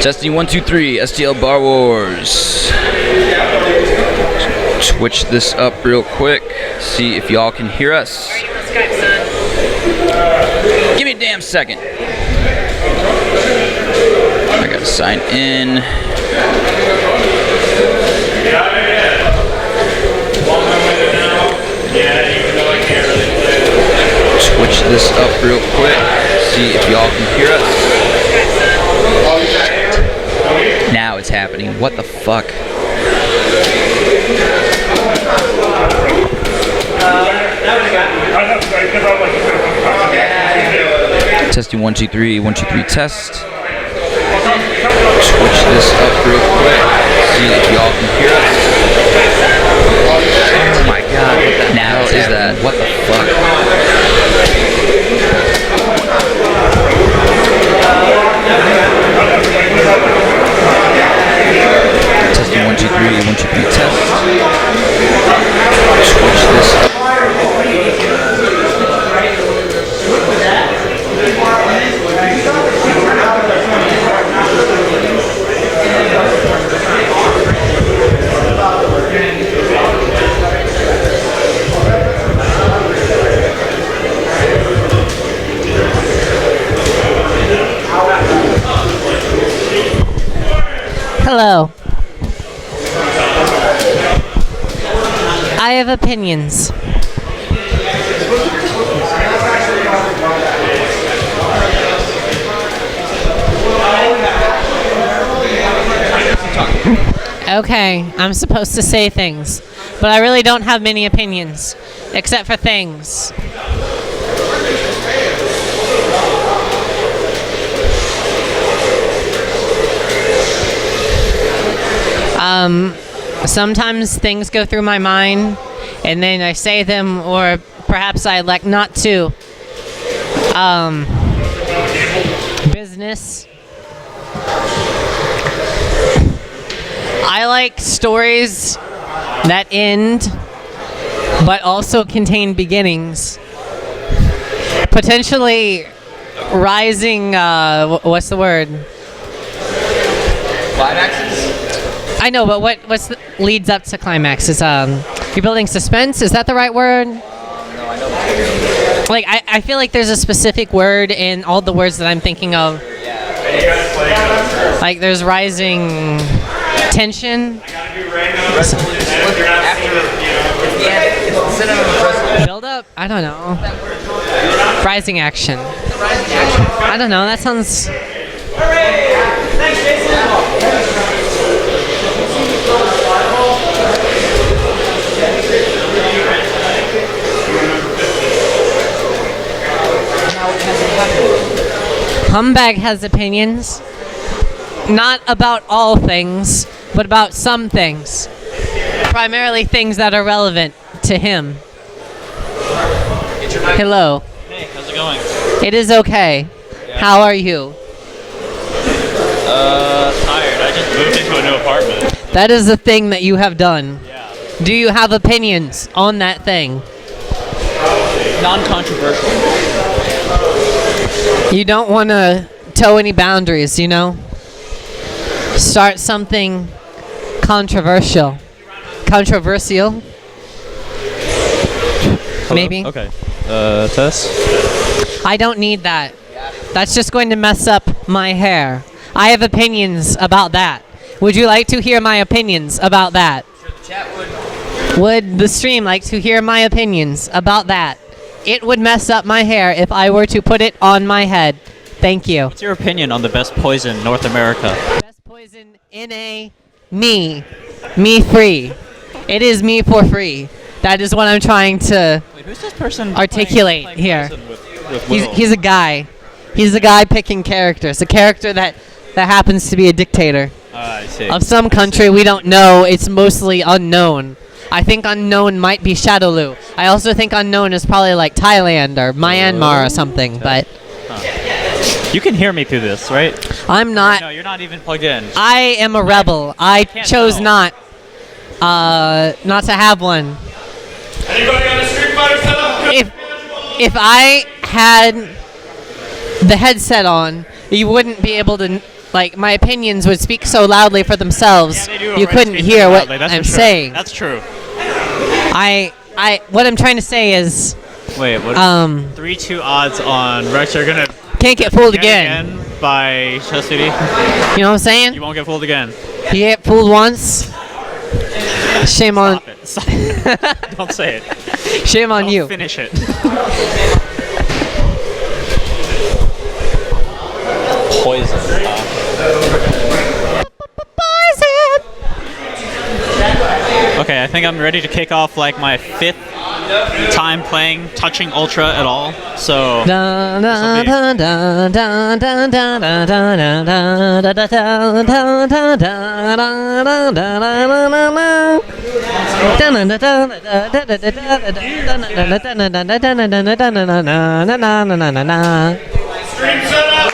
Testing 1, 2, 3. STL Bar Wars. Switch this up real quick. See if y'all can hear us. Are you on Skype, son? Give me a damn second. I gotta sign in. Switch this up real quick. See if y'all can hear us. Now it's happening. What the fuck? Testing 1, 2, 3. 1, 2, 3 test. Switch this up real quick. See if y'all can hear us. Oh my god, what the hell is that? What the fuck? Testing 1, 2, 3. 1, 2, 3 test. Switch this up. Hello. I have opinions. Okay, I'm supposed to say things, but I really don't have many opinions, except for things. Sometimes things go through my mind, and then I say them, or perhaps I elect not to. Business. I like stories that end, but also contain beginnings. Potentially rising, what's the word? Climaxes? I know, but leads up to climaxes? You're building suspense? Is that the right word? No, I know what you're doing. Like, I feel like there's a specific word in all the words that I'm thinking of. Yeah. Like, there's rising tension. Build up? I don't know. Rising action. I don't know, that sounds... Thanks, Jason. Humbag has opinions, not about all things, but about some things. Primarily things that are relevant to him. Hello. Hey, how's it going? It is okay. Yeah. How are you? Tired. I just moved into a new apartment. That is the thing that you have done. Yeah. Do you have opinions on that thing? Non-controversial. You don't want to toe any boundaries, you know? Start something controversial. Controversial? Hello? Maybe? Okay. Tess? I don't need that. That's just going to mess up my hair. I have opinions about that. Would you like to hear my opinions about that? Sure, the chat would. Would the stream like to hear my opinions about that? It would mess up my hair if I were to put it on my head. Thank you. What's your opinion on the best poison in North America? Best poison me. Me free. It is me for free. That is what I'm trying to Wait, who's this person articulate playing here. poison with Will? He's a guy. He's a guy picking characters. A character that happens to be a dictator I see. of some country we don't know. It's mostly unknown. I think unknown might be Shadowloo. I also think unknown is probably like Thailand or Myanmar or something, but You can hear me through this, right? I'm not. No, you're not even plugged in. I am a rebel. I can't chose tell. not to have one. Anybody on the Street Fighter setup? If I had the headset on, you wouldn't be able to like my opinions would speak so loudly for themselves, They do you already couldn't speak hear very what loudly, that's I'm for sure. saying. That's true. What I'm trying to say is, Wait, what? 3-2 odds on Rex are gonna can't get fooled get again. by Chastity. You know what I'm saying? You won't get fooled again. You get fooled once. Shame on. Stop it. Stop it. Don't say it. Shame on Don't you. finish it. Poison. Okay, I think I'm ready to kick off like my 5th time playing touching Ultra at all. So Dun, dun, this'll dun, be- dun, dun, dun, dun, dun, dun, dun, dun, dun, dun, dun, dun, dun, dun, dun, dun. Dun, dun, dun, dun, dun, dun, dun, dun, dun, dun. Stream set up.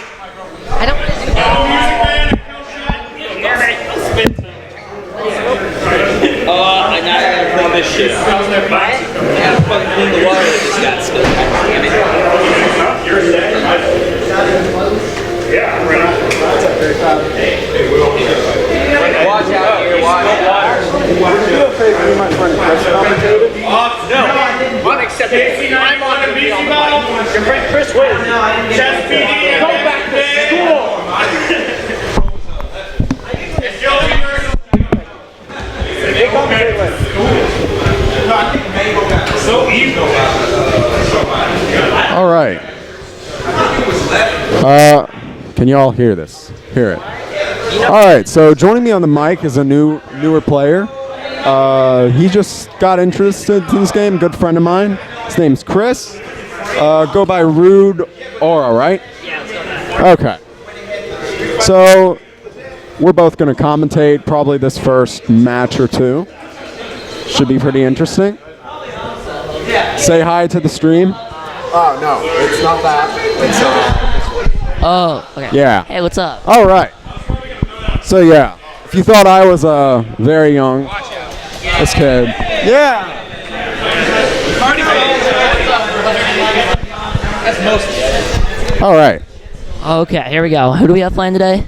I don't. I gotta clean this shit up. I gotta fucking clean the water that just got spilled. Watch out here, watch out. No. Unacceptable. I'm on a BC battle. Your friend Chris wins. Chess PD. Go back to school. It's Joey versus. So easy. All right. Can you all hear this? Hear it. All right. So joining me on the mic is a newer player. He just got interested in this game. Good friend of mine. His name's Chris. Go by Rude Aura, right? Yeah, let's go with that. Okay. So we're both going to commentate probably this first match or two. Should be pretty interesting. Say hi to the stream. Oh, no, it's not that. It's, Oh, okay. Yeah. Hey, what's up? All right. So yeah, if you thought I was very young, this kid. Yeah. All right. Okay, here we go. Who do we have playing today?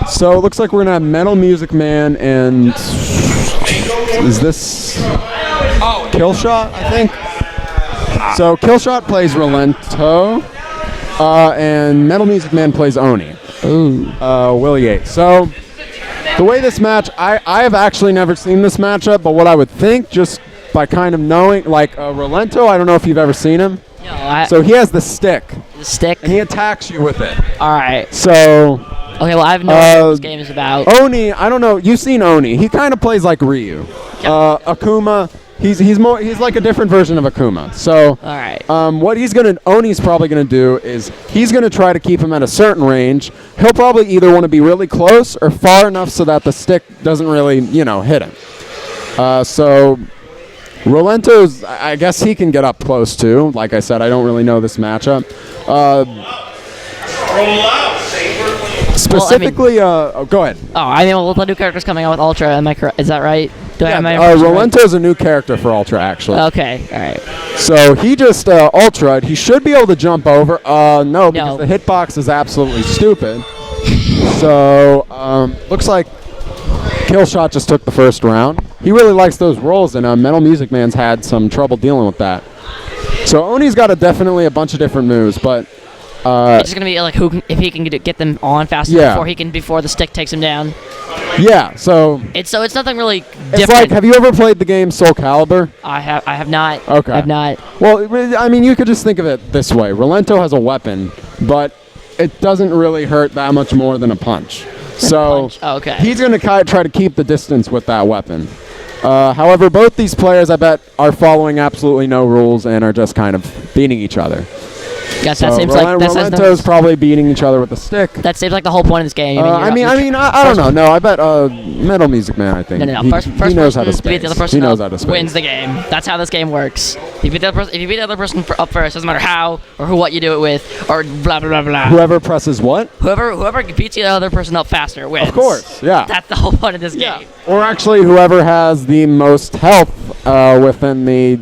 So it looks like we're gonna have Metal Music Man and is this Killshot? I think. So Killshot plays Relento, and Metal Music Man plays Oni. Ooh. Willie 8. So the way this match, I have actually never seen this matchup, but what I would think, just by kind of knowing, like Relento, I don't know if you've ever seen him. No, So he has the stick, the stick. and he attacks you with it. All right. So Okay, well, I have no idea what this game is about. Oni, I don't know. You've seen Oni. He kind of plays like Ryu. Akuma, he's like a different version of Akuma. So All right. what Oni's probably gonna do is he's gonna try to keep him at a certain range. He'll probably either want to be really close or far enough so that the stick doesn't really, hit him. So Rolento's, I guess he can get up close too. Like I said, I don't really know this matchup. Roll out. Specifically, go ahead. Oh, I mean, well, the new character's coming out with Ultra. Am I correct? Is that right? Rolento's a new character for Ultra, actually. Okay, all right. So he just Ultra'd. He should be able to jump over. No, because No. the hitbox is absolutely stupid. So looks like Killshot just took the first round. He really likes those rolls, and Metal Music Man's had some trouble dealing with that. So Oni's got definitely a bunch of different moves, but It's just gonna be like if he can get them on fast Yeah. before the stick takes him down. yeah. So It's nothing really it's different. like, have you ever played the game Soul Calibur? I have not. Okay. I have not. Well, I mean, you could just think of it this way. Relento has a weapon, but it doesn't really hurt that much more than a punch. So punch. Oh, okay. he's going to try to keep the distance with that weapon. However, both these players, I bet, are following absolutely no rules and are just kind of beating each other. Yes, So that seems like Rolento's probably beating each other with a stick. that seems like the whole point of this game. I don't know. No, I bet Metal Music Man, I think. No. He First knows how to person to beat space. the other person He knows how up to space. wins the game. That's how this game works. If you beat the other person up first, doesn't matter how or what you do it with, or blah blah blah blah. Whoever presses what? Whoever beats the other person up faster wins. Of course, yeah. That's the whole point of this game. Or actually, whoever has the most health within the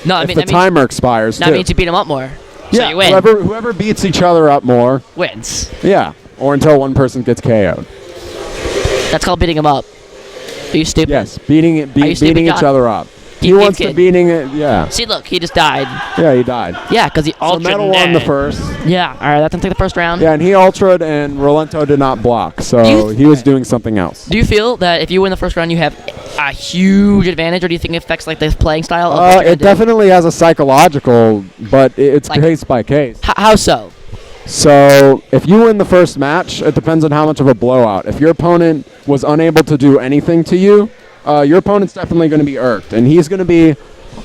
No, I if mean the that timer expires means, too. that means you beat them up more. So yeah, you win. whoever beats each other up more. Wins. Yeah. or until one person gets KO'd. That's called beating him up. Are you stupid? Yes, beating stupid, each John? other up. He Keep wants to kid. beating it. Yeah. See, look, he just died. Yeah, he died. Yeah, because he So ultra Metal won the first. Yeah, all right, that's gonna take the first round. Yeah, and he ultra'd, and Rolento did not block, so he was doing something else. Do you feel that if you win the first round, you have a huge advantage, or do you think it affects like the playing style? Of what you're It gonna do? definitely has a psychological, but it's Like- case by case. How so? So if you win the first match, it depends on how much of a blowout. If your opponent was unable to do anything to you, your opponent's definitely going to be irked, and he's going to be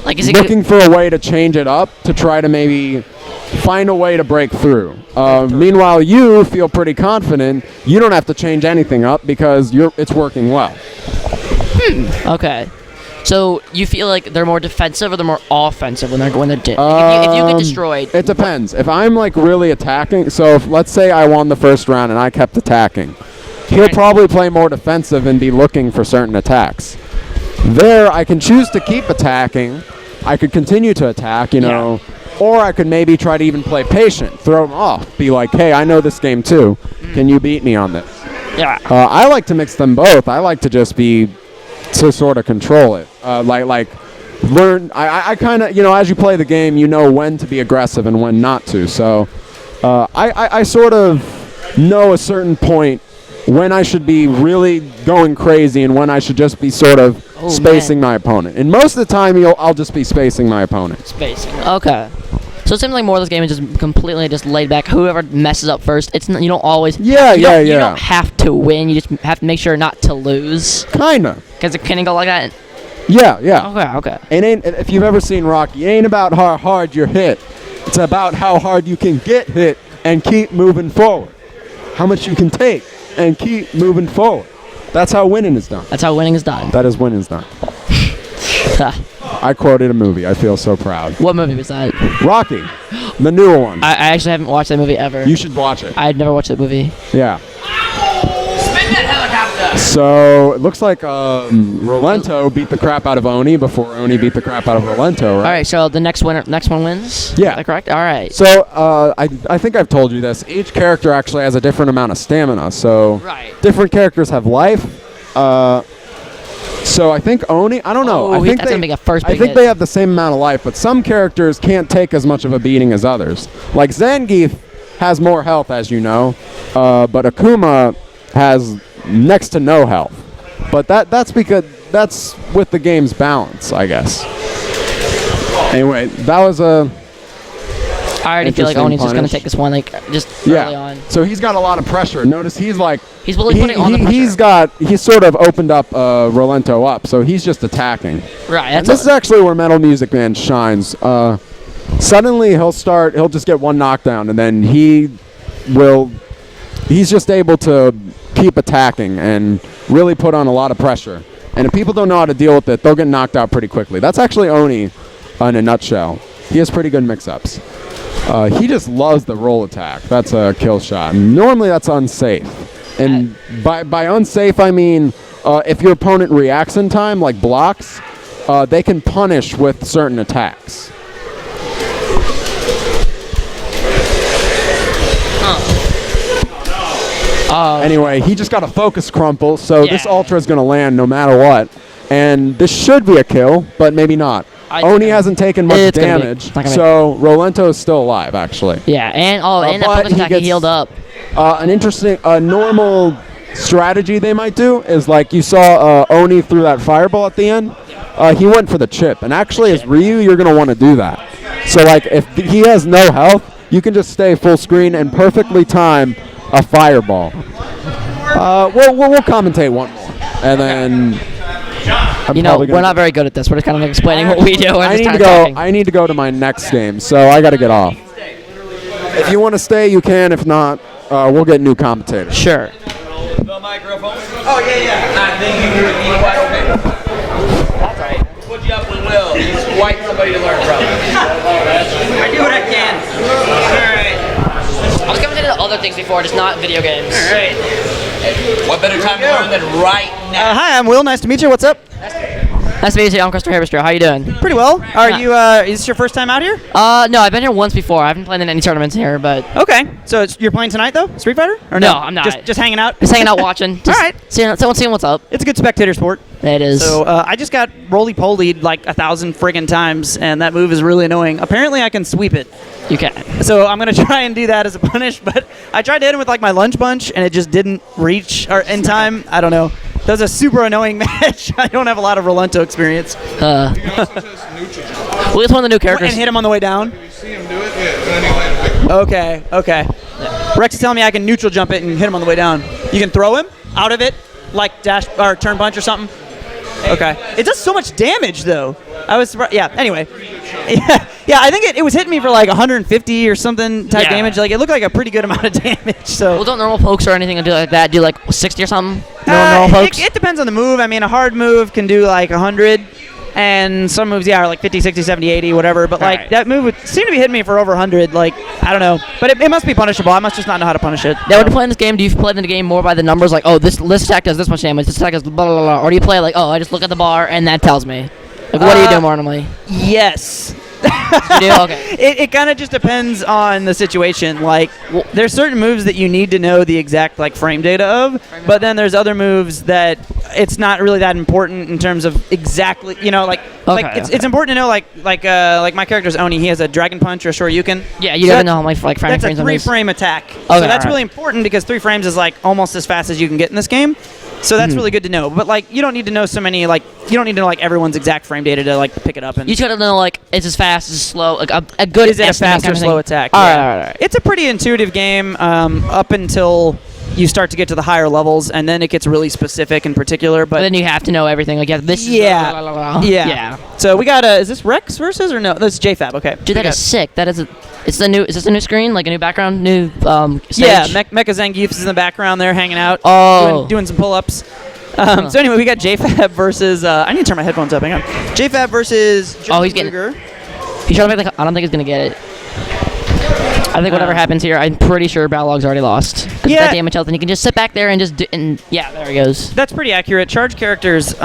Like, is he looking for a way to change it up to try to maybe find a way to break through. Meanwhile, you feel pretty confident. You don't have to change anything up because it's working well. Okay. So you feel like they're more defensive or they're more offensive when they're if you get destroyed? It depends. If I'm like really attacking, so if, let's say I won the first round and I kept attacking, he'll probably play more defensive and be looking for certain attacks. There, I can choose to keep attacking. I could continue to attack, you know, or I could maybe try to even play patient, throw him off, be like, hey, I know this game too. Can you beat me on this? Yeah. I like to mix them both. I like to just be to sort of control it. Like learn. I kind of, you know, as you play the game, you know when to be aggressive and when not to. So I sort of know a certain point when I should be really going crazy and when I should just be sort of spacing my opponent. And most of the time, I'll just be spacing my opponent. Spacing. Okay. So it seems like more of this game is just completely just laid back. Whoever messes up first, you don't always. You don't have to win. You just have to make sure not to lose. Kinda. Because it can go like that. Yeah. Okay. If you've ever seen Rocky, it ain't about how hard you're hit. It's about how hard you can get hit and keep moving forward. How much you can take and keep moving forward. That's how winning is done. That's how winning is done. That is winning is done. I quoted a movie. I feel so proud. What movie was that? Rocky, the newer one. I actually haven't watched that movie ever. You should watch it. I'd never watched that movie. Yeah. Spin that helicopter! So it looks like Rolento beat the crap out of Oni before Oni beat the crap out of Rolento, right? All right, so the next one wins? Yeah. Is that correct? All right. So I think I've told you this. Each character actually has a different amount of stamina. So different characters have life. So I think Oni, I don't know. I think that's gonna make a first I big think hit. they have the same amount of life, but some characters can't take as much of a beating as others. Like Zangief has more health, as you know, but Akuma has next to no health. But that's because that's with the game's balance, I guess. Anyway, that was a. I already feel like Oni's just gonna take this one, like just early on. So he's got a lot of pressure. Notice he's like. He's really putting on the pressure. He's sort of opened up Rolento up, so he's just attacking. Right. And this is actually where Metal Music Man shines. Suddenly he'll just get one knockdown, and then he's just able to keep attacking and really put on a lot of pressure. And if people don't know how to deal with it, they'll get knocked out pretty quickly. That's actually Oni in a nutshell. He has pretty good mix-ups. He just loves the roll attack. That's a kill shot. Normally that's unsafe. And by unsafe, I mean if your opponent reacts in time, like blocks, they can punish with certain attacks. Anyway, he just got a focus crumple, so this Ultra is going to land no matter what. And this should be a kill, but maybe not. Oni hasn't taken much damage, so Rolento is still alive, actually. Yeah, and that focus attack, he healed up. An interesting, normal strategy they might do is like you saw Oni threw that fireball at the end. He went for the chip, and actually as Ryu, you're going to want to do that. So like if he has no health, you can just stay full screen and perfectly time a fireball. We'll commentate one more, and then. We're not very good at this. We're just kind of like explaining what we do. I need to go to my next game, so I got to get off. If you want to stay, you can. If not, we'll get new commentators. Sure. The microphone. Oh yeah. I think you would be quite okay. That's right. Put you up with Will. He's quite somebody to learn from. I do what I can. All right. I was commentating on other things before, just not video games. All right. What better time to learn than right now? Hi, I'm Will. Nice to meet you. What's up? Nice to meet you. I'm Christopher Haberstro. How you doing? Pretty well. Are you? Is this your first time out here? No, I've been here once before. I haven't played in any tournaments here, but Okay. So you're playing tonight though, Street Fighter? Or No, I'm not. Just hanging out. just hanging out watching. Just All right. seeing what's up. It's a good spectator sport. It is. So I just got roly-polied like 1,000 friggin' times, and that move is really annoying. Apparently, I can sweep it. You can. So I'm gonna try and do that as a punish, but I tried to hit him with like my lunge punch, and it just didn't reach or in time. I don't know. That was a super annoying match. I don't have a lot of Rolento experience. Well, it's one of the new characters. And hit him on the way down. Okay. Rex is telling me I can neutral jump it and hit him on the way down. You can throw him out of it, like dash or turn punch or something. Okay. It does so much damage though. I was surprised. Yeah. Anyway. Yeah. I think it was hitting me for like 150 or something type damage. Like it looked like a pretty good amount of damage. So. Well, don't normal pokes or anything do like that do like 60 or something? Normal pokes. It depends on the move. I mean, a hard move can do like 100. And some moves, are like 50, 60, 70, 80, whatever. But, like, that move would seem to be hitting me for over 100. Like, I don't know. But it must be punishable. I must just not know how to punish it. Now, when you play in this game, do you play the game more by the numbers? Like, oh, this attack does this much damage, this attack does blah, blah, blah. Or do you play like, oh, I just look at the bar and that tells me? Like, what do you do normally? Yes. You do? Okay. It kind of just depends on the situation. Like, there's certain moves that you need to know the exact like frame data of, but then there's other moves that it's not really that important in terms of exactly, it's important to know like my character's Oni. He has a dragon punch or a Shoryuken. Yeah, you never know how many like frames. That's a 3-frame attack. Okay, so that's really important because 3 frames is like almost as fast as you can get in this game. So that's really good to know. But like, you don't need to know so many like you don't need to know like everyone's exact frame data to like pick it up. And you just gotta know like it's as fast, as slow, like a good. Is it a fast or slow attack? All right. It's a pretty intuitive game up until you start to get to the higher levels, and then it gets really specific and particular. But then you have to know everything. Like this. Yeah. So we got is this Rex versus or no? That's JFab. Okay. Dude, that is sick. That is a. Is this a new screen? Like a new background, new stage? Yeah, Mecha Zangief is in the background there, hanging out, doing some pull-ups. So anyway, we got JFab versus. I need to turn my headphones up. Hang on. JFab versus. He's getting. He's trying to make like. I don't think he's gonna get it. I think whatever happens here, I'm pretty sure Balrog's already lost. Yeah. That damage health, and he can just sit back there and just there he goes. That's pretty accurate. Charge characters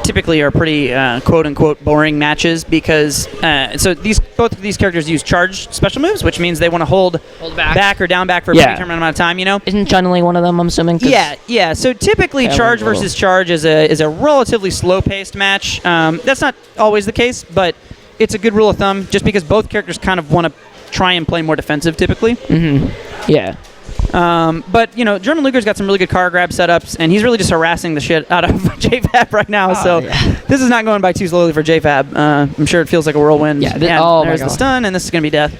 typically are pretty quote-unquote boring matches because both of these characters use charge special moves, which means they want to hold back or down back for a predetermined amount of time, Isn't Chun-Li one of them, I'm assuming? Yeah. So typically charge versus charge is a relatively slow-paced match. That's not always the case, but it's a good rule of thumb just because both characters kind of want to try and play more defensive typically. Yeah. But German Luger's got some really good car grab setups, and he's really just harassing the shit out of JFab right now. This is not going by too slowly for JFab. I'm sure it feels like a whirlwind. Yeah. There's the stun, and this is gonna be death.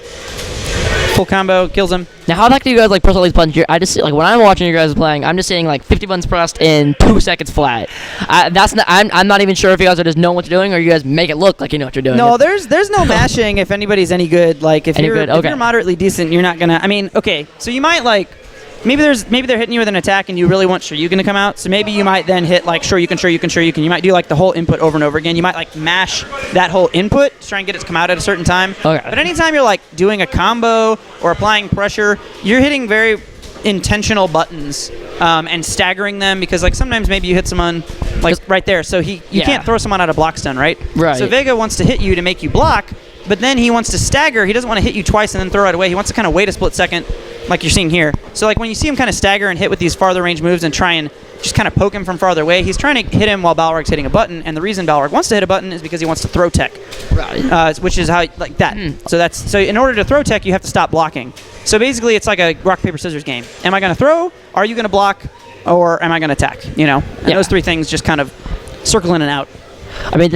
Full combo kills him. Now, how do you guys like press all these buttons? I just see, like when I'm watching you guys playing, I'm just seeing like 50 buttons pressed in 2 seconds flat. I'm not even sure if you guys are just know what you're doing, or you guys make it look like you know what you're doing. No, there's no mashing if anybody's any good. Like if you're moderately decent, you're not gonna. I mean, okay, so you might like. Maybe they're hitting you with an attack and you really want Shoryuken to come out, so maybe you might then hit like Shoryuken. You might do like the whole input over and over again. You might like mash that whole input to try and get it to come out at a certain time. Okay. But anytime you're like doing a combo or applying pressure, you're hitting very intentional buttons and staggering them because like sometimes maybe you hit someone like right there, so you can't throw someone out of block stun, right? Right. So Vega wants to hit you to make you block, but then he wants to stagger. He doesn't want to hit you twice and then throw it away. He wants to kind of wait a split second, like you're seeing here. So like when you see him kind of stagger and hit with these farther range moves and try and just kind of poke him from farther away, he's trying to hit him while Balrog's hitting a button, and the reason Balrog wants to hit a button is because he wants to throw tech. Right. Which is how like that. So in order to throw tech, you have to stop blocking. So basically, it's like a rock paper scissors game. Am I going to throw? Are you going to block? Or am I going to attack? And those 3 things just kind of circle in and out. I mean,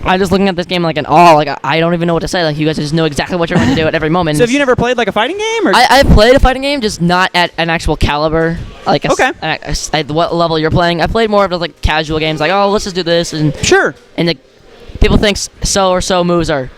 I'm just looking at this game like an awe. Like I don't even know what to say. Like you guys just know exactly what you're going to do at every moment. So have you never played like a fighting game? Or? I played a fighting game, just not at an actual caliber. Like at what level you're playing. I played more of those like casual games. Like let's just do this and sure. And the people think so or so moves are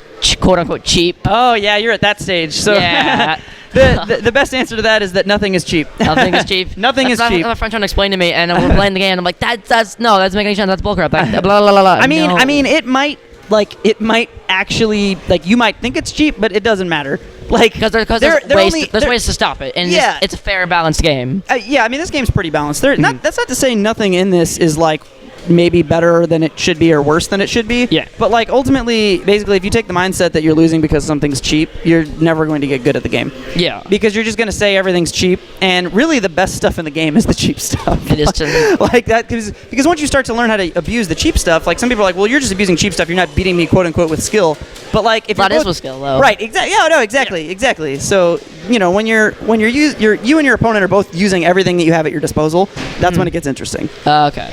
quote unquote cheap. Oh yeah, you're at that stage. So yeah. The best answer to that is that nothing is cheap. Nothing is cheap. Nothing is cheap. My friend trying to explain to me, and we're playing the game, and I'm like, that doesn't make any sense. That's bullcrap. Blah blah blah blah. I mean, it might actually like you might think it's cheap, but it doesn't matter. Like because there's ways to stop it, and it's a fair, balanced game. Yeah, I mean this game's pretty balanced. That's not to say nothing in this is like maybe better than it should be or worse than it should be. Yeah. But like ultimately, basically, if you take the mindset that you're losing because something's cheap, you're never going to get good at the game. Yeah. Because you're just going to say everything's cheap, and really the best stuff in the game is the cheap stuff. It is to- like that, because once you start to learn how to abuse the cheap stuff, like some people are like, well, you're just abusing cheap stuff. You're not beating me, quote unquote, with skill. But like if That you're is both- with skill, though. Right. Exactly. Yeah. No. Exactly. Exactly. So when you and your opponent are both using everything that you have at your disposal, that's when it gets interesting. Okay.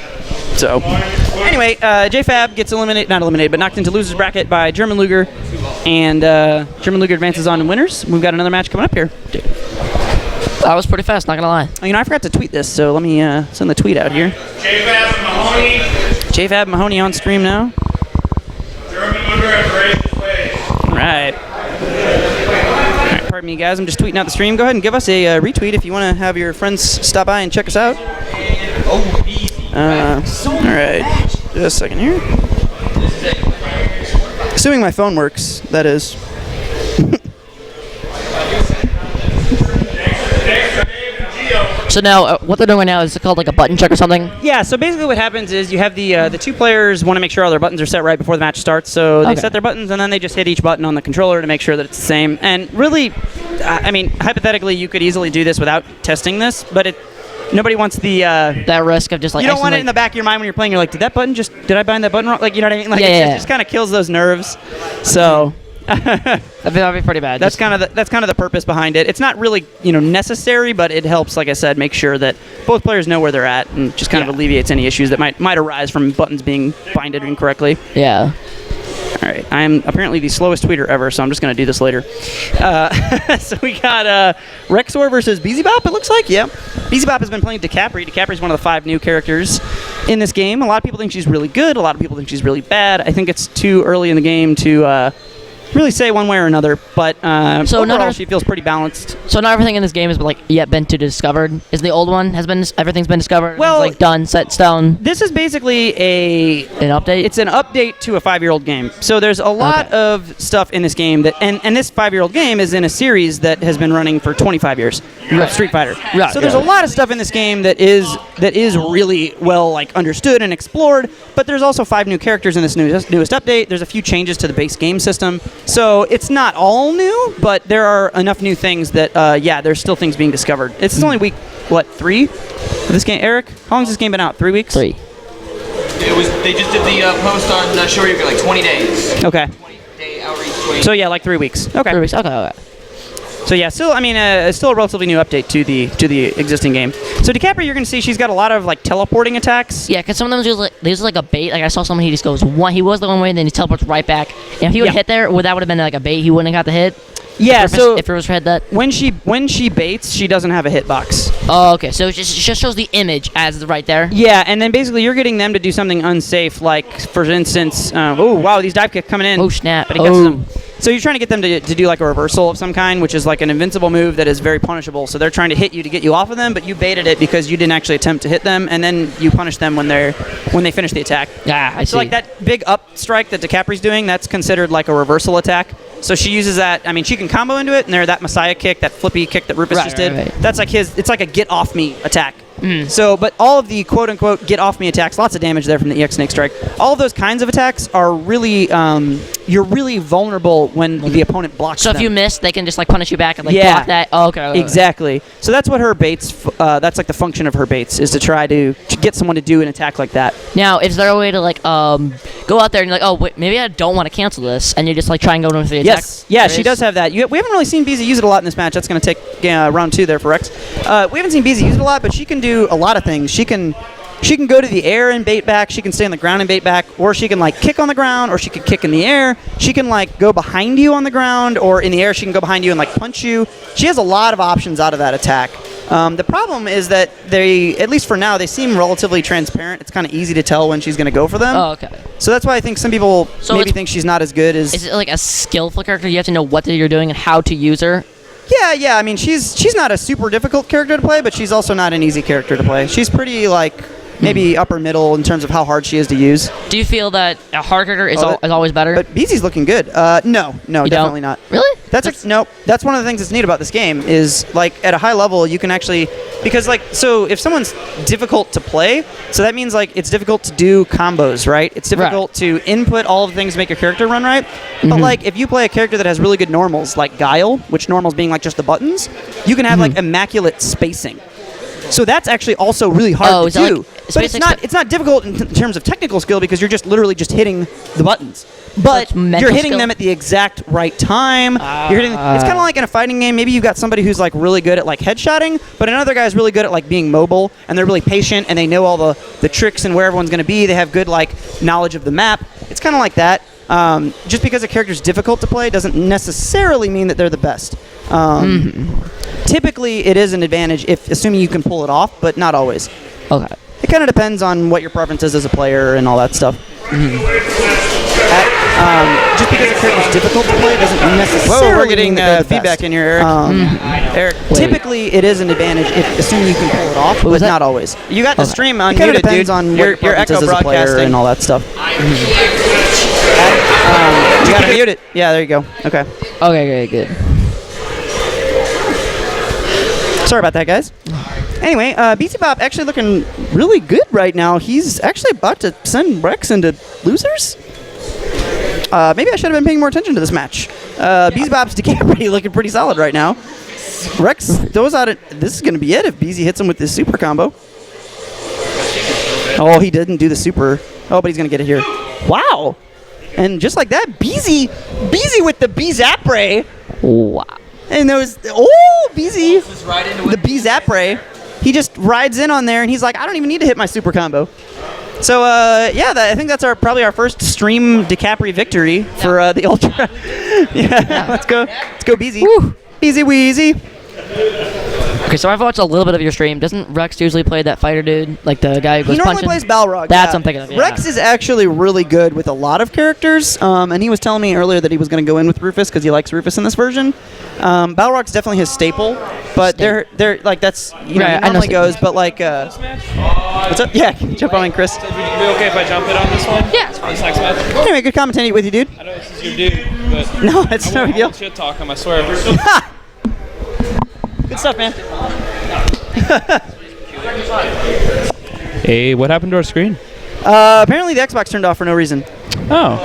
So, anyway, JFab gets not eliminated, but knocked into loser's bracket by German Luger, and German Luger advances on to winners. We've got another match coming up here. That was pretty fast, not gonna lie. Oh, I forgot to tweet this, so let me send the tweet out here. JFab and Mahoney. JFab Mahoney on stream now. German Luger has raised his way. All right. Pardon me, guys. I'm just tweeting out the stream. Go ahead and give us a retweet if you want to have your friends stop by and check us out. All right. Just a second here. Assuming my phone works, that is. So now, what they're doing right now is it called like a button check or something? Yeah, so basically what happens is you have the two players want to make sure all their buttons are set right before the match starts, so they Okay. set their buttons and then they just hit each button on the controller to make sure that it's the same. And really, I mean, hypothetically, you could easily do this without testing this, but nobody wants the... That risk of just like you don't want it in accidentally- the back of your mind when you're playing. You're like, did I bind that button wrong? Like, you know what I mean? Like, Yeah. it just kind of kills those nerves. So... That'd be pretty bad. That's kind of the purpose behind it. It's not really necessary, but it helps, like I said, make sure that both players know where they're at, and just kind of alleviates any issues that might arise from buttons being binded incorrectly. Yeah. All right, I am apparently the slowest tweeter ever, so I'm just going to do this later. So we got Rexor versus Beelzebub, it looks like. Yeah. Beelzebub has been playing DeCapri. DeCapri's one of the 5 new characters in this game. A lot of people think she's really good. A lot of people think she's really bad. I think it's too early in the game to really say one way or another, but So overall she feels pretty balanced. So not everything in this game has been been discovered. Is the old one everything's been discovered? Well, it's done, set in stone. This is basically An update. It's an update to a 5-year-old game. So there's a lot of stuff in this game that, and this 5-year-old game is in a series that has been running for 25 years. Street Fighter. Right, So there's a lot of stuff in this game that is really well understood and explored. But there's also 5 new characters in this newest update. There's a few changes to the base game system. So it's not all new, but there are enough new things that there's still things being discovered. It's only week 3 of this game. Eric, how long has this game been out? 3 weeks? 3. They just did the post on Shorty for like 20 days. Okay. 20-day outreach. 20 So like 3 weeks. Okay. 3 weeks. Okay. So still, it's still a relatively new update to the existing game. So DeCapri, you're going to see she's got a lot of teleporting attacks. Yeah, because some of them they use like a bait. Like I saw someone, he just goes he was the one way, and then he teleports right back. And if he would have hit there, that would have been like a bait. He wouldn't have got the hit. Yeah. If it was head that. When she baits, she doesn't have a hitbox. Oh, okay. So it just shows the image as right there. Yeah, and then basically you're getting them to do something unsafe, like for instance, oh wow, these dive kicks coming in. Oh snap! But he catches them. So you're trying to get them to do like a reversal of some kind, which is like an invincible move that is very punishable. So they're trying to hit you to get you off of them, but you baited it because you didn't actually attempt to hit them, and then you punish them when they finish the attack. Ah, I see. So like that big up strike that DeCapri's doing, that's considered like a reversal attack. So she uses that. I mean, she can combo into it, and that Messiah kick, that flippy kick that Rufus just did. Right. That's like it's like a get off me attack. So, but all of the quote unquote get off me attacks, lots of damage there from the EX Snake Strike. All of those kinds of attacks are really, you're really vulnerable when the opponent blocks So them. if you miss, they can just punish you back and block that. Oh, okay. Exactly. So that's what her baits. That's like the function of her baits is to try to get someone to do an attack like that. Now, is there a way to go out there and you're like, oh wait, maybe I don't want to cancel this, and you just try and go in for the attack? Yes. Yeah, she does have that. We haven't really seen BZ use it a lot in this match. That's going to take round 2 there for Rex. We haven't seen BZ use it a lot, but she can do a lot of things. She can go to the air and bait back. She can stay on the ground and bait back, or she can kick on the ground, or she can kick in the air. She can go behind you on the ground, or in the air she can go behind you and punch you. She has a lot of options out of that attack. The problem is that they, at least for now, they seem relatively transparent. It's kind of easy to tell when she's going to go for them. Oh, okay. So that's why I think some people maybe it's- think she's not as good as... Is it like a skillful character? You have to know what you're doing and how to use her. Yeah. I mean, she's not a super difficult character to play, but she's also not an easy character to play. She's pretty maybe upper middle in terms of how hard she is to use. Do you feel that a hard character is always better? But BZ's looking good. No, definitely not. Really? Nope. That's one of the things that's neat about this game is like at a high level you can actually, because like, so if someone's difficult to play, so that means like it's difficult to do combos, right? It's difficult to input all of the things to make your character run right. But like if you play a character that has really good normals, like Guile, which normals being like just the buttons, you can have like immaculate spacing. So that's actually also really hard to do. But it's not difficult in terms of technical skill because you're just literally just hitting the buttons. But you're hitting them at the exact right time. You're hitting. It's kind of like in a fighting game. Maybe you've got somebody who's like really good at like headshotting, but another guy's really good at like being mobile, and they're really patient, and they know all the tricks and where everyone's going to be. They have good like knowledge of the map. It's kind of like that. Just because a character's difficult to play doesn't necessarily mean that they're the best. Typically, it is an advantage assuming you can pull it off, but not always. Okay. It kind of depends on what your preference is as a player and all that stuff. Just because a character's difficult to play doesn't necessarily. Whoa, we're getting feedback in here, Eric. Eric, typically it is an advantage assuming you can pull it off, but not always. You got the stream unmuted, dude. It kind of depends on what your preference is as a player and all that stuff. You gotta mute it. Yeah, there you go. Okay. Okay, good. Sorry about that, guys. Anyway, BC Bop actually looking really good right now. He's actually about to send Rex into losers. Maybe I should have been paying more attention to this match. BZ Bop's DeCapri looking pretty solid right now. Rex throws out this is going to be it if BZ hits him with this super combo. Oh, he didn't do the super. Oh, but he's going to get it here. Wow. And just like that, BZ with the B-Zapray. Wow. And BZ, the B-Zapray. He just rides in on there, and he's like, I don't even need to hit my super combo. So, I think that's probably our first stream DeCapri victory for the Ultra. Let's go. Let's go, BZ. Woo. Easy Weezy. Okay, so I've watched a little bit of your stream. Doesn't Rex usually play that fighter dude? Like the guy who goes punching? He normally plays Balrog. That's what I'm thinking of, yeah. Rex is actually really good with a lot of characters, and he was telling me earlier that he was going to go in with Rufus because he likes Rufus in this version. Balrog's definitely his staple, but they're like that's he normally goes, but like what's up? Yeah, jump on in, Chris. Would you be okay if I jump in on this one? Yeah, it's fine. This next match? Anyway, good commentating with you, dude. I know this is your dude, but no, it's no big deal. Shit talk him, I swear. Good stuff, man. Hey, what happened to our screen? Apparently the Xbox turned off for no reason. Oh.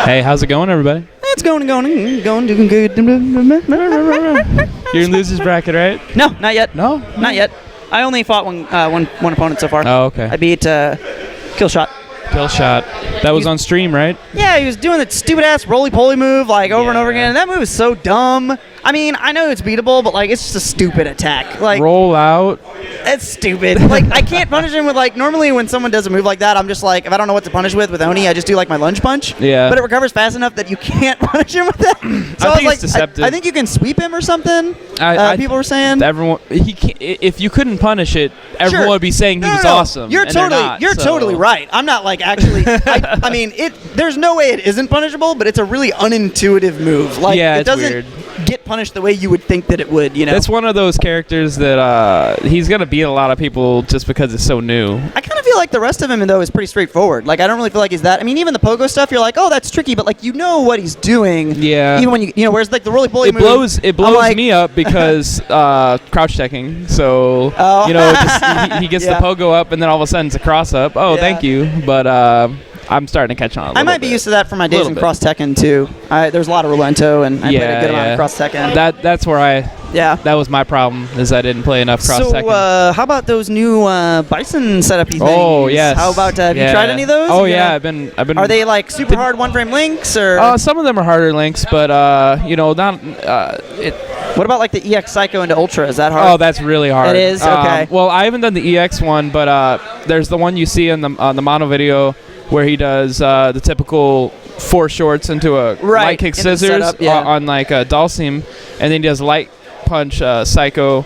Hey, how's it going, everybody? It's going, doing good. You're in losers bracket, right? No, not yet. No? Not yet. I only fought one opponent so far. Oh, okay. I beat Killshot. Killshot. That was on stream, right? Yeah, he was doing that stupid-ass roly-poly move like over and over again. And that move is so dumb. I mean, I know it's beatable, but like it's just a stupid attack. Like roll out. It's stupid. Like I can't punish him with like normally when someone does a move like that, I'm just like if I don't know what to punish with Oni, I just do like my lunge punch. Yeah. But it recovers fast enough that you can't punish him with that. So I think it's deceptive. I think you can sweep him or something. People were saying everyone he can't, if you couldn't punish it, everyone would be saying he was awesome. You're totally right. I'm not like actually. I mean there's no way it isn't punishable, but it's a really unintuitive move. Like it doesn't weird. Get punished the way you would think that it would, you know. It's one of those characters that he's gonna beat a lot of people just because it's so new. I kind of feel like the rest of him though is pretty straightforward. Like I don't really feel like he's that. I mean, even the pogo stuff, you're like, oh, that's tricky, but like you know what he's doing. Yeah. Even when you know, whereas like the roly poly move, it blows like, me up because crouch checking. So he gets the pogo up, and then all of a sudden it's a cross up. Oh, thank you, but. I'm starting to catch on. I might be used to that from my days in Cross Tekken too. There's a lot of Relento, and I played a good amount of Cross Tekken. That's where that was my problem is I didn't play enough Cross Tekken. So how about those new Bison setup things? Oh yes. How about have you tried any of those? Oh yeah, I've been. Are they like super hard one frame links or? Some of them are harder links, but not it. What about like the EX Psycho into Ultra? Is that hard? Oh, that's really hard. It is? Okay. Well, I haven't done the EX one, but there's the one you see on the mono video where he does the typical 4 shorts into a light kick scissors on like a Dalsim, and then he does light punch Psycho.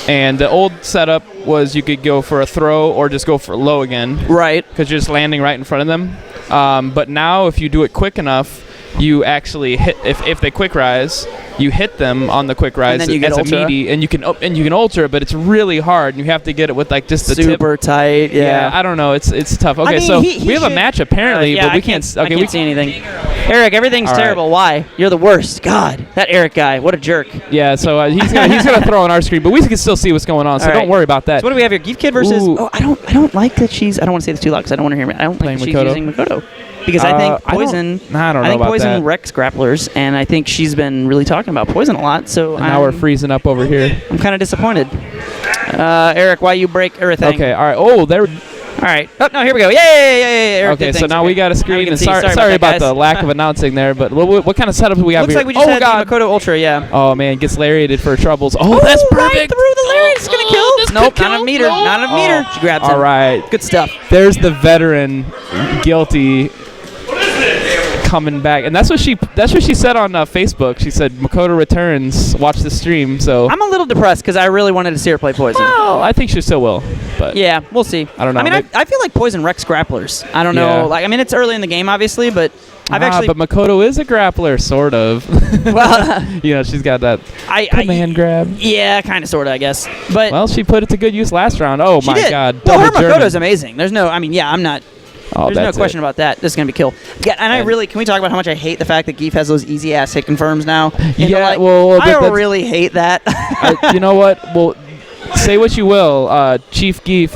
And the old setup was you could go for a throw or just go for low again. Right. Because you're just landing right in front of them. But now if you do it quick enough, you actually hit if they quick rise, you hit them on the quick rise And then you get as a ultra. meaty, and you can ultra, but it's really hard, and you have to get it with like just the super tip. tight. Yeah. I don't know. It's tough. Okay, I mean, so he we have a should- match apparently, yeah, but we I can't. I Okay, can't see anything. Eric, everything's All right. terrible. Why? You're the worst. God, that Eric guy. What a jerk. Yeah, so he's gonna throw on our screen, but we can still see what's going on, so All right. don't worry about that. So what do we have here? Geef Kid versus. Ooh. Oh, I don't like that she's. I don't want to say this too loud because I don't want to hear me. I don't Playing think she's Makoto. using Makoto because I think Poison. I don't know think about Poison that. wrecks grapplers, and I think she's been really talking about Poison a lot. So And now we're freezing up over here. I'm kind of disappointed. Eric, why you break everything? Okay, all right. Oh, there. All right. Oh no, here we go. Yay! Eric Okay, did so things. now we got a Now we screen, can and see. sorry about that, the guys. lack of announcing there, but what kind of setup do we have Looks here? like we just oh had God! the Makoto Ultra. Yeah. Oh man, gets lariated for troubles. Oh, that's right perfect. through the lariat. It's gonna kill. this Nope, could not a kill. meter. No. Not a meter. She grabs him. All right, Good stuff. there's the veteran, guilty, coming back, and that's what she said on Facebook. She said Makoto returns. Watch the stream. So I'm a little depressed because I really wanted to see her play Poison. well, I think she still will, but Yeah, we'll see. I don't know, I mean, maybe- I feel like Poison wrecks grapplers. I don't Yeah. know. Like, I mean, it's early in the game, obviously, but I've actually. but Makoto is a grappler, sort of. well, You know, she's got that command grab. Yeah, kind of, sort of, I guess. But Well, she put it to good use last round. Oh she my did. God, Well, her double German. Makoto's amazing. There's no. I mean, yeah, I'm not. Oh, There's no that's question it. about that. This is gonna be kill. Yeah, and I really. Can we talk about how much I hate the fact that Geef has those easy ass hit confirms now? Yeah, like, well, I that's- really hate that. You know what? Well, say what you will. Chief Geef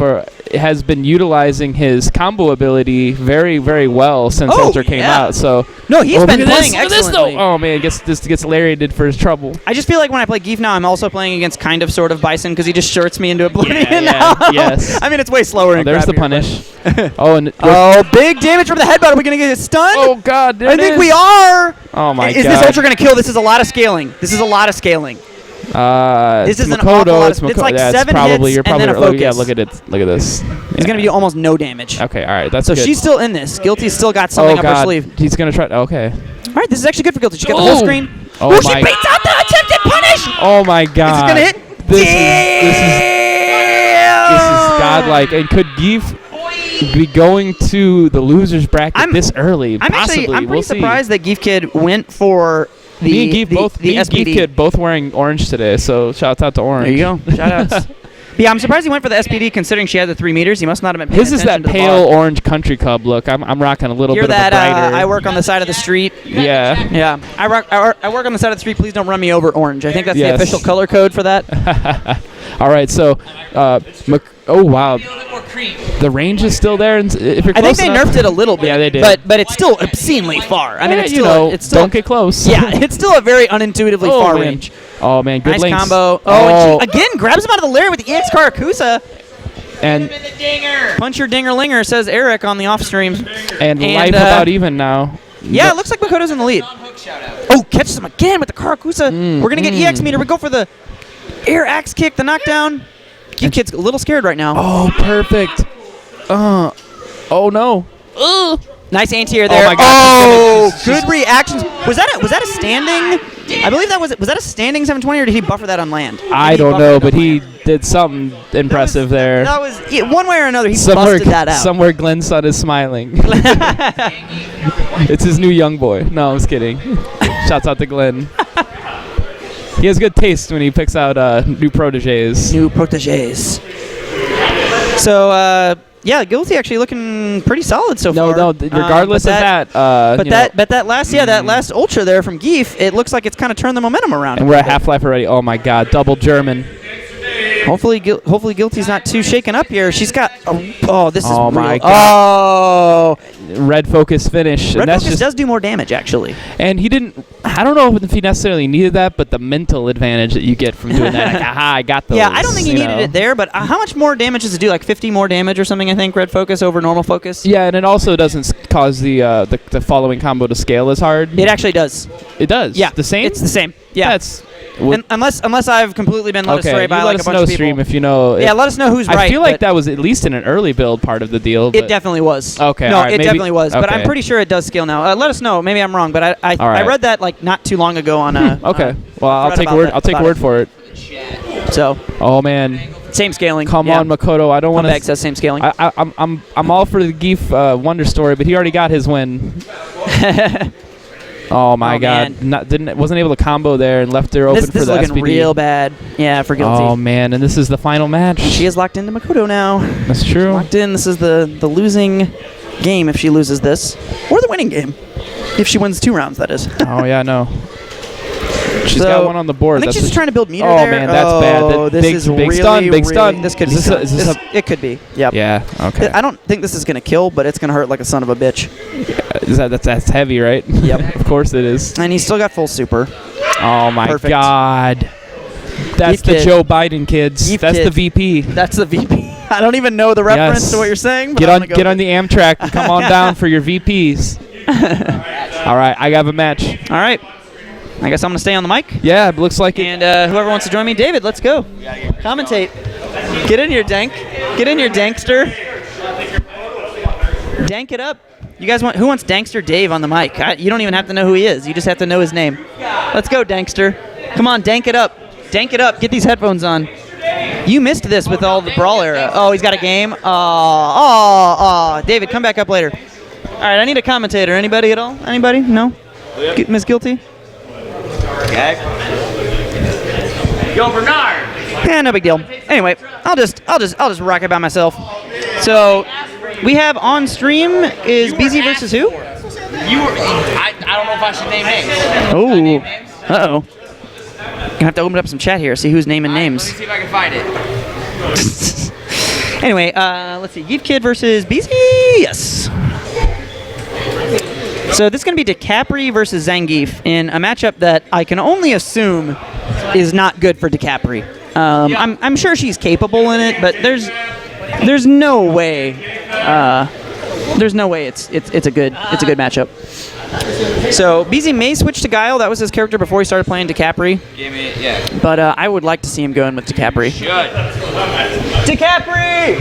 has been utilizing his combo ability very, very well since Oh, Ultra came yeah. out. So No, he's been look at playing this, look at this, excellently. though. Oh man, gets lariated for his trouble. I just feel like when I play Geef now, I'm also playing against kind of sort of Bison because he just shirts me into oblivion Yeah, now. yes. I mean, it's way slower. Oh, and there's the crappier, punish. but- Oh, and Oh, big damage from the headbutt. Are we gonna get stunned? oh God, there I it think is. we are. Oh my Is God. this Ultra gonna kill? This is a lot of scaling. This is a lot of scaling. it's This is an Makoto. awful lot It's of- it's Makoto. like yeah, 7 probably, hits you're and then probably, a yeah, focus. look at it. Look at this. It's gonna be almost no damage. Okay, all right, that's So good. she's still in this. Guilty's still got something oh up God, her sleeve. he's gonna try. Okay. All right, this is actually good for Guilty. She got the whole Ooh. screen. Oh Ooh, my- she beats out the attempted punish. Oh my God. Is it gonna hit? This is godlike. And could Geef be going to the losers bracket this early? I'm Possibly. actually. I'm pretty we'll see. surprised that Geef Kid went for the Me and Geef both. the Me and SPD. Geef Kid both wearing orange today. So shouts out to orange. There you go. Shout outs. Yeah, I'm surprised he went for the SPD considering she had the 3 meters. He must not have been paying His is that attention to the pale bar. orange country club look. I'm rocking a little You're bit that of a brighter. I work on the side of the street. Yeah. Yeah, I work on the side of the street. Please don't run me over, orange. I think that's Yes. the official color code for that. All right. So, oh wow, the range is still there. And if you're I close think they enough- nerfed it a little bit. Yeah, they did. But it's still obscenely far. I mean, Yeah, it's you still know, it's still don't get close. Yeah, it's still a very unintuitively Oh, far man. range. Oh man, good Nice links. combo. Oh, and she again grabs him out of the lair with the EX Karakusa. and Punch your dinger linger, says Eric on the off stream. and life about even now. Yeah, it looks like Makoto's in the lead. Oh, catches him again with the Karakusa. We're going to get EX meter. We go for the air axe kick, the knockdown. Geef Kid's a little scared right now. Oh, perfect. Oh no. Nice anti-air there. Oh my God. Good reactions. Was that a standing? I believe that was that a standing 720 or did he buffer that on land? I don't know, but he did something impressive there. That was one way or another. He Somewhere, busted that out. somewhere Glenn's son is smiling. It's his new young boy. No, I'm just kidding. Shouts out to Glenn. He has good taste when he picks out new proteges. New proteges. So yeah, Guilty actually looking pretty solid so far. No, regardless of that, but that last ultra there from Geef, it looks like it's kind of turned the momentum around. and we're at Half-Life already. Oh my God, double German. Hopefully Guilty's not too shaken up here. She's got this is Oh real. my Oh, Red focus finish. Red and that's Focus just, does do more damage actually. and he didn't. I don't know if he necessarily needed that, but the mental advantage that you get from doing that, like, aha, I got those. Yeah, I don't think he you needed know? it there, but how much more damage does it do? Like 50 more damage or something, I think, Red Focus over normal focus? Yeah, and it also doesn't cause the following combo to scale as hard. It actually does. It does. Yeah. The same. It's the same. Yeah. That's unless I've completely been led okay. astray You by let like a us bunch know, of people. stream, if you know. Yeah, let us know who's right. I feel like but that was at least in an early build part of the deal. it definitely was. Okay, No, all right, it maybe- definitely was. But I'm okay. pretty sure it does scale now. Let us know. Maybe I'm wrong, but I All right. read that like not too long ago on Okay. Well, I'll thread take about word. that- I'll take about word it. for it. So Oh man, same scaling. come yeah. on, Makoto. I don't want Comeback to. says same scaling. I'm all for the Geef Wonder Story, but he already got his win. Oh my God! Wasn't able to combo there and left her open this for is the looking SPD. real bad. Yeah, for Guilty. Oh man, and this is the final match. She is locked into Makoto now. That's true. Locked in. This is the losing game if she loses this, or the winning game if she wins 2 rounds. That is. Oh yeah, no. She's So, got one on the board. I think she's just trying to build meter Oh there. man, that's bad. This is big really, stun, big really, stun. This could Is be. this It could be. Yep. Yeah. Okay. I don't think this is gonna kill, but it's gonna hurt like a son of a bitch. That's heavy, right? Yep. Of course it is. And he's still got full super. Oh my Perfect. God. That's Beef the kid. Joe Biden kids. Beef That's kid. the VP. That's the VP. I don't even know the reference Yes. to what you're saying. But Get I'm on gonna go get with on the Amtrak and come on down for your VPs. All right, I have a match. All right. I guess I'm gonna stay on the mic. Yeah, it looks like it. And whoever wants to join me, David, let's go. Commentate. Get in here, Dank. Get in here, Dankster. Dank it up. You guys want? Who wants Dankster Dave on the mic? You don't even have to know who he is. You just have to know his name. Let's go, Dankster. Come on, dank it up. Dank it up. Get these headphones on. You missed this with all the Brawl era. Oh, he's got a game. David, come back up later. All right, I need a commentator. Anybody at all? Anybody? No? Miss Guilty? Okay. Yo, Bernard. Yeah, no big deal. Anyway, I'll just rock it by myself. So, we have on stream is BZ versus who? You were. I don't know if I should name names. Oh. Uh-oh. Gonna have to open up some chat here, see who's naming names. Let me see if I can find it. Anyway, let's see. Geef Kid versus BZ. Yes. So this is going to be DeCapri versus Zangief in a matchup that I can only assume is not good for DeCapri. I'm sure she's capable in it, but there's no way it's a good matchup. So BZ may switch to Guile. That was his character before he started playing DeCapri. Yeah. But I would like to see him go in with DeCapri. Should. DeCapri!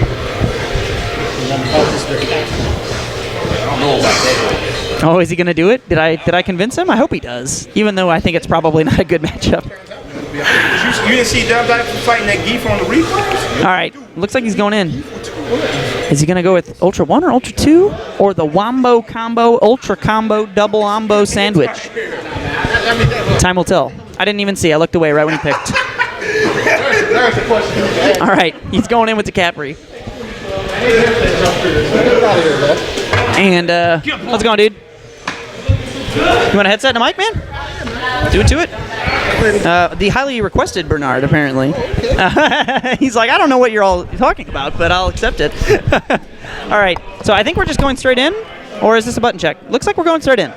Oh, is he gonna do it? Did I convince him? I hope he does. Even though I think it's probably not a good matchup. You didn't see Dub fighting that Geef on the replays? All right, looks like he's going in. Is he gonna go with Ultra 1 or Ultra 2? Or the Wombo Combo, Ultra Combo, Double Ombo Sandwich? Time will tell. I didn't even see. I looked away right when he picked. All right, he's going in with DeCapri. And how's it going, dude? You want a headset and a mic, man? Do it to it. The highly requested Bernard, apparently. He's like, I don't know what you're all talking about, but I'll accept it. All right, so I think we're just going straight in, or is this a button check? Looks like we're going straight in.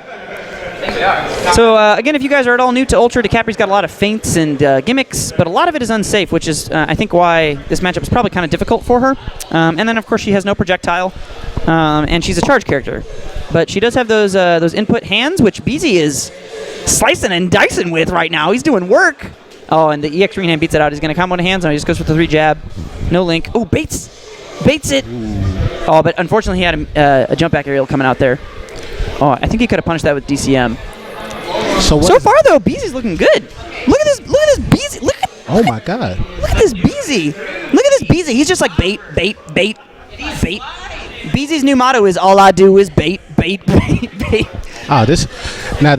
So again, if you guys are at all new to Ultra, DeCapri's got a lot of feints and gimmicks, but a lot of it is unsafe, which is I think why this matchup is probably kind of difficult for her. And then of course she has no projectile, and she's a charge character, but she does have those input hands, which BZ is slicing and dicing with right now. He's doing work. Oh, and the EX green hand beats it out. He's gonna combo into hands, and he just goes for the 3 jab, no link. Oh, baits it. Oh, but unfortunately he had a jump back aerial coming out there. Oh, I think he could have punished that with DCM. So far, though, BZ's looking good. Look at this BZ. Oh my God. Look at this BZ. Look at this BZ. He's just like bait. BZ's new motto is all I do is bait.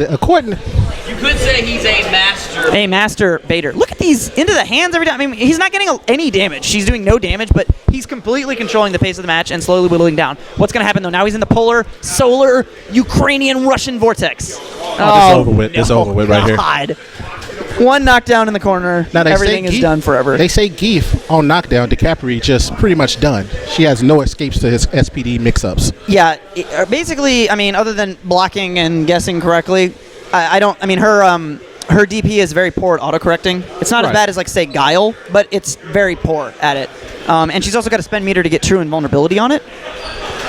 According. You could say he's a master. A master baiter. Look at these into the hands every time. I mean, he's not getting any damage. She's doing no damage, but he's completely controlling the pace of the match and slowly whittling down. What's going to happen, though? Now he's in the polar, solar, Ukrainian, Russian vortex. It's over with. It's over with right here. God. One knockdown in the corner. Now everything is done forever. They say Geef on knockdown, DeCapri just pretty much done. She has no escapes to his SPD mix-ups. Yeah, basically, I mean, other than blocking and guessing correctly, her DP is very poor at autocorrecting. It's not as bad as, like, say, Guile, but it's very poor at it. And she's also got a spend meter to get true invulnerability on it.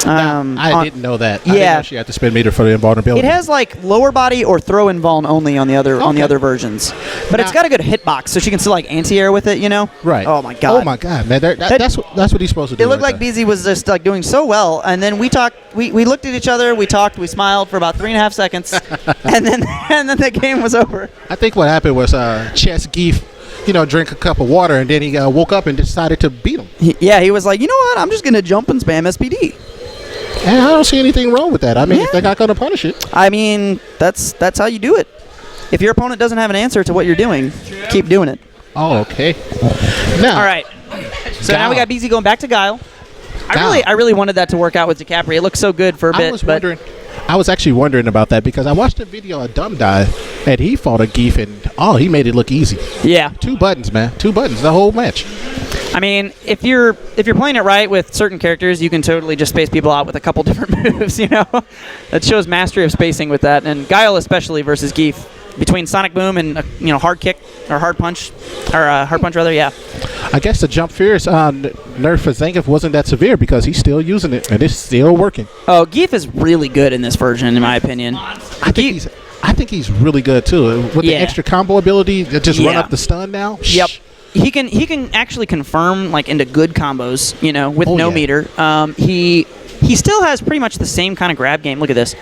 I didn't know that. Yeah. I didn't know she had to spend meter for the invulnerability. It has like lower body or throw invuln only on the other versions, but it's got a good hitbox, so she can still like anti-air with it, you know? Right. Oh my God. Oh my God, man! That's what he's supposed to do. It looked like BZ was just like doing so well, and then we talked. We looked at each other. We talked. We smiled for about 3.5 seconds, and then the game was over. I think what happened was Chess Geef, drank a cup of water, and then he woke up and decided to beat him. He was like, you know what? I'm just gonna jump and spam SPD. And I don't see anything wrong with that. I mean, if they're not going to punish it. I mean, that's how you do it. If your opponent doesn't have an answer to what you're doing, keep doing it. Oh, okay. Now, all right. So now we got BZ going back to Guile. I really wanted that to work out with DiCaprio. It looked so good for a bit. I was actually wondering about that because I watched a video of Dumb Die, and he fought a Geef, and he made it look easy. Yeah. 2 buttons, man. 2 buttons the whole match. I mean, if you're playing it right with certain characters, you can totally just space people out with a couple different moves, you know? That shows mastery of spacing with that. And Guile especially versus Geef. Between Sonic Boom and hard kick or hard punch, or hard punch rather, yeah. I guess the jump fierce nerf for Zangief wasn't that severe because he's still using it and it's still working. Oh, Geef is really good in this version, in my opinion. I think he's really good too with the extra combo ability to just run up the stun now. Yep. He can actually confirm into good combos, with no meter. He still has pretty much the same kind of grab game. Look at this.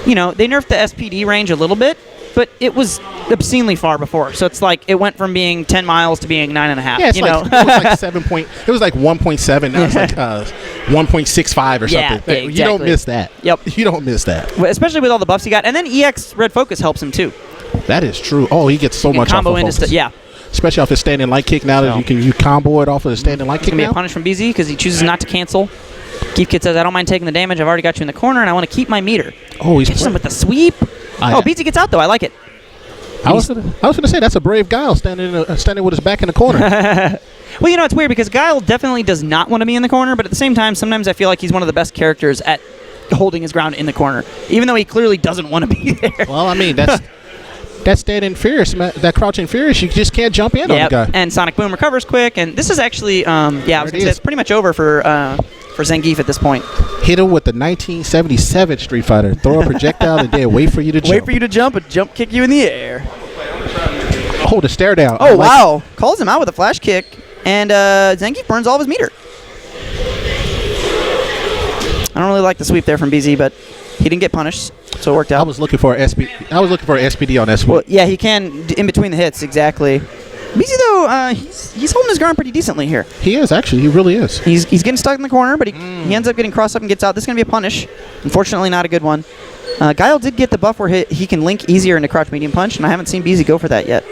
They nerfed the SPD range a little bit, but it was obscenely far before. So it's like it went from being 10 miles to being 9.5. Yeah, it was like 7 point. It was like 1.7. Now it's like 1.65 or something. Yeah, exactly. You don't miss that. Yep. You don't miss that. Especially with all the buffs he got, and then EX Red Focus helps him too. That is true. Oh, he gets so much combo off of into focus. yeah. Especially off his standing light kick now that you combo it off of the standing light kick. It's gonna be now. a punish from BZ because he chooses not to cancel. Geef Kid says, "I don't mind taking the damage. I've already got you in the corner, and I want to keep my meter." Oh, he's catches him with the sweep. BZ gets out though. I like it. I was going to say that's a brave Guile standing with his back in the corner. Well, it's weird because Guile definitely does not want to be in the corner, but at the same time, sometimes I feel like he's one of the best characters at holding his ground in the corner, even though he clearly doesn't want to be there. Well, I mean, that's standing fierce, that crouching fierce. You just can't jump in on the guy. And Sonic Boom recovers quick, and this is actually, I was going to say it's pretty much over for Zangief at this point. Hit him with the 1977 Street Fighter. Throw a projectile and then wait for you to jump. Wait for you to jump and jump kick you in the air. Oh, the stare down. Oh, wow. Calls him out with a flash kick, and Zangief burns all of his meter. I don't really like the sweep there from BZ, but he didn't get punished, so it worked out. I was looking for an SPD on that sweep. Well, yeah, he can in between the hits, exactly. BZ, though, he's holding his ground pretty decently here. He is, actually. He really is. He's getting stuck in the corner, but he ends up getting crossed up and gets out. This is going to be a punish. Unfortunately, not a good one. Guile did get the buff where he can link easier into crouch medium punch, and I haven't seen BZ go for that yet.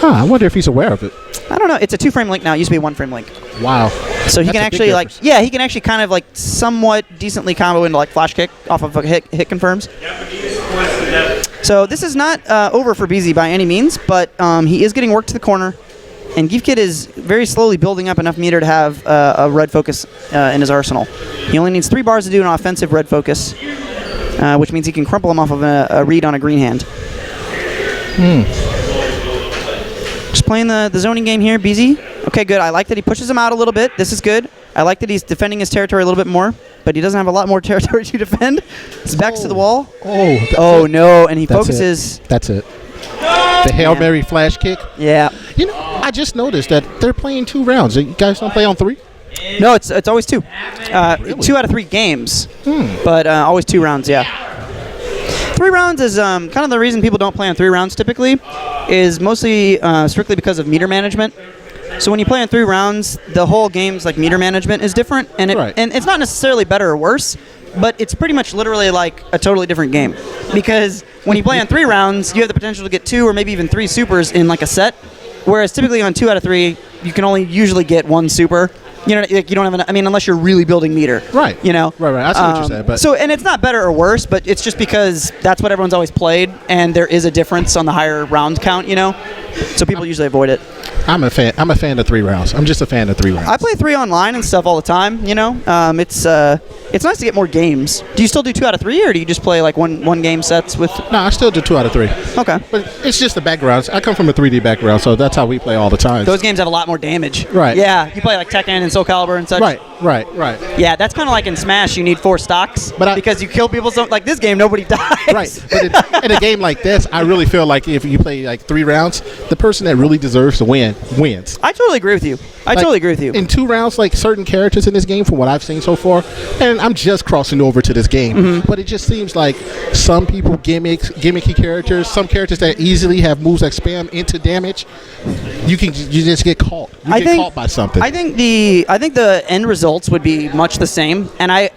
I wonder if he's aware of it. I don't know. It's a 2-frame link now. It used to be a 1-frame link. Wow. So he can actually he can actually kind of somewhat decently combo into flash kick off of hit confirms. So this is not over for BZ by any means, but he is getting work to the corner, and Geef Kid is very slowly building up enough meter to have a red focus in his arsenal. He only needs 3 bars to do an offensive red focus, which means he can crumple him off of a read on a green hand. Just playing the zoning game here, BZ. Okay, good. I like that he pushes him out a little bit. This is good. I like that he's defending his territory a little bit more, but he doesn't have a lot more territory to defend. His back's to the wall. Oh, no, and he focuses. That's it. The Hail Mary flash kick. Yeah. I just noticed that they're playing 2 rounds. You guys don't play on 3? No, it's always 2. Really? 2 out of 3 games, but always 2 rounds, yeah. 3 rounds is kind of the reason people don't play on 3 rounds typically, is mostly strictly because of meter management. So when you play on 3 rounds, the whole game's meter management is different, and and it's not necessarily better or worse, but it's pretty much literally a totally different game. Because when you play on 3 rounds, you have the potential to get 2 or maybe even 3 supers in a set, whereas typically on 2 out of 3, you can only usually get 1 super. You don't have unless you're really building meter. Right. Right. I see what you're saying. But and it's not better or worse, but it's just because that's what everyone's always played, and there is a difference on the higher round count, So people usually avoid it. I'm a fan of 3 rounds. I'm just a fan of 3 rounds. I play 3 online and stuff all the time, It's nice to get more games. Do you still do 2 out of 3, or do you just play one game sets with? No, I still do 2 out of 3. Okay. But it's just the backgrounds. I come from a 3D background, so that's how we play all the time. Those games have a lot more damage. Right. Yeah, you play Tekken and Soul Calibur and such. Right. Yeah, that's kind of like in Smash, you need 4 stocks, because you kill people so this game, nobody dies. Right. But in a game like this, I really feel like if you play 3 rounds, the person that really deserves to win wins. I totally agree with you. In 2 rounds, certain characters in this game, from what I've seen so far, and I'm just crossing over to this game, but it just seems like some people gimmicky characters, some characters that easily have moves that spam into damage, you just get caught. You get caught by something. I think the end results would be much the same, and I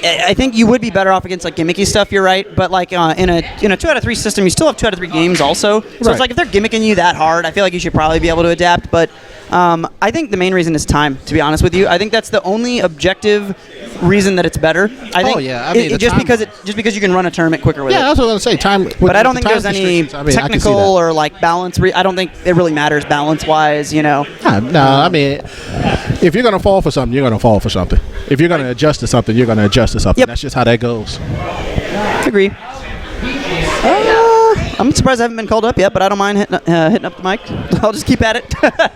I think you would be better off against like gimmicky stuff. You're right, but like in a 2 out of 3 system, you still have 2 out of 3 games also. So it's like if they're gimmicking you that hard, I feel like you should probably be able to adapt. But I think the main reason is time. To be honest with you, I think that's the only objective reason that it's better. I think just because you can run a tournament quicker with it. Yeah, that's what I was going to say. Time, but I don't think there's any technical or like balance. I don't think it really matters balance wise. You know. No, I mean, if you're going to fall for something, you're going to fall for something. If you're going to adjust to something, you're going to adjust to something. Yep. That's just how that goes. Agree. I'm surprised I haven't been called up yet, but I don't mind hitting up the mic. I'll just keep at it.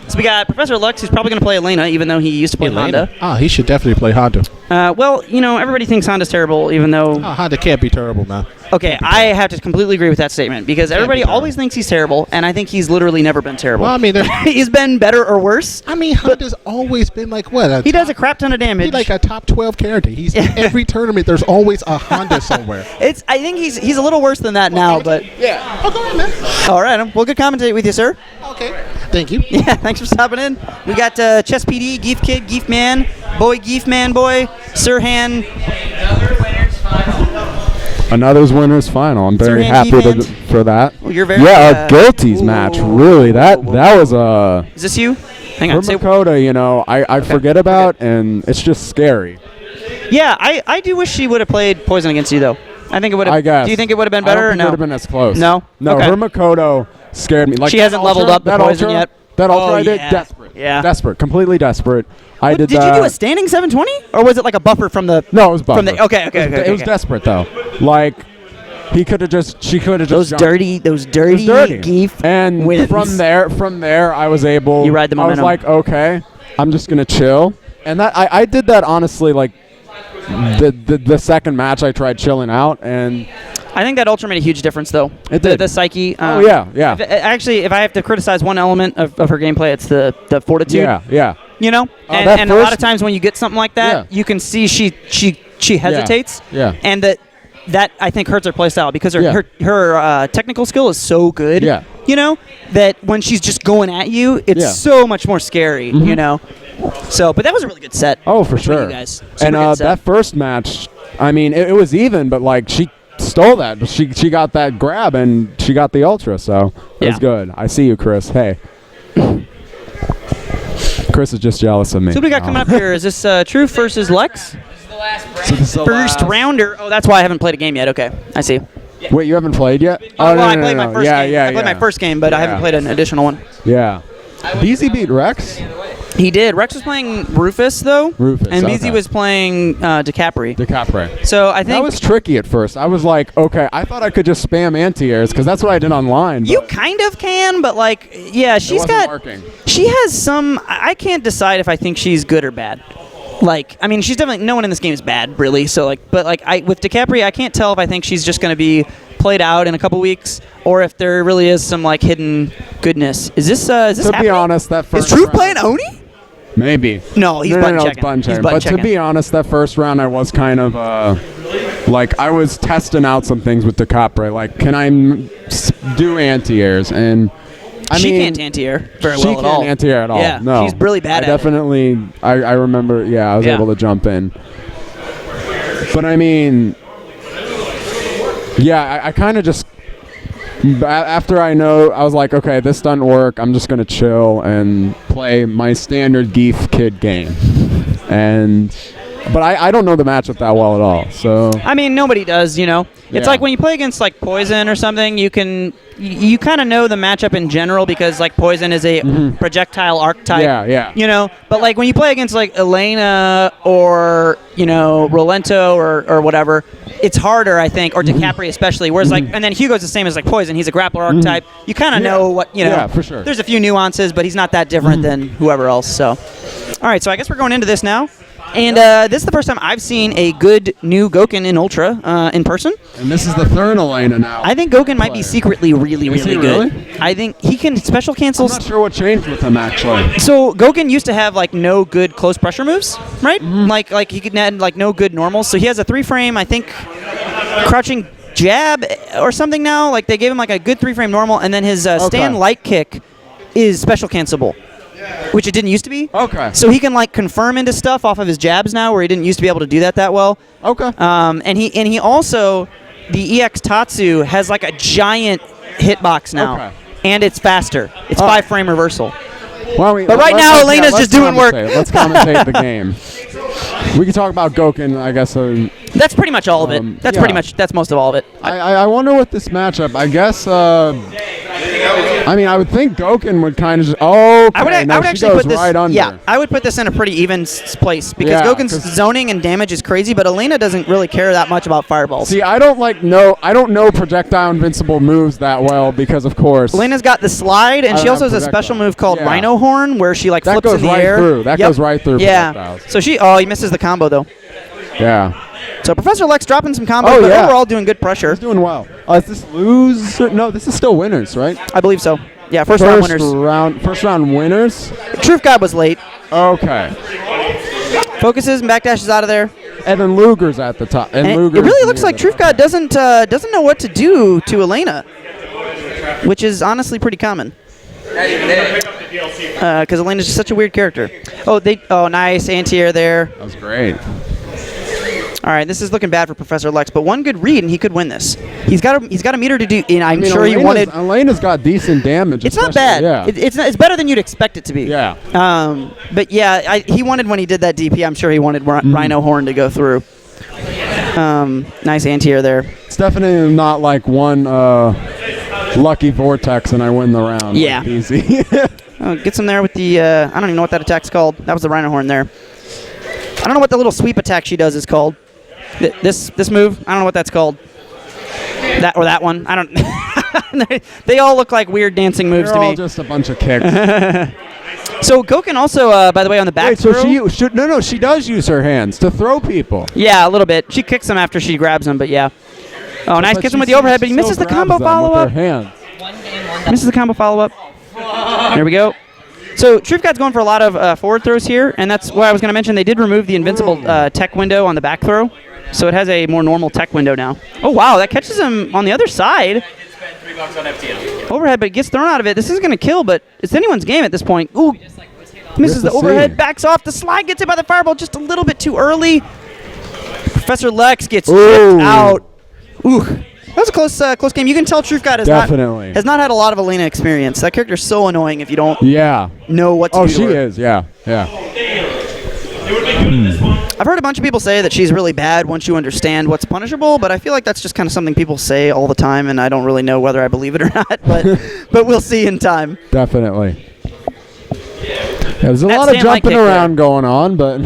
So we got Professor Lux, who's probably going to play Elena, even though he used to play Honda. He should definitely play Honda. Well, everybody thinks Honda's terrible, even though... Honda can't be terrible, man. Okay, I have to completely agree with that statement, because everybody always thinks he's terrible, and I think he's literally never been terrible. Well, I mean... he's been better or worse. I mean, Honda's always been like, what? He does a crap ton of damage. He's like a top 12 character. He's in every tournament, there's always a Honda somewhere. I think he's a little worse than that now, but... Yeah. Oh, go ahead, man. All right, well, good commentate with you, sir. Okay. Thank you. Yeah, thanks for stopping in. We got Chess PD, Geef Kid, Geef Man, Boy, Geef Man Boy, Sirhan. Another winners final. I'm very happy for that. Well, you're very our guilties match. Really, that was a. Is this you? Hang on. Makoto, I forget about, and it's just scary. Yeah, I do wish she would have played Poison against you though. I think it would have. I guess. Do you think it would have been better or no? It would have been as close. No. No. Okay. Her Makoto scared me. Like she hasn't leveled up the Poison yet. That ultra I did, desperate. Yeah. Desperate. Completely desperate. Did you do a standing 720? Or was it like a buffer from the... No, it was buffer. Okay. It was desperate, though. Like, she could have just those dirty Geef and wins. from there, I was able... You ride the momentum. I was like, okay, I'm just going to chill. And that I did that, honestly, like, the second match I tried chilling out, and... I think that Ultra made a huge difference, though. It did. The psyche. Yeah. If I have to criticize one element of her gameplay, it's the fortitude. Yeah. And a lot of times when you get something like that, you can see she hesitates. Yeah. And that I think hurts her playstyle because her technical skill is so good. Yeah. That when she's just going at you, it's so much more scary. So, but that was a really good set. Oh, for sure. You guys. And that first match, I mean, it was even, but like she stole that. She got that grab and she got the ultra, so it was good. I see you, Chris. Hey. Chris is just jealous of me. So what we got coming up here? Is this Truth versus Lex? This is the first rounder. Oh, that's why I haven't played a game yet. Okay, I see. Wait, you haven't played yet? I played my first game. I played my first game, but I haven't played an additional one. Yeah. BZ beat Rex? He did. Rex was playing Rufus, though. And BZ was playing DeCapri. So I think... That was tricky at first. I was like, okay, I thought I could just spam anti-airs, because that's what I did online. You kind of can, but like, yeah, she's got... working. She has some... I can't decide if I think she's good or bad. Like, I mean, she's definitely... No one in this game is bad, really. So, like... But, like, with DeCapri, I can't tell if I think she's just going to be played out in a couple weeks, or if there really is some, like, hidden goodness. Is this happening? To be honest, that first... Is Truth playing Oni? Maybe. No, he's button checking. But to be honest, that first round I was kind of like I was testing out some things with DeCapri. Like, can I do anti-airs? And she can't anti-air very well at all. She can't anti-air at all. Yeah, no. she's really bad at it. I remember. Yeah, I was able to jump in. But I mean, yeah, I kind of just. After I was like, okay, this doesn't work. I'm just gonna chill and play my standard Geef Kid game. But I don't know the matchup that well at all. So I mean, nobody does. It's like when you play against like Poison or something, you kind of know the matchup in general because like Poison is a projectile archetype. Yeah. But like when you play against like Elena or Rolento or whatever, it's harder, I think, or DeCapri especially. Whereas like, and then Hugo's the same as like Poison. He's a grappler archetype. You kind of know what Yeah, for sure. There's a few nuances, but he's not that different than whoever else. So, all right. So I guess we're going into this now. And this is the first time I've seen a good new Gouken in Ultra in person. And this is the third Elena now. I think Gouken might be secretly really, really good. Really? I think he can special cancels. I'm not sure what changed with him, actually. So Gouken used to have like no good close pressure moves, right? Like he could add like no good normals. So he has a 3-frame, I think, crouching jab or something now. Like they gave him like a good 3-frame normal, and then his stand light kick is special cancelable. which it didn't used to be. Okay. So he can like confirm into stuff off of his jabs now, where he didn't used to be able to do that well. Okay. And he also, the EX Tatsu has like a giant hitbox now, and it's faster. It's 5-frame reversal. But right now, Elena's just doing work. Let's commentate the game. We can talk about Goken, I guess. That's pretty much all of it. That's most of all of it. I wonder what this matchup. I guess. I would think Goken would kind of just. Oh, I would actually put this. Right under. Yeah, I would put this in a pretty even place because Goken's zoning and damage is crazy, but Elena doesn't really care that much about fireballs. See, I don't know projectile invincible moves that well because, of course, Elena's got the slide, and she also has a special move called Rhino Horn, where she like flips in the air. That goes right through. Yeah. So he misses the combo though. Yeah. So Professor Lex dropping some combos, but overall doing good pressure. He's doing well. Is this loser? No, this is still winners, right? I believe so. Yeah, first round winners. First round winners. Truth God was late. Okay. Focuses and backdashes out of there. And then Luger's at the top. And it really looks like Truth God doesn't know what to do to Elena, which is honestly pretty common. Because Elena's just such a weird character. Oh, nice anti-air there. That was great. All right, this is looking bad for Professor Lex, but one good read and he could win this. He's got a meter to do, and I'm sure he wanted. Elena's got decent damage. It's not bad. Yeah. It's better than you'd expect it to be. Yeah. But yeah, he wanted when he did that DP. I'm sure he wanted Rhino Horn to go through. Nice anti-air there. It's definitely not like one lucky vortex and I win the round. Yeah. Like easy. Gets him there with the. I don't even know what that attack's called. That was the Rhino Horn there. I don't know what the little sweep attack she does is called. This move, I don't know what that's called. That one. I don't. They all look like weird dancing moves to me. They're all just a bunch of kicks. So Goken also, by the way, on the back throw. So she does use her hands to throw people. Yeah, a little bit. She kicks them after she grabs them, but yeah. Oh, nice. Gets him with the overhead, but he misses the combo follow-up. Misses the combo follow-up. There we go. So Truth God's going for a lot of forward throws here, and that's what I was going to mention. They did remove the invincible tech window on the back throw, so it has a more normal tech window now. Oh, wow, that catches him on the other side. Overhead, but it gets thrown out of it. This is going to kill, but it's anyone's game at this point. Ooh, misses the overhead, backs off. The slide gets hit by the fireball just a little bit too early. Professor Lex gets tripped out. Ooh. That was a close game. You can tell Truth God has not had a lot of Elena experience. That character's so annoying if you don't know what to do. Oh, she is. Yeah. I've heard a bunch of people say that she's really bad once you understand what's punishable, but I feel like that's just kind of something people say all the time, and I don't really know whether I believe it or not, but we'll see in time. Definitely. There's a lot of jumping around going on, but...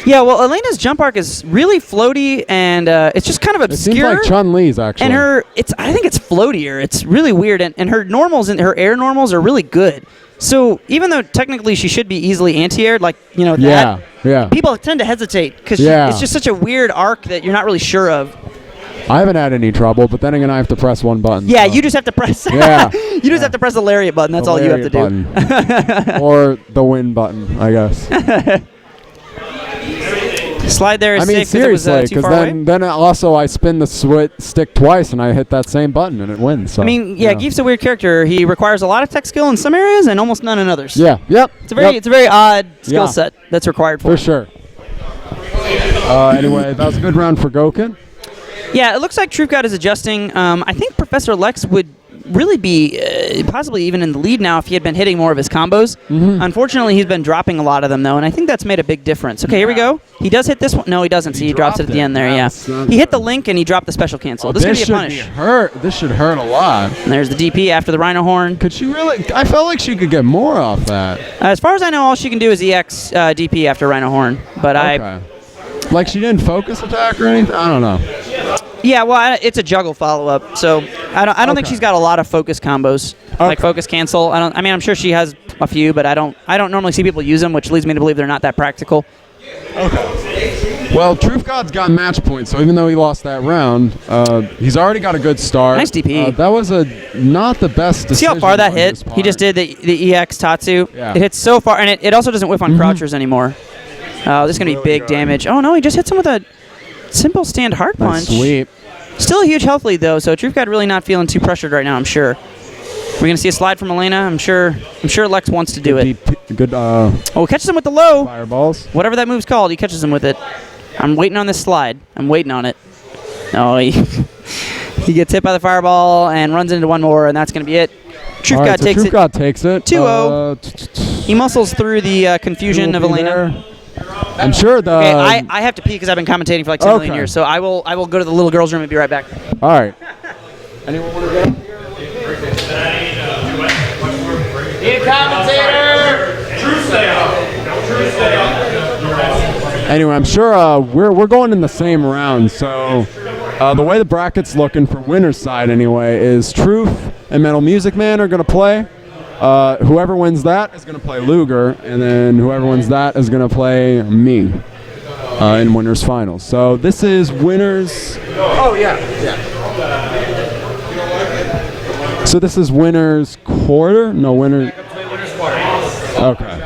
Yeah, well, Elena's jump arc is really floaty, and it's just kind of obscure. It seems like Chun-Li's, actually. And I think it's floatier. It's really weird, and her normals and her air normals are really good. So even though technically she should be easily anti-aired, like, that, people tend to hesitate because it's just such a weird arc that you're not really sure of. I haven't had any trouble, but then again, I have to press one button. Yeah, so. You just have to press. You just have to press the lariat button. That's all you have to do. Or the win button, I guess. Slide there is safe seriously, because then also I spin the stick twice and I hit that same button and it wins. So, Geef's a weird charter. He requires a lot of tech skill in some areas and almost none in others. Yeah, yep. It's a very odd skill set that's required for him. Sure. Anyway, that was a good round for Goken. Yeah, it looks like Truth God is adjusting. I think Professor Lex would really be possibly even in the lead now if he had been hitting more of his combos. Unfortunately, he's been dropping a lot of them, though, and I think that's made a big difference. Okay, here we go. He does hit this one. No, he doesn't. See, he drops it at the end there, He hit the link, and he dropped the special cancel. This is going to be a punish. This should hurt a lot. And there's the DP after the Rhino Horn. Could she really? I felt like she could get more off that. As far as I know, all she can do is EX DP after Rhino Horn. But Like she didn't focus attack or anything? I don't know. Yeah, well, it's a juggle follow-up, so I don't think she's got a lot of focus combos, like focus cancel. I'm sure she has a few, but I don't normally see people use them, which leads me to believe they're not that practical. Okay. Well, Truth God's got match points, so even though he lost that round, he's already got a good start. Nice DP. That was not the best decision. See how far that hit? He just did the EX Tatsu. Yeah. It hits so far, and it also doesn't whiff on crouchers anymore. This is going to be big damage. Oh, no, he just hits him with a simple stand hard punch. Sweep. Still a huge health lead, though, so Truth God really not feeling too pressured right now, I'm sure. We're gonna see a slide from Elena. I'm sure Lex wants to do it. Good. Oh, catches him with the low. Fireballs. Whatever that move's called, he catches him with it. I'm waiting on this slide. I'm waiting on it. No, he gets hit by the fireball and runs into one more, and that's gonna be it. Truth God takes it. Truth God takes it. 2-0. He muscles through the confusion of Elena. I'm sure the. Okay, I have to pee because I've been commentating for like 10 million years, so I will go to the little girls' room and be right back. All right. Anyone want to go? Need a commentator. True stay up. True stay up. Anyway, I'm sure we're going in the same round. So the way the bracket's looking for winner's side anyway is Truth and Metal Music Man are going to play. Whoever wins that is going to play Luger, and then whoever wins that is going to play me in winners finals. So this is winners. Oh yeah. So this is winners quarter. No winners. Okay.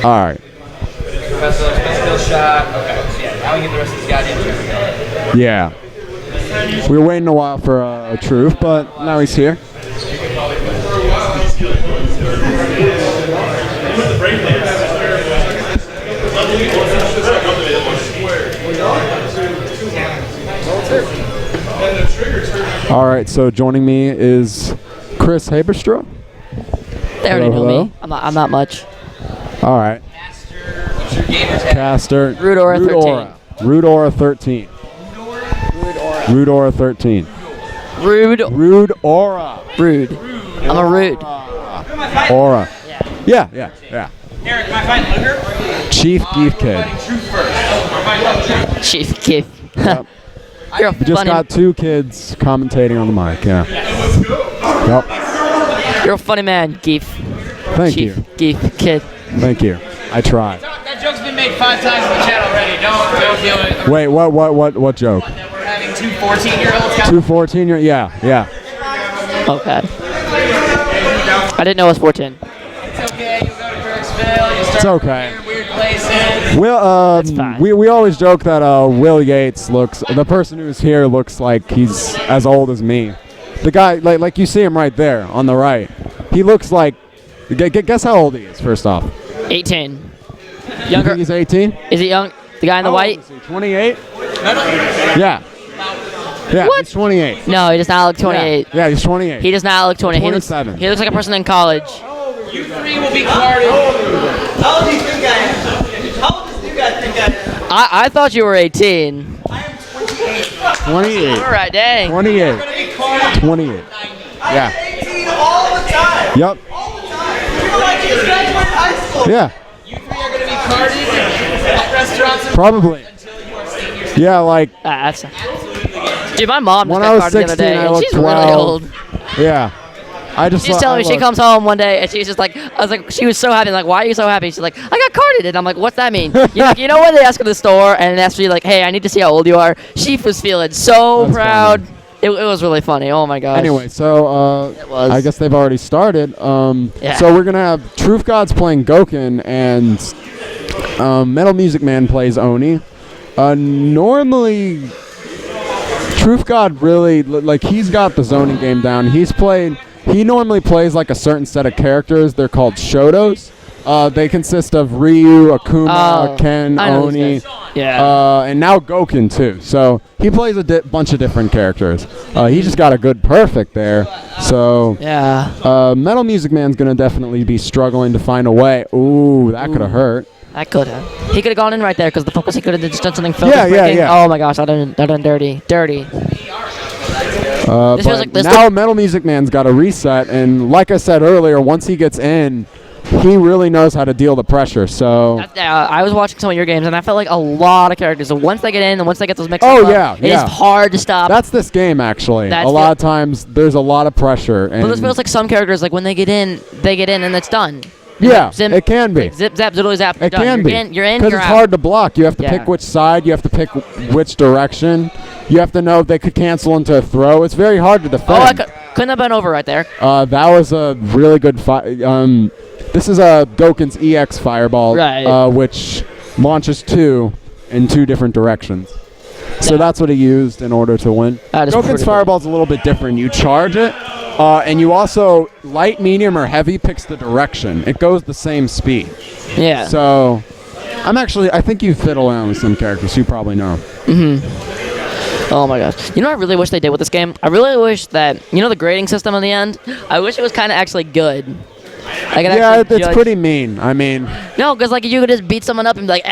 All right. Special shot. Okay. Yeah. Now we get the rest of these guys in. Yeah. We were waiting a while for Truth, but now he's here. All right, so joining me is Chris Haberstra. They already know me. I'm not much. All right. Caster. Rude Aura 13. Rude Aura 13. Rude Aura 13. Rude Aura. Rude. I'm a rude. Aura. Yeah. Eric, can I find Luger? Chief Geef Kid. Chief Geef. Yep. You're a We just funny. got two kids commentating on the mic, yeah. Yep. You're a funny man, Geef. Thank Chief you. Geef Kid. Thank you. I tried. That joke's been made 5 times in the chat already. Don't do it. Wait, what joke? That we're having 2 14-year-olds. 2 14-year? Yeah. Okay. I didn't know it was 14. It's okay. You go to Kirksville. You start It's okay. weird places. Will, That's fine. we always joke that Will Yates the person who's here looks like he's as old as me. The guy, like you see him right there on the right. He looks like, guess how old he is, first off. 18. You Younger. think he's 18? Is he young? The guy in the How white? old is he, 28? Yeah. Yeah, What? he's 28. No, he does not look 28. Yeah, he's 28. He does not look 20. 27. He looks like a person in college. You 3 will be carded. How old do you think I am? How old does you guys think I am? I thought you were 18. I am 28. 28. All right, dang. 28. 28. I Yeah. am 18 all the time. Yep. All the time. People like you graduated high school. Yeah. You 3 are going to be carded at restaurants Probably. until you are seniors. Yeah, like That's. Dude, my mom just when got I was carded the other 16, day, I and looked she's really 12. old. Yeah. She's telling me she comes home one day and she's just like, I was like, she was so happy. Like, why are you so happy? She's like, I got carded. And I'm like, what's that mean? you know when they ask her to the store and ask me like, hey, I need to see how old you are. She was feeling so That's proud. It was really funny. Oh my gosh. Anyway, so It was. I guess they've already started. Yeah. So we're gonna have Truth Gods playing Goken and Metal Music Man plays Oni. Normally, Truth God really he's got the zoning game down. He normally plays like a certain set of characters. They're called Shotos. They consist of Ryu, Akuma, Ken, I know Oni, these guys. Yeah. and now Goken too. So he plays a bunch of different characters. He just got a good perfect there. So yeah. Metal Music Man's gonna definitely be struggling to find a way. Ooh, that could have hurt. That could have. He could have gone in right there because the focus, he could have just done something focus Yeah, breaking. yeah. Oh my gosh, that done dirty. Dirty. But feels like this now Metal Music Man's got to reset, and like I said earlier, once he gets in, he really knows how to deal the pressure. So I was watching some of your games, and I felt like a lot of characters. So once they get in, and once they get those mixes, it is hard to stop. That's this game actually. That's a lot of times there's a lot of pressure. And But this feels like some characters, like when they get in, and it's done. Yeah, Like, zip, it can be. like zip, zap, ziddly, zap. You're It done. can You're be. in, you're in, Because you're it's out. hard to block. You have to Yeah. pick which side. You have to pick which direction. You have to know if they could cancel into a throw. It's very hard to defend. Oh, I couldn't have been over right there. That was a really good fight. This is Goken's EX Fireball, Right. which launches 2 in 2 different directions. So that's what he used in order to win. That is pretty Goken's cool. Fireball is a little bit different. You charge it, And you also, light, medium, or heavy picks the direction. It goes the same speed. Yeah. So, I think you fiddle around with some characters. You probably know. Oh my gosh. You know what I really wish they did with this game? I really wish that, the grading system in the end, I wish it was kind of actually good. It's pretty mean. I mean... No, because you could just beat someone up and be like,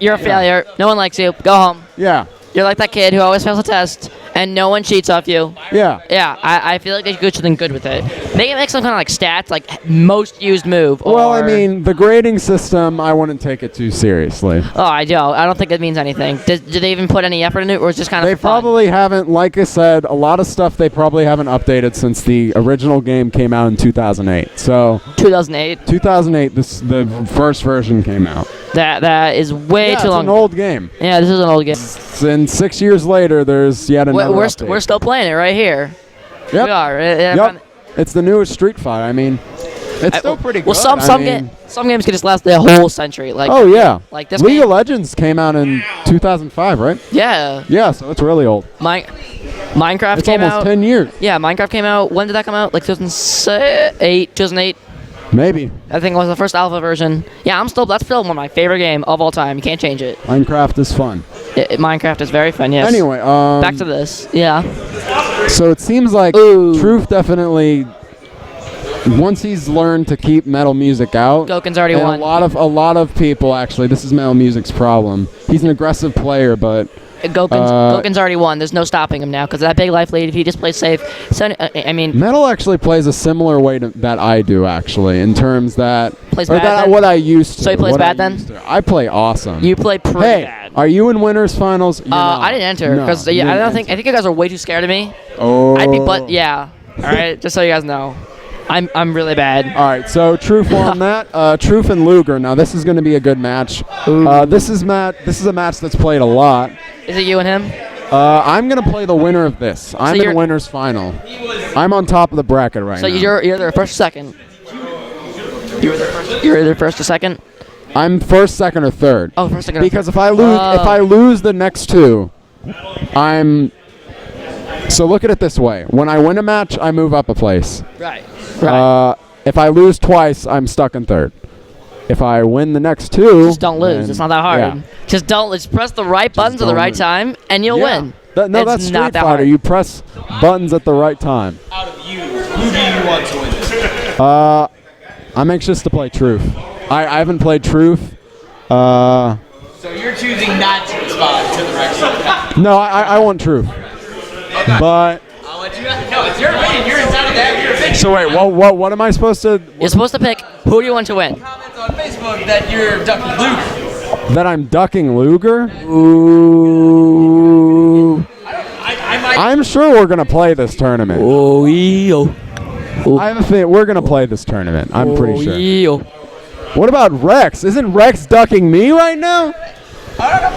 you're a failure. No one likes you. Go home. Yeah. You're like that kid who always fails a test, and no one cheats off you. Yeah. Yeah, I feel like they could do something good with it. They can make some kind of stats, like most used move. Well, I mean, the grading system, I wouldn't take it too seriously. Oh, I do. I don't think it means anything. Do they even put any effort into it, or is it just kind of They probably haven't, like I said, a lot of stuff they probably haven't updated since the original game came out in 2008. So 2008? 2008, the first version came out. That is way too long. It's an old game. Yeah, this is an old game. And 6 years later, there's yet another update. We're still playing it right here. Yep. We are. Yep. It's the newest Street Fighter. I mean, it's still pretty good. Well, some games can just last the whole century. Oh yeah. Like this League game. of Legends came out in 2005, right? Yeah. Yeah, so it's really old. Minecraft it's came out. It's almost 10 years. Yeah, Minecraft came out. When did that come out? Like 2008. Maybe. I think it was the first alpha version. Yeah, that's still one of my favorite game of all time. You can't change it. Minecraft is fun. Minecraft is very fun, yes. Anyway, back to this. Yeah. So it seems like Truth definitely, once he's learned to keep metal music out, Goken's already won. A lot of people actually, this is metal music's problem. He's an aggressive player, but Goken's already won. There's no stopping him now because that big life lead. If he just plays safe, I mean, Metal actually plays a similar way that I do actually, in terms that plays bad. What I used to. So he plays bad then? I play awesome. You play pretty bad. Are you in winners finals? I didn't enter because I think you guys are way too scared of me. Oh. I'd be yeah. All right, just so you guys know. I'm really bad. All right, so Truth won that. Truth and Luger. Now this is going to be a good match. This is a match that's played a lot. Is it you and him? I'm going to play the winner of this. I'm in winner's final. I'm on top of the bracket right now. So you're there first or second? You're either first or second? I'm first, second, or third. Oh, first, second. Because if I lose the next two, So look at it this way. When I win a match, I move up a place. Right. If I lose twice, I'm stuck in third. If I win the next two... Just don't lose. It's not that hard. Yeah. Just press the right buttons at the right time, and you'll win. That's Street Fighter. You press buttons at the right time. Out of you, who do you want to win this? I'm anxious to play Truth. I haven't played Truth. So you're choosing not to respond to the Rex. No, I want Truth. Okay. But... I'll let you... No, it's your opinion. You're entitled to have your opinion. So wait, what am I supposed to... You're supposed to pick who do you want to win. Comments on Facebook that you're ducking Luger. That I'm ducking Luger? Ooh. I'm sure we're going to play this tournament. I have a feeling we're going to play this tournament. I'm pretty sure. What about Rex? Isn't Rex ducking me right now? I don't know.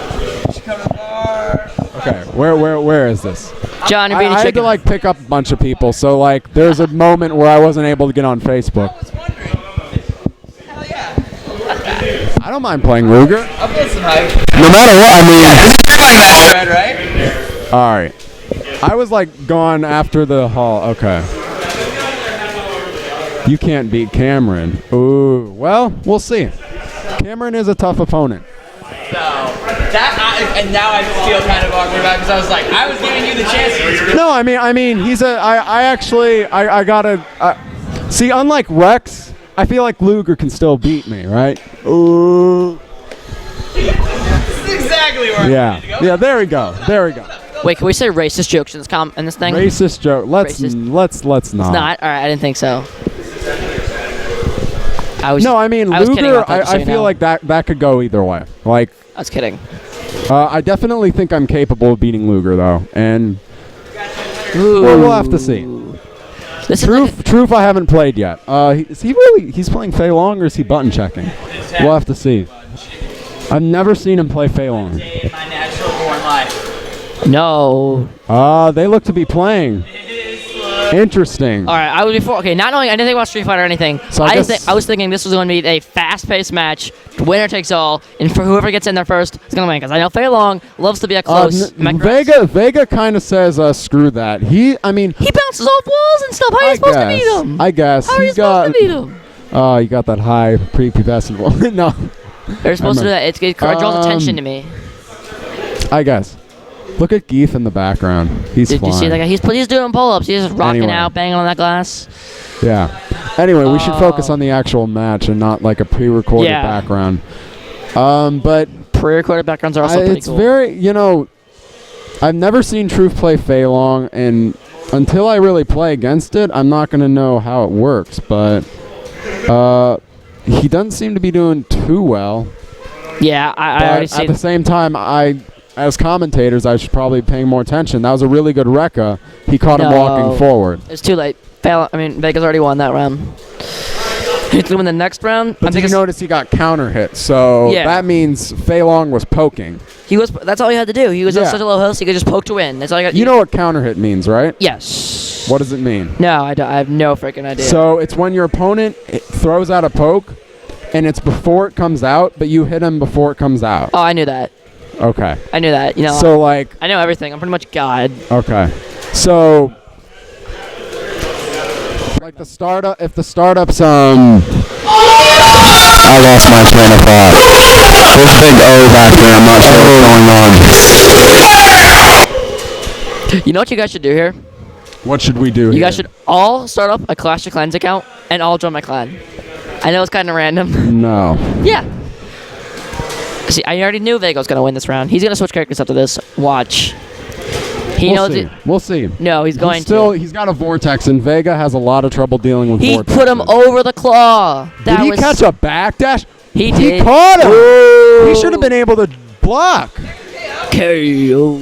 She come to the bar. Okay, where is this? John, you're being I had to like pick up a bunch of people, so like there's a moment where I wasn't able to get on Facebook. I was wondering. Hell yeah. I don't mind playing Luger. I'll get some hype. No matter what, I mean. Right? All right. I was like gone after the hall. Okay. You can't beat Cameron. Ooh. Well, we'll see. Cameron is a tough opponent. And now I feel kind of awkward about it because I was like, I was giving you the chance. No, I mean, he's a. I gotta. See, unlike Rex, I feel like Luger can still beat me, right? Ooh. This is exactly where I need to go. Yeah. There we go. Wait, can we say racist jokes in this thing? Racist joke. Let's not. It's not. All right, I didn't think so. Luger. I feel like that could go either way. Like. I was kidding. I definitely think I'm capable of beating Luger though, and we'll have to see. Truth I haven't played yet. He's playing Fei Long or is he button checking? We'll have to see. I've never seen him play Fei Long. In my natural born life. No. They look to be playing. Interesting. All right, not knowing anything about Street Fighter or anything, so I was thinking this was going to be a fast-paced match winner takes all, and for whoever gets in there first is gonna win. Because I know Fei Long loves to be a close. Vega kind of says, "Screw that." He bounces off walls and stuff. How are you supposed to beat him? I guess. How are you supposed to beat him? Oh, you got that high prepubescent. No. They're supposed to do that. It draws attention to me. I guess. Look at Geef in the background. He's Did flying. you see that guy? He's doing pull-ups. He's just rocking out, banging on that glass. Yeah. Anyway, we should focus on the actual match and not like a pre-recorded background. But pre-recorded backgrounds are also pretty it's cool. very, I've never seen Truth play Fei Long, and until I really play against it, I'm not going to know how it works. But he doesn't seem to be doing too well. Yeah, I already see. At the same time, as commentators, I should probably be paying more attention. That was a really good Rekka. He caught him walking forward. It's too late. Vega's already won that round. He's going to win the next round. But did you notice he got counter hit? So that means Fei Long was poking. That's all he had to do. He was at such a low health, he could just poke to win. That's all you got. You know what counter hit means, right? Yes. What does it mean? No, I have no freaking idea. So it's when your opponent throws out a poke, and it's before it comes out, but you hit him before it comes out. Oh, I knew that. Okay. I knew that. So like. I know everything. I'm pretty much God. Okay. So. Like the startup, if the startup's I lost my train of thought. There's a big O back there. I'm not sure what's going on. You know what you guys should do here? What should we do? You guys should all start up a Clash of Clans account and all join my clan. I know it's kind of random. No. Yeah. See, I already knew Vega was gonna win this round. He's gonna switch characters after this. Watch. We'll see. No, he's going to. He's got a vortex, and Vega has a lot of trouble dealing with vortex. He put him over the claw. Did he catch a backdash? He did. He caught him. Ooh. He should have been able to block. KO.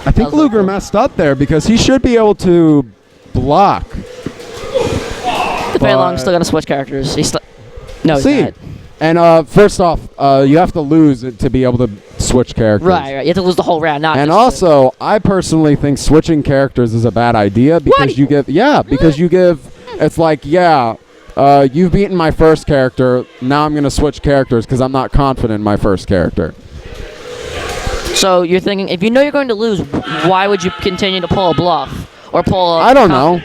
I think Luger messed up there because he should be able to block. The Fei Long's still gonna switch characters. He's not. And first off, you have to lose to be able to switch characters. Right. You have to lose the whole round, not. And also, I personally think switching characters is a bad idea because you give. It's like you've beaten my first character. Now I'm gonna switch characters because I'm not confident in my first character. So you're thinking, if you know you're going to lose, why would you continue to pull a bluff or pull? I don't know.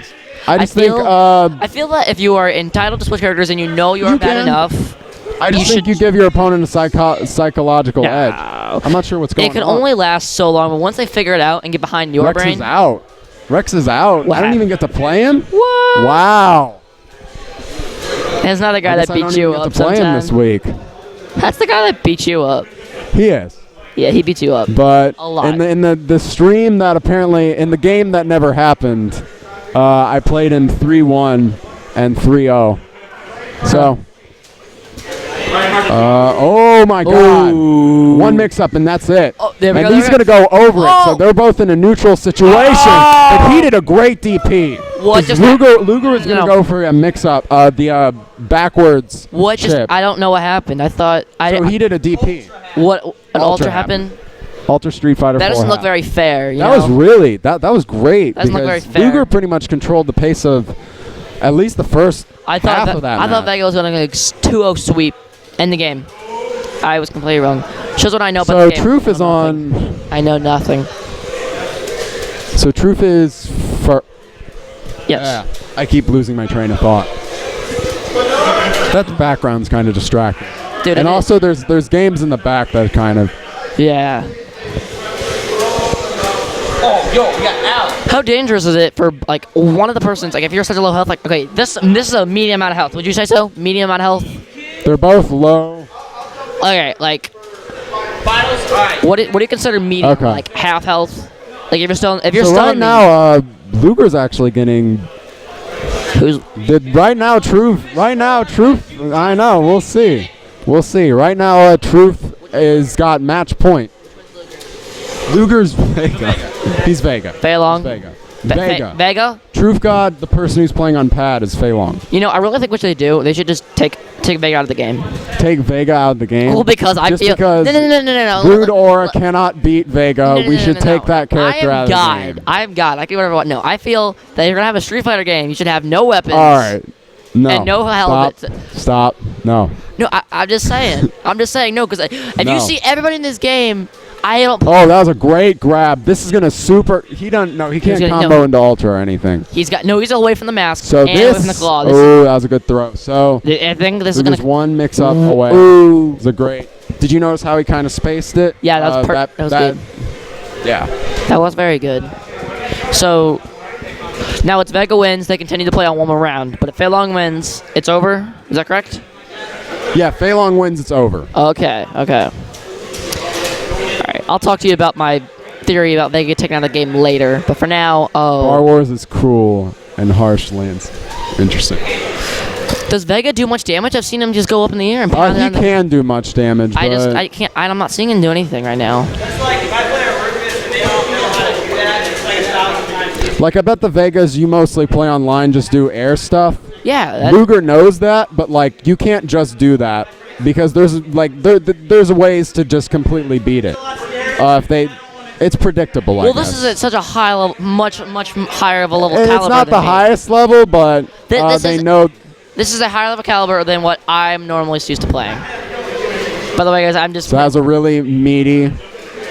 I feel that if you are entitled to switch characters and you know you are bad enough. I just think you give your opponent a psychological edge. I'm not sure what's going on. It can only last so long, but once they figure it out and get behind your brain. Rex is out. What? I don't even get to play him? What? Wow. That's not the guy that beats you up I don't even get to play him this week. That's the guy that beats you up. He is. Yeah, he beats you up. But a lot. in the stream that apparently, in the game that never happened, I played him 3-1 and 3-0. So... oh my God! One mix-up and that's it. And he's gonna go over it. So they're both in a neutral situation. But he did a great DP. Luger is gonna go for a mix-up. The backwards. Chip. I don't know what happened. I thought. He did a DP. What an ultra happened? Ultra Street Fighter. That doesn't look very fair. That was really that was great. That doesn't look very fair. Luger pretty much controlled the pace of at least the first half of that. I thought Vega was gonna go 2-0 sweep. End the game. I was completely wrong. Shows what I know about the game. So Truth is on. I know nothing. So Truth is for. Yes. Yeah. I keep losing my train of thought. That background's kind of distracting. Dude, and also there's games in the back that kind of. Yeah. Oh, yo, we got Al. How dangerous is it for like one of the persons? Like if you're such a low health, like okay, this is a medium amount of health. Would you say so? Medium amount of health. They're both low. Okay, like. Finals. All right. What do you consider medium? Okay. Like half health. Like if you're still right now, Luger's actually getting. Right now, Truth. I know. We'll see. Right now, Truth is got match point. Luger's Vega. He's Vega. Fei Long. Vega. Truth God, the person who's playing on pad, is Fei Long. You know, I really think what they do, they should just take Vega out of the game. Take Vega out of the game? Well, because I feel... No. Brood Aura cannot beat Vega. We should take that character out of the game. I am God. I can do whatever I want. No, I feel that you're going to have a Street Fighter game. You should have no weapons. All right. No. And no hell Stop. Stop. No. No, I'm just saying. I'm just saying no, because if No. you see everybody in this game, I don't. Oh, that was a great grab. This is gonna super. He doesn't. No, he can't combo into ultra or anything. He's away from the mask. So and this. away from the claw. Oh, that was a good throw. So I think this is gonna. Just one mix up away. Ooh. It's a great. Did you notice how he kind of spaced it? Yeah, that was good. Yeah. That was very good. So now it's Vega wins. They continue to play on one more round. But if Fei Long wins, it's over. Is that correct? Yeah, Fei Long wins. It's over. Okay. Okay. All right. I'll talk to you about my theory about Vega taking out the game later. But for now, Star Wars is cruel and harsh lands. Interesting. Does Vega do much damage? I've seen him just go up in the air and pound He can do much damage. I can't. I'm not seeing him do anything right now. Like, I bet the Vegas you mostly play online just do air stuff. Yeah. Luger knows that, but, like, you can't just do that because there's, like, there's ways to just completely beat it. It's predictable, I guess. Well, this is at such a high level, much higher of a level It's caliber. not the highest level, but they know. This is a higher level caliber than what I'm normally used to playing. By the way, guys, I'm just. So that was a really meaty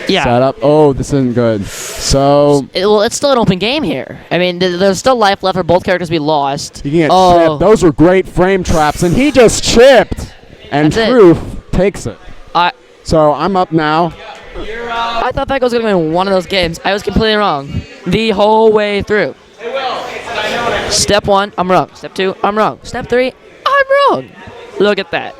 setup. Oh, this isn't good. So. It's still an open game here. I mean, there's still life left for both characters to be lost. You can get chipped. Those were great frame traps, and he just chipped. And Truth takes it. So I'm up now. I thought Vega was going to win one of those games. I was completely wrong. The whole way through. Step 1, I'm wrong. Step 2, I'm wrong. Step 3, I'm wrong. Look at that.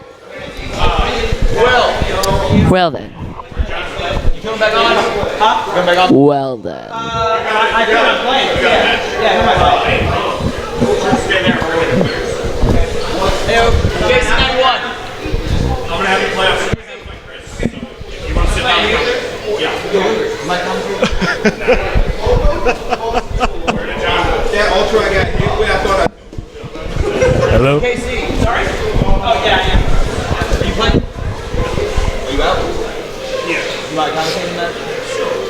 Well then. You coming back on? Huh? Coming back on? Well then. I think I'm playing. Yeah, come on. Hey, Jason 91. I'm gonna have you play off. You want to sit down? Yeah, ultra I got hit with. I thought Hello? KC, sorry? Oh, yeah. Are you playing? Are you out? Yeah. You mind commentating that?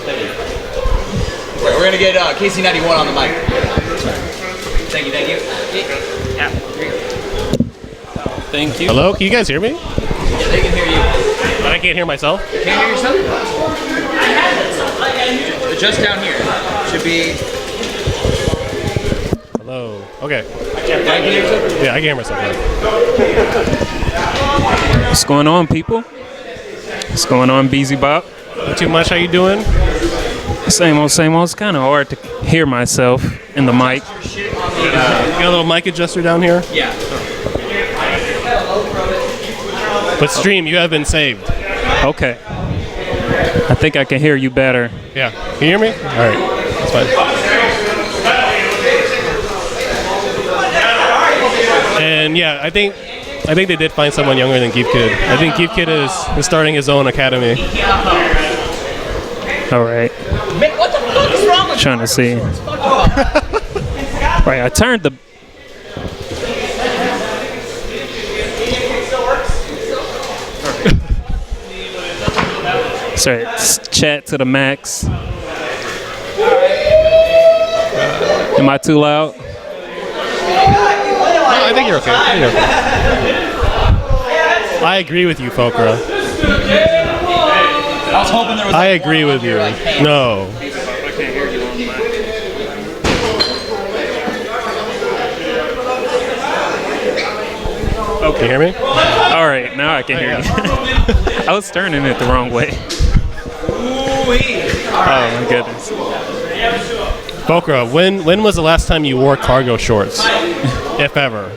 Thank you. We're going to get KC91 on the mic. Thank you. Yeah, here you go. Thank you. Hello? Can you guys hear me? Yeah, they can hear you. But I can't hear myself. You can't hear yourself? Just down here. Should be... Hello. Okay. I can hear yourself? Yeah, I can hear myself now. What's going on, people? What's going on, BZ Bob? Not too much. How you doing? Same old, same old. It's kind of hard to hear myself in the mic. You got a little mic adjuster down here? Yeah. But stream, you have been saved. Okay. I think I can hear you better. Yeah. Can you hear me? All right. That's fine. And yeah, I think they did find someone younger than Geef Kid. I think Geef Kid is starting his own academy. All right. What the fuck is wrong with you? Trying to see. Right, I turned the. Sorry, chat to the max. Am I too loud? No, I think you're okay. I agree with you, Fokra. I was hoping there was. I agree with you. No. Okay. Can you hear me? All right, now I can hear you. I was turning it the wrong way. Oh my goodness. Fokra, when was the last time you wore cargo shorts? If ever.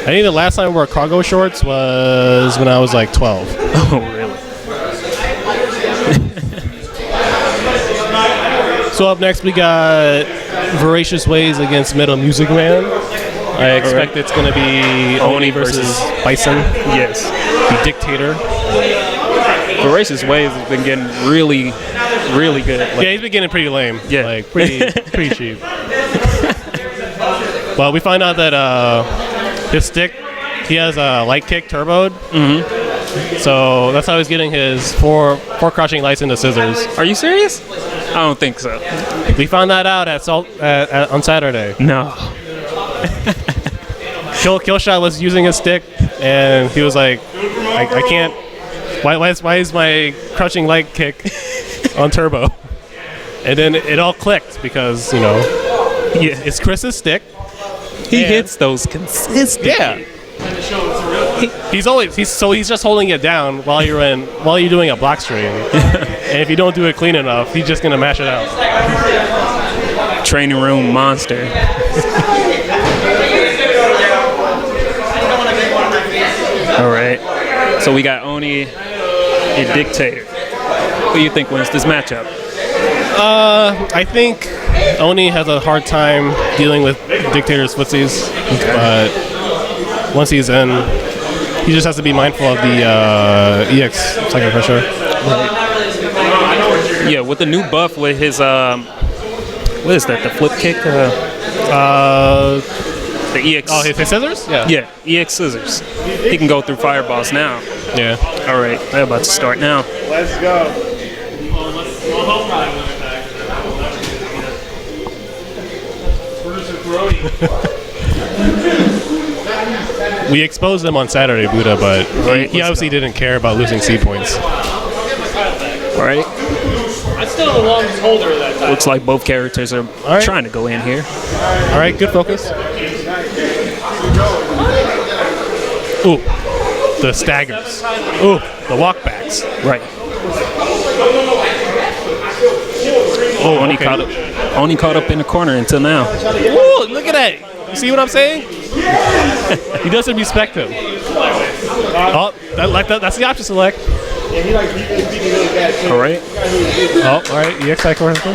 I think the last time I wore cargo shorts was when I was like 12. Oh, really? So up next we got Voracious Ways against Metal Music Man. I expect it's going to be Oni versus Bison. Yes. The Dictator. Voracious Ways has been getting really, really good. Yeah, he's been getting pretty lame. Yeah. Like, pretty cheap. Well, we find out that his stick, he has a light kick turboed. Mm-hmm. So that's how he's getting his four crushing lights into scissors. Are you serious? I don't think so. We found that out on Saturday. No. Killshot was using a stick, and he was like, I can't. Why is my crushing light kick on turbo? And then it all clicked because, you know, it's Chris's stick. He hits those consistently. Yeah. He's just holding it down while you're doing a block string. And if you don't do it clean enough, he's just gonna mash it out. Training room monster. All right. So we got Oni and Dictator. Who do you think wins this matchup? I think Oni has a hard time dealing with Dictator's footsies, but once he's in, he just has to be mindful of the EX Psycho Crusher. Yeah, with the new buff with his what is that? The flip kick? The EX. Oh, his scissors? Yeah. Yeah, EX scissors. He can go through fireballs now. Yeah. All right, they're about to start now. Let's go. We exposed them on Saturday, Buddha, but he obviously didn't care about losing C points. All right. I'm still the longest holder of that time. Looks like both characters are trying to go in here. All right, good focus. Ooh, the staggers. Ooh, the walkbacks. Right. Oh, only caught up in the corner until now. Ooh, look at that. You see what I'm saying? He doesn't respect him. Oh, that's the option select. All right. Oh, all right. EX Psycho. Yo, Psycho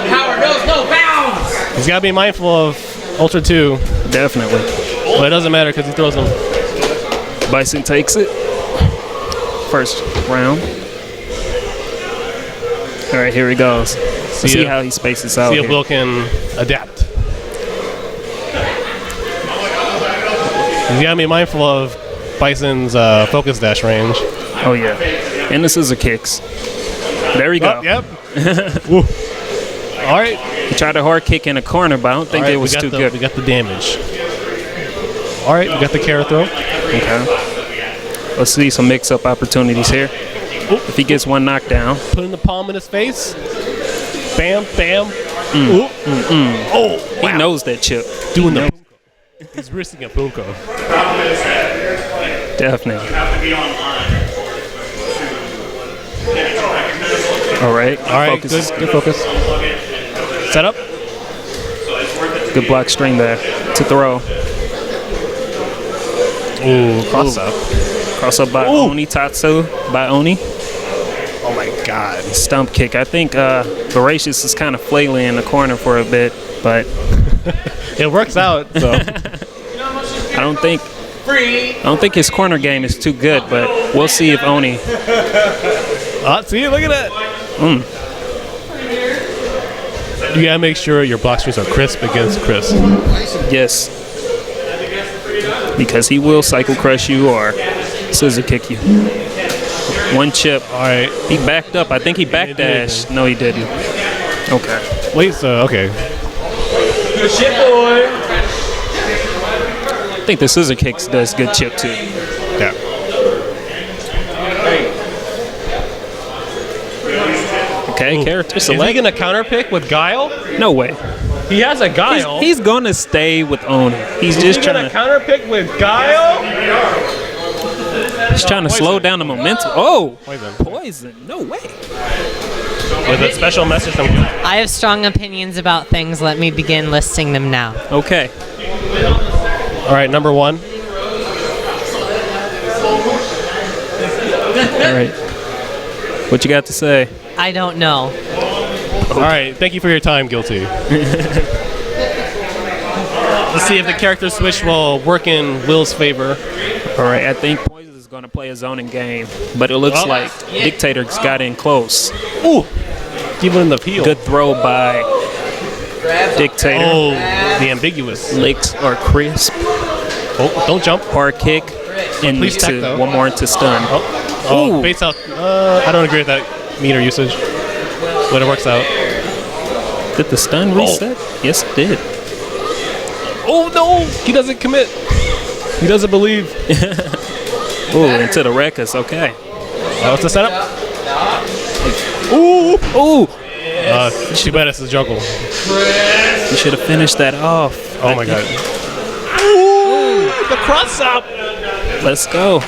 Power knows no bounds. He's got to be mindful of Ultra 2. Definitely. But it doesn't matter because he throws them. Bison takes it. First round. All right, here he goes. Let's see how he spaces out. See if Will can adapt. He's got to be mindful of Bison's focus dash range. Oh, yeah. And the scissor kicks. There we go. Oh, yep. All right. He tried a hard kick in the corner, but I don't think it was too good. We got the damage. All right, we got the carry throw. Okay. Let's see some mix-up opportunities here. Oop. If he gets one knockdown. Put in the palm in his face. Bam, bam. Oh, wow. He knows that chip. Doing the punko. He's risking a punko. Definitely. All right. Focus. Good focus. Set up. Good block string there to throw. Ooh, cross up. Cross up by Oni. Tatsu by Oni. Oh my God. Stump kick. I think Voracious is kind of flailing in the corner for a bit, but it works out. So I don't think his corner game is too good, but we'll see if Oni. See, look at that. You gotta make sure your block strings are crisp against crisp. Yes. Because he will cycle crush you or scissor kick you. One chip. All right. He backed up. I think he backdashed. No, he didn't. Okay. Wait, so, okay. Good shit, boy. I think the scissor kicks does good chip too. Yeah. Okay, character select. Is he gonna counter pick with Guile? No way. He has a Guile. He's gonna stay with Oni. He's just trying to counter pick with Guile. He's trying to slow down the momentum. Oh, poison. No way. With a special message from Guile. I have strong opinions about things. Let me begin listing them now. Okay. All right, number one. All right. What you got to say? I don't know. All right, thank you for your time, Guilty. Let's see if the character switch will work in Will's favor. All right, I think Poison is going to play a zoning game, but it looks like Dictator's got in close. Ooh, even in the peel. Good throw by Dictator. Oh, the ambiguous. Licks are crisp. Oh, don't jump. Hard kick Please tech, though. one more into stun. Oh, base out. I don't agree with that meter usage, but it works out. Did the stun reset? Yes, it did. Oh no! He doesn't commit. He doesn't believe. Ooh, into the Rekkas. Okay. What's the setup? Ooh! Ooh! Too bad it's the juggle. You should have finished that off. Oh my god. Ooh! The cross up! Let's go.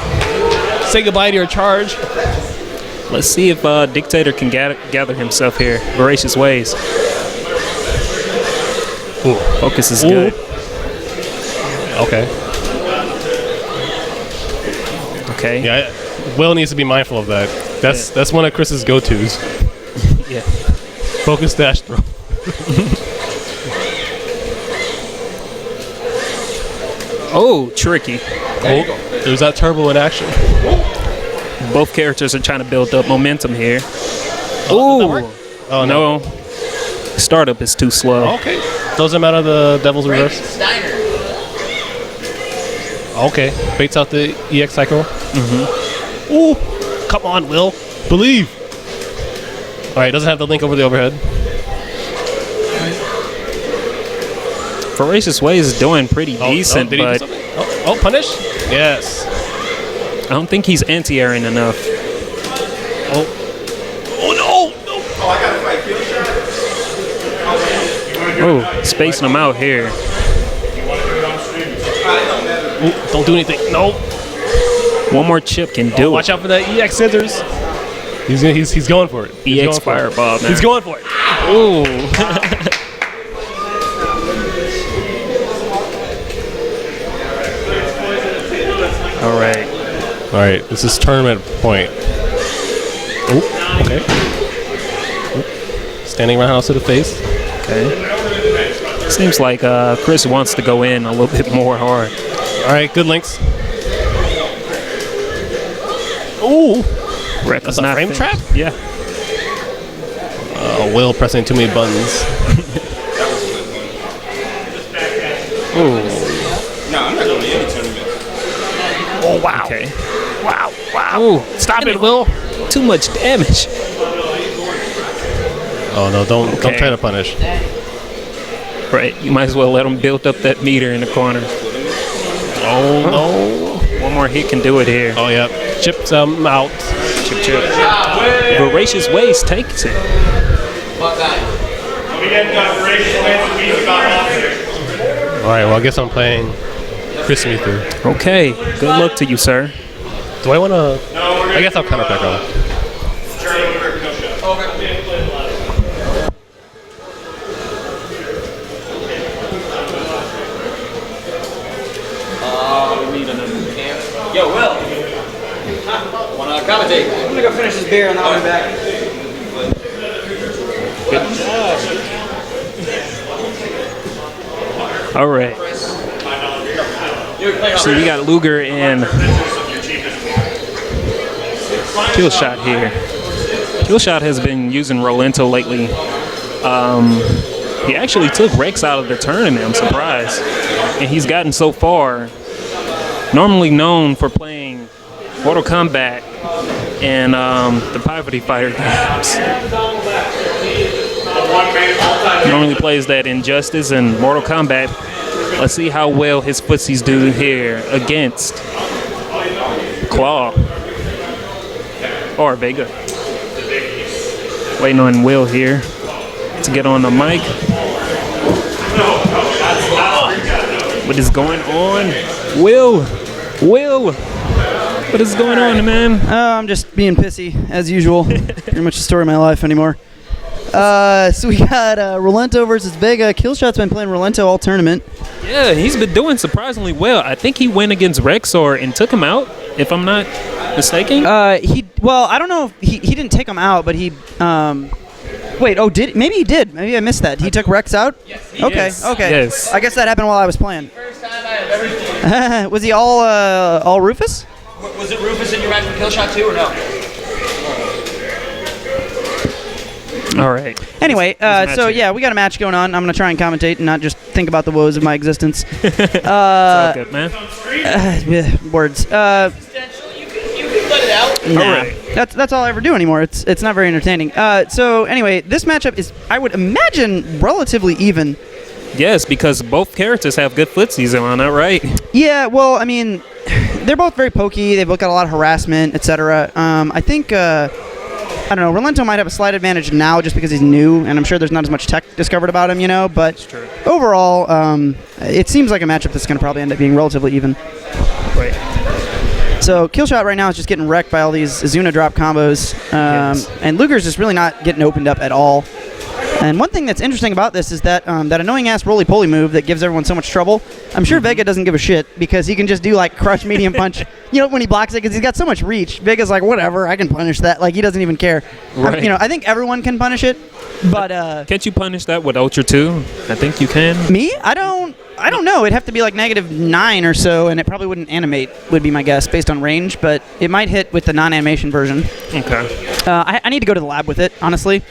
Say goodbye to your charge. Let's see if Dictator can gather himself here. Voracious Ways. Ooh. Focus is good. Okay. Okay. Yeah, Will needs to be mindful of that. That's one of Chris's go-tos. Yeah. Focus dash throw. Oh, tricky. Oh, there's that turbo in action. Both characters are trying to build up momentum here. Oh, oh no. Startup is too slow. Okay. Throws him out of the Devil's Reverse. Okay. Baits out the EX cycle. Mm-hmm. Ooh. Come on, Will. Believe. All right. Doesn't have the link over the overhead. Voracious Ways is doing pretty decent, did he do but... something? Oh, punish? Yes. I don't think he's anti-airing enough. Oh no! Oh, I gotta fight kill shot. Oh, spacing him out here. Ooh, don't do anything. No. One more chip can do it. Watch out for that EX scissors. He's going for it. EX fireball, man. He's going for it. Ooh. All right, this is tournament point. Oh, okay. Ooh. Standing roundhouse to the face. Okay. Seems like Chris wants to go in a little bit more hard. All right, good links. Ooh. That's a frame trap? Yeah. Will pressing too many buttons. Ooh. No, I'm not going to any tournament. Oh, wow. Okay. Wow. Ooh. Stop it, Will. Too much damage. Oh, no, don't try to punish. Right, you might as well let him build up that meter in the corner. Oh, no. One more hit can do it here. Oh, yeah. Chips him out. Chip. Voracious Ways takes it. All right, well, I guess I'm playing Chris Meether. Okay, good luck to you, sir. Do I want to? I guess I'll counter back on. We need another camp. Yo, Will. Wanna commentate? I'm gonna go finish this beer and I'll be back. All right. So we got Luger and Killshot here. Killshot has been using Rolento lately. He actually took Rex out of the tournament, I'm surprised. And he's gotten so far. Normally known for playing Mortal Kombat and the Poverty Fighter games. Normally plays that Injustice and Mortal Kombat. Let's see how well his footsies do here against Claw or Vega. Waiting on Will here to get on the mic. What is going on? Will, what is going on, man? I'm just being pissy, as usual. Pretty much the story of my life anymore. So we got Rolento versus Vega. Killshot's been playing Rolento all tournament. Yeah, he's been doing surprisingly well. I think he went against Rexor and took him out, if I'm not mistaken. Well, I don't know if he didn't take him out, but he wait, maybe he did. Maybe I missed that. He took Rex out? Yes. Okay. Yes. I guess that happened while I was playing. First time I have ever. Was he all Rufus? Was it Rufus in your match with Killshot too or no? All right. Anyway, so yeah, we got a match going on. I'm gonna try and commentate and not just think about the woes of my existence. It's all good, man. Words. You can let it out. Nah. All right. That's all I ever do anymore. It's not very entertaining. So anyway, this matchup is, I would imagine, relatively even. Yes, because both characters have good footsies on it, right? Yeah, well, I mean, they're both very pokey. They've both got a lot of harassment, etc. I think, I don't know, Rolento might have a slight advantage now just because he's new, and I'm sure there's not as much tech discovered about him, but overall, it seems like a matchup that's going to probably end up being relatively even. Right. So Killshot right now is just getting wrecked by all these Azuna drop combos, and Luger's just really not getting opened up at all. And one thing that's interesting about this is that that annoying-ass roly-poly move that gives everyone so much trouble, I'm sure Vega doesn't give a shit because he can just do, like, crush medium punch, when he blocks it because he's got so much reach. Vega's like, whatever, I can punish that. Like, he doesn't even care. Right. I think everyone can punish it, but... Can't you punish that with Ultra 2? I think you can. Me? I don't know. It'd have to be, like, -9 or so, and it probably wouldn't animate, would be my guess, based on range, but it might hit with the non-animation version. Okay. I need to go to the lab with it, honestly.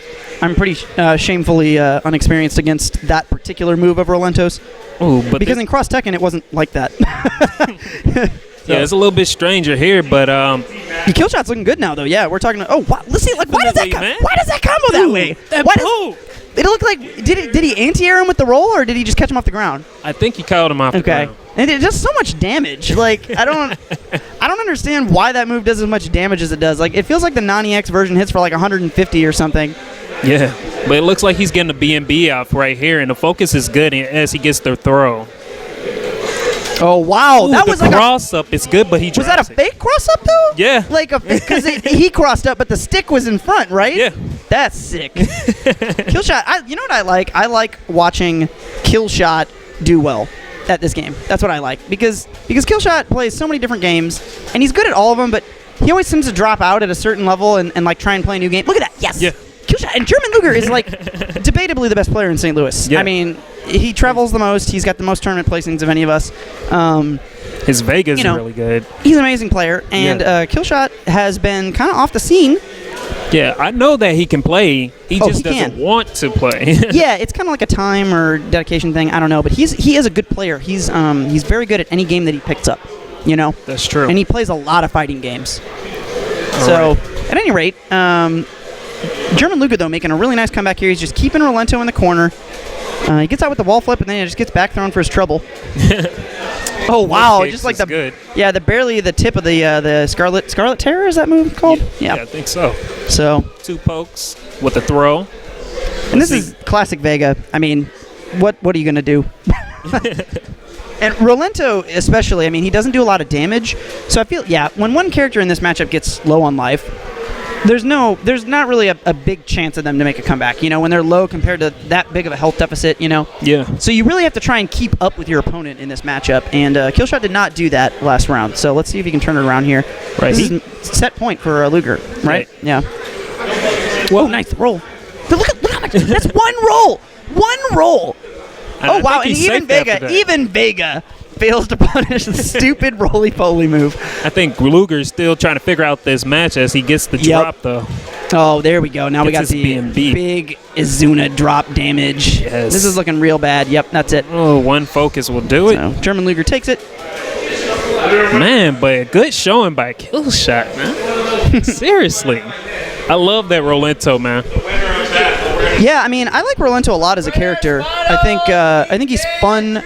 I'm pretty shamefully unexperienced against that particular move of Rolento's. Ooh, but because in Cross Tekken it wasn't like that. Yeah, it's a little bit stranger here, but the kill shot's looking good now, though. Yeah, we're talking. Oh, wow, let's see. Like, why does that combo that way? It looked like did he anti-air him with the roll, or did he just catch him off the ground? I think he caught him off the ground. And it does so much damage. Like, I don't understand why that move does as much damage as it does. Like, it feels like the non-EX version hits for like 150 or something. Yeah, but it looks like he's getting the BNB off right here, and the focus is good as he gets the throw. Oh, wow. Ooh, that was like a cross-up. It's good, but he was that a fake cross-up, though? Yeah. Like, because he crossed up, but the stick was in front, right? Yeah. That's sick. Killshot, you know what I like? I like watching Killshot do well at this game. That's what I like. Because Killshot plays so many different games, and he's good at all of them, but he always seems to drop out at a certain level and like, try and play a new game. Look at that. Yes. Yeah. Killshot. And German Luger is, like, debatably the best player in St. Louis. Yeah. I mean, he travels the most. He's got the most tournament placings of any of us. His Vega's really good. He's an amazing player, and Killshot has been kind of off the scene. Yeah, I know that he can play. He just doesn't want to play. Yeah, it's kind of like a time or dedication thing. I don't know, but he is a good player. He's very good at any game that he picks up. That's true. And he plays a lot of fighting games. At any rate, German Luger, though, making a really nice comeback here. He's just keeping Rolento in the corner. He gets out with the wall flip, and then he just gets back thrown for his trouble. Oh, wow. Just like barely the tip of the Scarlet Terror, is that move called? Yeah, I think so. So 2 pokes with a throw. And this is classic Vega. I mean, what are you going to do? And Rolento especially, I mean, he doesn't do a lot of damage. So I feel, when one character in this matchup gets low on life, there's not really a big chance of them to make a comeback, when they're low compared to that big of a health deficit, Yeah. So you really have to try and keep up with your opponent in this matchup, and Killshot did not do that last round. So let's see if he can turn it around here. Right. This is set point for Luger, right? Yeah. Whoa, nice roll. Look how much, that's one roll! One roll! Oh, wow, and even Vega fails to punish the stupid roly-poly move. I think Luger's still trying to figure out this match as he gets the drop, though. Oh, there we go. Now we got Gets the his BNB. big Izuna drop damage. Yes. This is looking real bad. Yep, that's it. Oh, one focus will do it. So, German Luger takes it. Man, but a good showing by Killshot, man. Seriously. I love that Rolento, man. Yeah, I mean, I like Rolento a lot as a character. I think he's fun.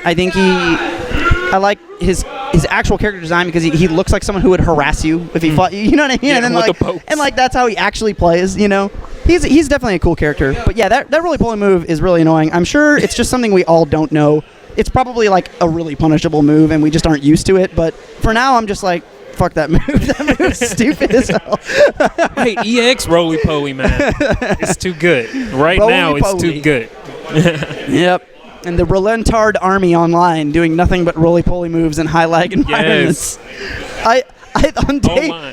I like his actual character design because he looks like someone who would harass you if he fought you. You know what I mean? Yeah, and then that's how he actually plays. He's definitely a cool character. But yeah, that roly-poly move is really annoying. I'm sure it's just something we all don't know. It's probably like a really punishable move, and we just aren't used to it. But for now, I'm just like, fuck that move. That move's stupid as hell. Hey, EX roly-poly, man. It's too good. Right now, it's too good. Yep. And the Rolentard army online doing nothing but roly-poly moves in high lag environments. Yes. On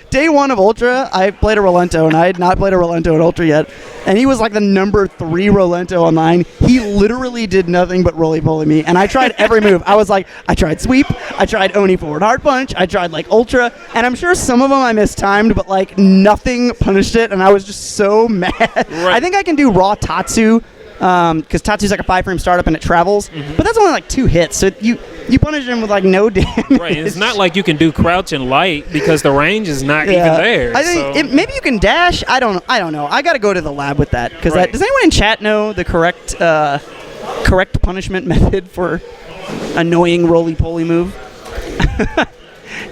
day one of Ultra, I played a Rolento, and I had not played a Rolento in Ultra yet. And he was like the number 3 Rolento on mine. He literally did nothing but roly-poly me. And I tried every move. I was like, I tried sweep, I tried Oni forward hard punch, I tried like Ultra, and I'm sure some of them I mistimed, but like nothing punished it, and I was just so mad. Right. I think I can do raw Tatsu, because Tatsu's like a 5-frame startup and it travels, but that's only like 2 hits, so you punish him with like no damage. Right, it's not like you can do crouch and light because the range is not even there. I think maybe you can dash. I don't know. I got to go to the lab with that because does anyone in chat know the correct punishment method for annoying roly-poly move?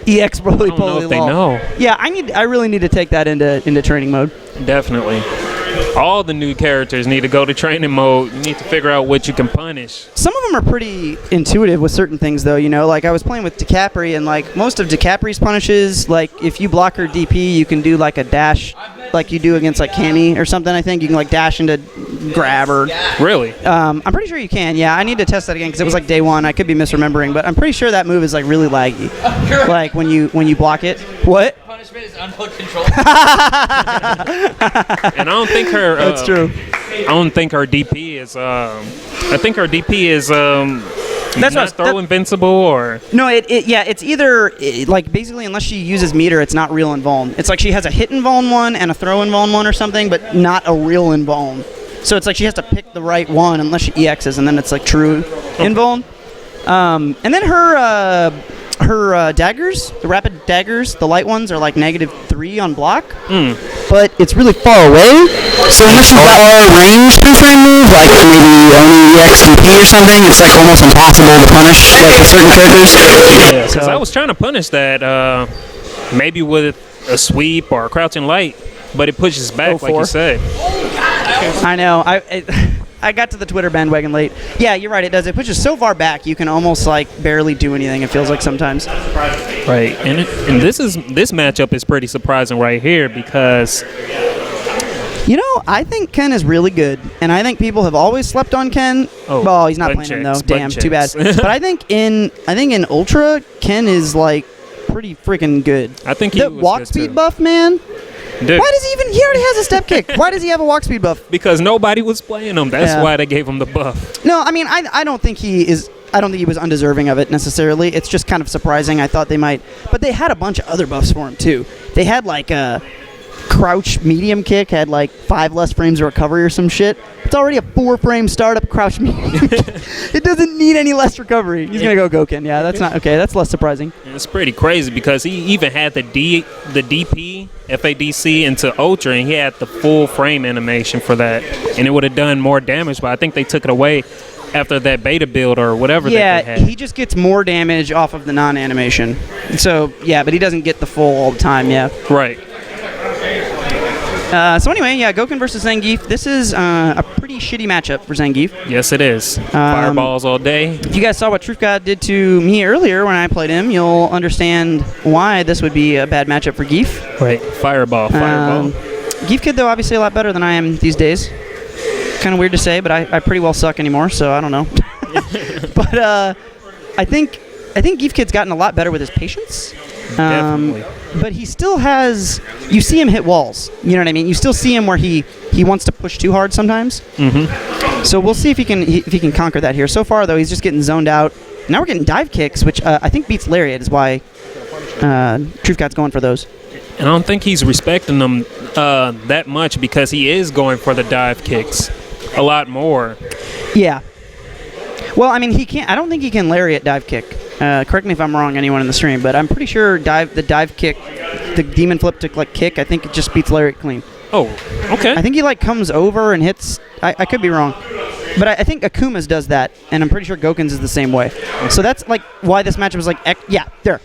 EX roly-poly. I don't know if they know. Yeah, I really need to take that into training mode. Definitely. All the new characters need to go to training mode. You need to figure out what you can punish. Some of them are pretty intuitive with certain things, though. You know, like I was playing with DeCapri, and like most of DeCapri's punishes, like if you block her DP, you can do like a dash, like you do against like Cammy or something. I think you can like dash into grab or. Really? I'm pretty sure you can. Yeah, I need to test that again because it was like day one. I could be misremembering, but I'm pretty sure that move is like really laggy. Like when you block it. What? Punishment is unhook control. And I don't think her. That's true. I don't think her DP is. I think her DP is. That's not throw invincible or. No, it's either like basically unless she uses meter, it's not real invuln. It's like she has a hit invuln one and a throw invuln one or something, but not a real invuln. So it's like she has to pick the right one unless she EXs, and then it's like true invuln. And then her daggers, the rapid daggers, the light ones are like -3 on block, but it's really far away. So unless you got a range 2-frame move, like maybe only EX DP or something, it's like almost impossible to punish like with certain characters. Yeah, because I was trying to punish that maybe with a sweep or a crouching light, but it pushes back like you said. I know. I got to the Twitter bandwagon late. Yeah, you're right. It does. It pushes so far back, you can almost like barely do anything. It feels like sometimes. Right, and this matchup is pretty surprising right here because. You know, I think Ken is really good, and I think people have always slept on Ken. Oh, well, he's not playing him though. Damn, too bad. But I think in Ultra, Ken is like pretty freaking good. I think he the was walk good speed too. buff, man. Dude. Why does he even? He already has a step kick. Why does he have a walk speed buff? Because nobody was playing him. That's why they gave him the buff. No, I mean, I don't think he is. I don't think he was undeserving of it necessarily. It's just kind of surprising. I thought they might, but they had a bunch of other buffs for him too. They had like a crouch medium kick had like 5 less frames of recovery or some shit. It's already a 4-frame startup crouch medium kick. It doesn't need any less recovery. He's gonna go Goken. Yeah, that's not okay. That's less surprising. It's pretty crazy because he even had the DP FADC into Ultra, and he had the full frame animation for that, and it would have done more damage. But I think they took it away after that beta build or whatever that they had. He just gets more damage off of the non-animation. So yeah, but he doesn't get the full all the time. Yeah. Right. So anyway, yeah, Goken versus Zangief. This is a pretty shitty matchup for Zangief. Yes, it is. Fireballs all day. If you guys saw what Truth God did to me earlier when I played him, you'll understand why this would be a bad matchup for Geef. Right, fireball. Geef Kid, though, obviously a lot better than I am these days. Kind of weird to say, but I pretty well suck anymore, so I don't know. But I think Geef Kid's gotten a lot better with his patience. Definitely. But he still has. You see him hit walls. You know what I mean? You still see him where he wants to push too hard sometimes. Mm-hmm. So we'll see if he can conquer that here. So far though, he's just getting zoned out. Now we're getting dive kicks, which I think beats Lariat. Is why Truth God's going for those. And I don't think he's respecting them that much because he is going for the dive kicks a lot more. Yeah. Well, I mean, he can't. I don't think he can Lariat dive kick. Correct me if I'm wrong, anyone in the stream, but I'm pretty sure the dive kick, the demon flip to like kick, I think it just beats Lariat clean. Oh, okay. I think he like comes over and hits. I could be wrong, but I think Akuma's does that, and I'm pretty sure Goken's is the same way. So that's like why this matchup is like, yeah, there.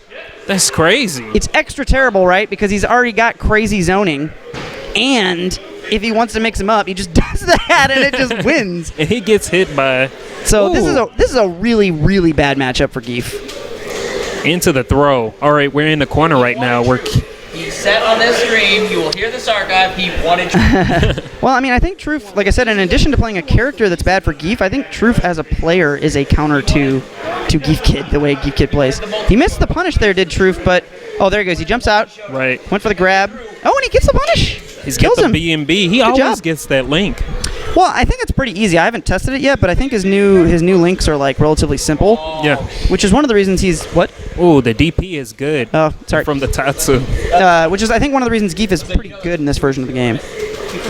That's crazy. It's extra terrible, right? Because he's already got crazy zoning, and if he wants to mix him up, he just does that, and it just wins. And he gets hit by. So this is a really, really bad matchup for Geef. Into the throw. All right, we're in the corner right now. He said on this stream, you will hear this archive, he wanted to. Well, I mean, I think Truth, like I said, in addition to playing a character that's bad for Geef, I think Truth as a player is a counter to Geef Kid, the way Geef Kid plays. He missed the punish there, did Truth, but Oh, there he goes. He jumps out. Right. Went for the grab. Oh, and he gets the punish. He's Kills got him. the B&B. He always gets that link. Well, I think it's pretty easy. I haven't tested it yet, but I think his new links are like relatively simple. Yeah. Which is one of the reasons he's what? Oh, the DP is good. Oh, sorry. From the Tatsu. Which is I think one of the reasons Geef is pretty good in this version of the game.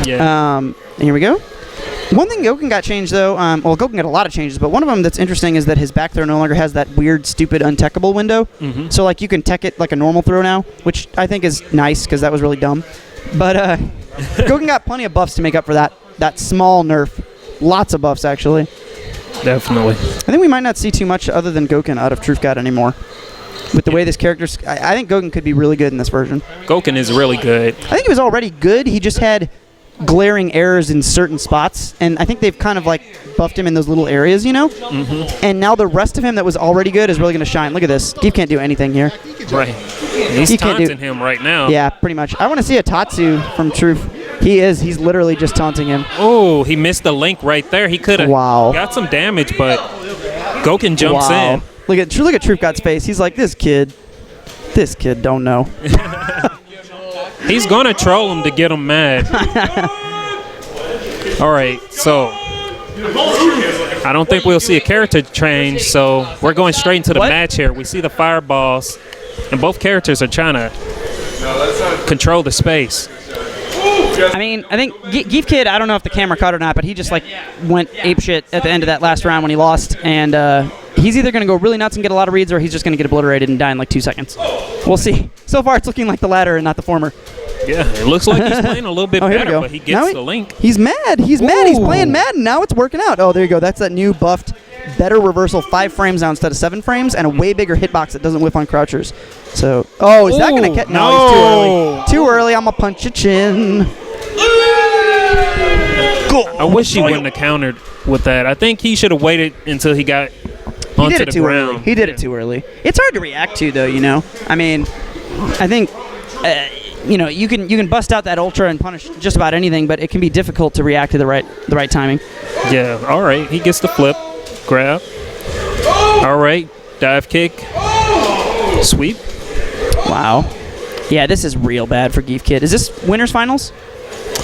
Yeah. And here we go. One thing Goken got changed though. Well, Goken got a lot of changes, but one of them that's interesting is that his back throw no longer has that weird, stupid, untechable window. Mm-hmm. So like you can tech it like a normal throw now, which I think is nice because that was really dumb. But Goken got plenty of buffs to make up for that small nerf. Lots of buffs, actually. Definitely. I think we might not see too much other than Goken out of Truth God anymore. With the way this character's... I think Goken could be really good in this version. Goken is really good. I think he was already good. He just had glaring errors in certain spots. And I think they've kind of, like, buffed him in those little areas, you know? Mm-hmm. And now the rest of him that was already good is really going to shine. Look at this. Geef can't do anything here. Right. He's taunting him right now. Yeah, pretty much. I want to see a Tatsu from Truth. He is. He's literally just taunting him. Oh, he missed the link right there. He could have got some damage, but Goken jumps in. Look at Truth God's face. He's like, this kid don't know. He's going to troll him to get him mad. All right, so I don't think we'll see a character change, so we're going straight into the match here. We see the fireballs, and both characters are trying to control the space. I mean, I think Geef Kid, I don't know if the camera caught it or not, but he just like went apeshit at the end of that last round when he lost, and he's either going to go really nuts and get a lot of reads, or he's just going to get obliterated and die in like 2 seconds. We'll see. So far, it's looking like the latter and not the former. Yeah, it looks like he's playing a little bit better, but he gets the link. He's mad. He's mad. He's playing Madden. Now it's working out. Oh, there you go. That's that new buffed, better reversal, 5 frames now instead of 7 frames, and a way bigger hitbox that doesn't whiff on crouchers. So, is that going to catch? No, he's too early. Too early. I'm going to punch your chin. I wish he wouldn't have countered with that. I think he should have waited until he got onto the ground. He did it too early. It's hard to react to, though, you know? I mean, I think, you can bust out that ultra and punish just about anything, but it can be difficult to react to the right timing. Yeah, all right. He gets the flip, grab. All right, dive kick, sweep. Wow. Yeah, this is real bad for Geef Kid. Is this winners finals?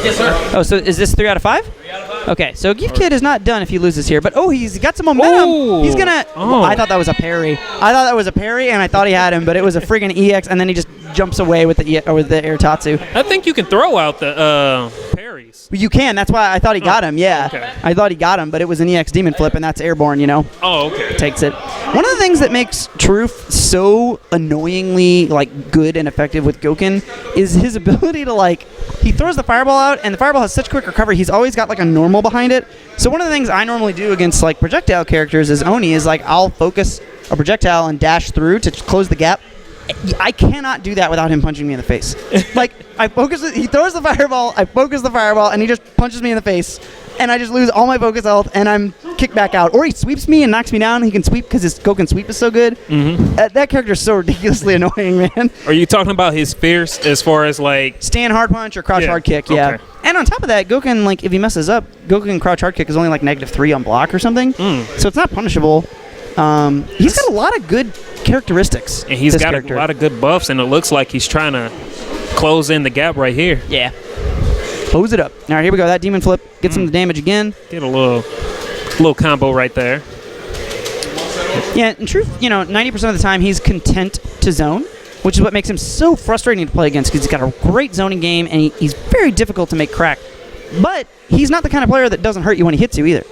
Yes, sir. Oh, so is this 3 out of 5? 3 out of 5. Okay, so Geef Kid is not done if he loses here, but he's got some momentum. He's gonna. Oh. I thought that was a parry. And I thought he had him, but it was a friggin' EX, and then he just jumps away with the air Tatsu. I think you can throw out the parries. You can. That's why I thought he got him. Yeah, okay. I thought he got him, but it was an EX demon flip, and that's airborne. You know. Oh, okay. Takes it. One of the things that makes Truth so annoyingly good and effective with Goken is his ability to he throws the fireball out, and the fireball has such quick recovery. He's always got a normal behind it. So one of the things I normally do against projectile characters is Oni is I'll focus a projectile and dash through to close the gap. I cannot do that without him punching me in the face. I focus it, he throws the fireball, I focus the fireball, and he just punches me in the face. And I just lose all my focus health, and I'm kicked back out. Or he sweeps me and knocks me down. He can sweep because his Goken sweep is so good. Mm-hmm. That character is so ridiculously annoying, man. Are you talking about his fierce as far as stand hard punch or crouch hard kick? Yeah. Okay. And on top of that, Goken, if he messes up, Goken crouch hard kick is only -3 on block or something. So it's not punishable. He's got a lot of good characteristics. And he's got a lot of good buffs, and it looks like he's trying to close in the gap right here. Yeah. Close it up. All right, here we go. That demon flip gets him the damage again. Get a little combo right there. Yeah, in truth, 90% of the time he's content to zone, which is what makes him so frustrating to play against because he's got a great zoning game and he's very difficult to make crack. But he's not the kind of player that doesn't hurt you when he hits you either.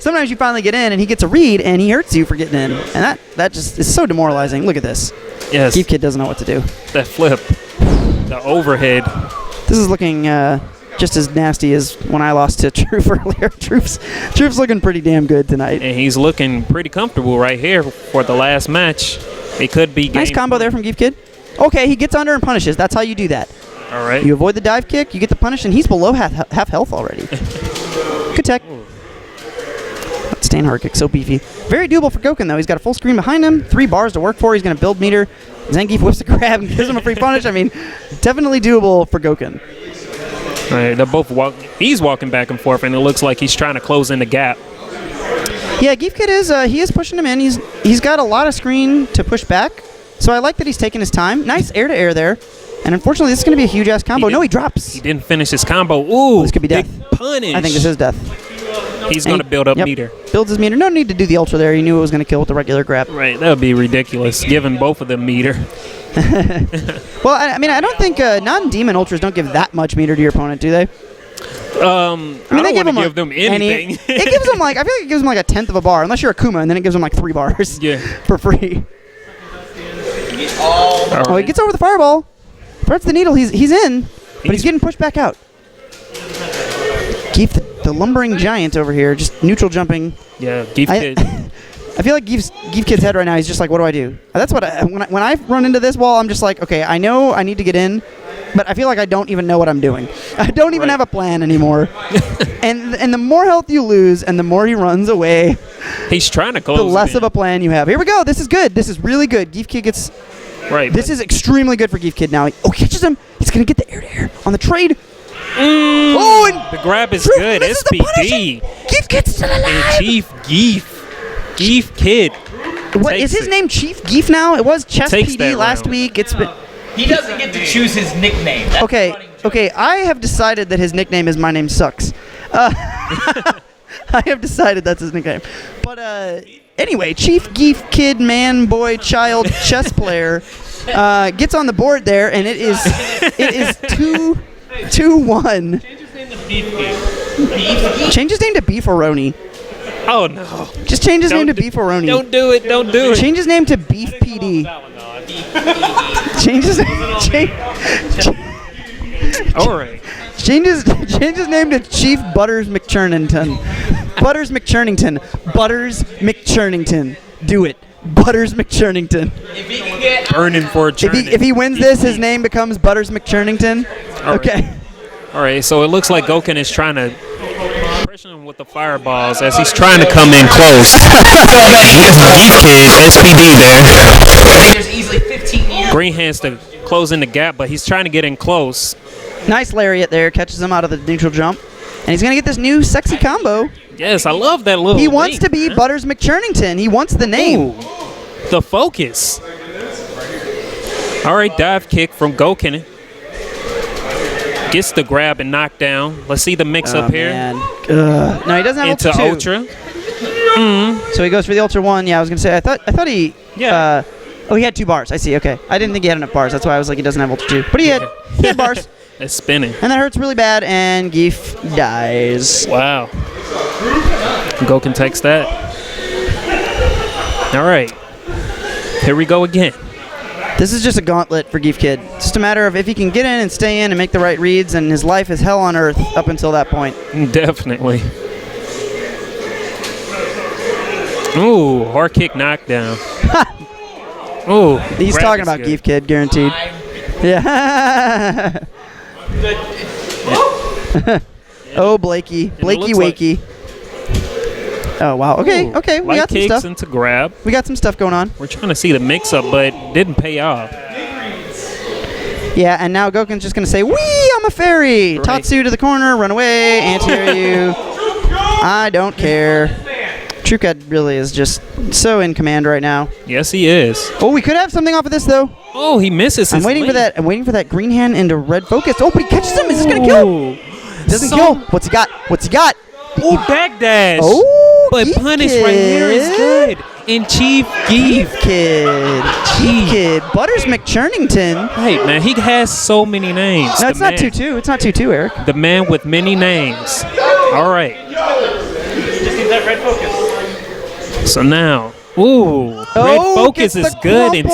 Sometimes you finally get in and he gets a read and he hurts you for getting in, and that just is so demoralizing. Look at this. Yes. Geef Kid doesn't know what to do. That flip, the overhead. This is looking just as nasty as when I lost to Truth earlier. Truth's looking pretty damn good tonight. And he's looking pretty comfortable right here for the last match. It could be nice combo there from Geef Kid. Okay, he gets under and punishes. That's how you do that. All right. You avoid the dive kick, you get the punish, and he's below half health already. Good tech. That stand hard kick, so beefy. Very doable for Goken, though. He's got a full screen behind him, 3 bars to work for. He's going to build meter. Zangief whips the grab and gives him a free punish. I mean, definitely doable for Goken. All right, they're both he's walking back and forth, and it looks like he's trying to close in the gap. Yeah, Geef Kid is pushing him in. He's got a lot of screen to push back, So I like that he's taking his time. Nice air to air there. And unfortunately, this is going to be a huge ass combo. No, he drops. He didn't finish his combo. Ooh, this could be death. Punish. I think this is death. He's going to build up meter. Builds his meter. No need to do the ultra there. He knew it was going to kill with the regular grab. Right, that would be ridiculous, giving both of them meter. Well, I mean, I don't think non-demon ultras don't give that much meter to your opponent, do they? I don't want to give them anything. It gives them like, I feel like it gives them like a 1/10 of a bar, unless you're a Kuma, and then it gives them like 3 bars. Yeah. For free. All Oh, he gets over the fireball. Threads the needle. He's in, but he's getting pushed back out. Keep the lumbering giant over here, just neutral jumping. Yeah, Geef Kid. I feel like Geef Kid's head right now. He's just like, what do I do? That's what when I run into this wall, I'm just like, okay, I know I need to get in, but I feel like I don't even know what I'm doing. I don't even have a plan anymore. and the more health you lose, and the more he runs away, he's trying to close. The less of a plan you have. Here we go. This is good. This is really good. Geef Kid gets. Right. This is extremely good for Geef Kid now. He catches him. He's gonna get the air to air on the trade. Oh, and the grab is good. SPD. Geef Kid's still alive. And Chief Geef Kid. What is his name? Chief Geef now? It was Chess PD last week. It's been. He doesn't get to choose his nickname. That's Okay. I have decided that his nickname is My Name Sucks. I have decided that's his nickname. But anyway, Chief Geef Kid, man, boy, child, chess player gets on the board there, and it is 2-1. Change his name to Beefaroni. Oh no! Just change his name to Beefaroni. Don't do it! Don't do it! Change his name to Beef PD. Change his name. All right. Change his name to Chief Butters McChurnington. Butters McChurnington. Butters McChurnington. Do it. Butters McChurnington. If he can get burning for a churning. If he wins this, his name becomes Butters McChurnington. Okay. All right. So it looks like Goken is trying to pressure him with the fireballs as he's trying to come in close. Geef Kid, SPD there. There's easily 15 years. Green hands to close in the gap, but he's trying to get in close. Nice lariat there, catches him out of the neutral jump. And he's going to get this new sexy combo. Yes, I love that little He wants to be Butters McChurnington. He wants the name. Ooh, the focus. All right, dive kick from Goken. Gets the grab and knock down. Let's see the mix up here. No, he doesn't have into Ultra 2. So he goes for the Ultra 1. Yeah, I was going to say, I thought he... Yeah. He had 2 bars. I see, okay. I didn't think he had enough bars. That's why I was like, he doesn't have Ultra 2. But he had bars. It's spinning. And that hurts really bad, and Geef dies. Wow. Goken takes that. All right. Here we go again. This is just a gauntlet for Geef Kid. It's just a matter of if he can get in and stay in and make the right reads, and his life is hell on earth up until that point. Definitely. Ooh, hard kick knockdown. Ooh. He's talking about Geef Kid, guaranteed. Yeah. Oh, Blakey. Blakey Wakey. Oh, wow. Okay, Ooh, okay. We light got some kicks stuff. into grab. We got some stuff going on. We're trying to see the mix-up, but didn't pay off. Yeah, and now Goken's just going to say, wee, I'm a fairy. Right. Tatsu to the corner, run away, anti-air you. I don't care. Truecat really is just so in command right now. Yes, he is. Oh, we could have something off of this, though. Oh, he misses his I'm waiting for that green hand into red focus. Oh, but he catches him. Is this going to kill? Doesn't kill. What's he got? What's he got? Oh, backdash. Oh, but Geef punish Kid. right here is good. And Chief Geef Kid. Geef Kid. Butters McChurnington. Hey, man, he has so many names. No, it's not 2-2. It's not 2-2, Eric. The man with many names. All right. Just need that red focus. So now, red focus is good into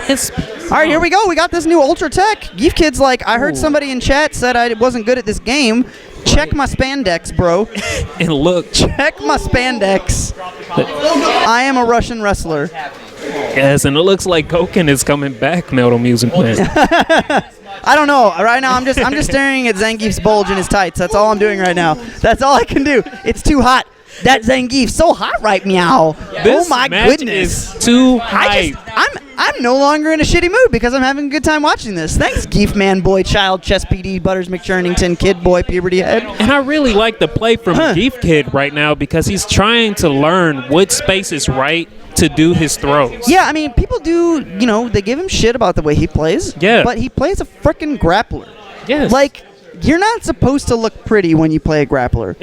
this. All right, here we go. We got this new Ultra Tech. Geef Kid's like, I heard somebody in chat said I wasn't good at this game. Check my spandex, bro. And look. Check my spandex. I am a Russian wrestler. Yes, and it looks like Goken is coming back, Metal Music Man. I don't know. Right now, I'm just staring at Zangief's bulge in his tights. That's all I'm doing right now. That's all I can do. It's too hot. That Zangief's so hot right meow. This oh my match goodness. is too high. I'm no longer in a shitty mood because I'm having a good time watching this. Thanks, Geef Man, Boy, Child, Chess PD, Butters McChurnington, Kid Boy, Puberty Head. And I really like the play from Geef Kid right now because he's trying to learn what space is right to do his throws. Yeah, I mean, people do, they give him shit about the way he plays. Yeah. But he plays a freaking grappler. Yes. Like, you're not supposed to look pretty when you play a grappler.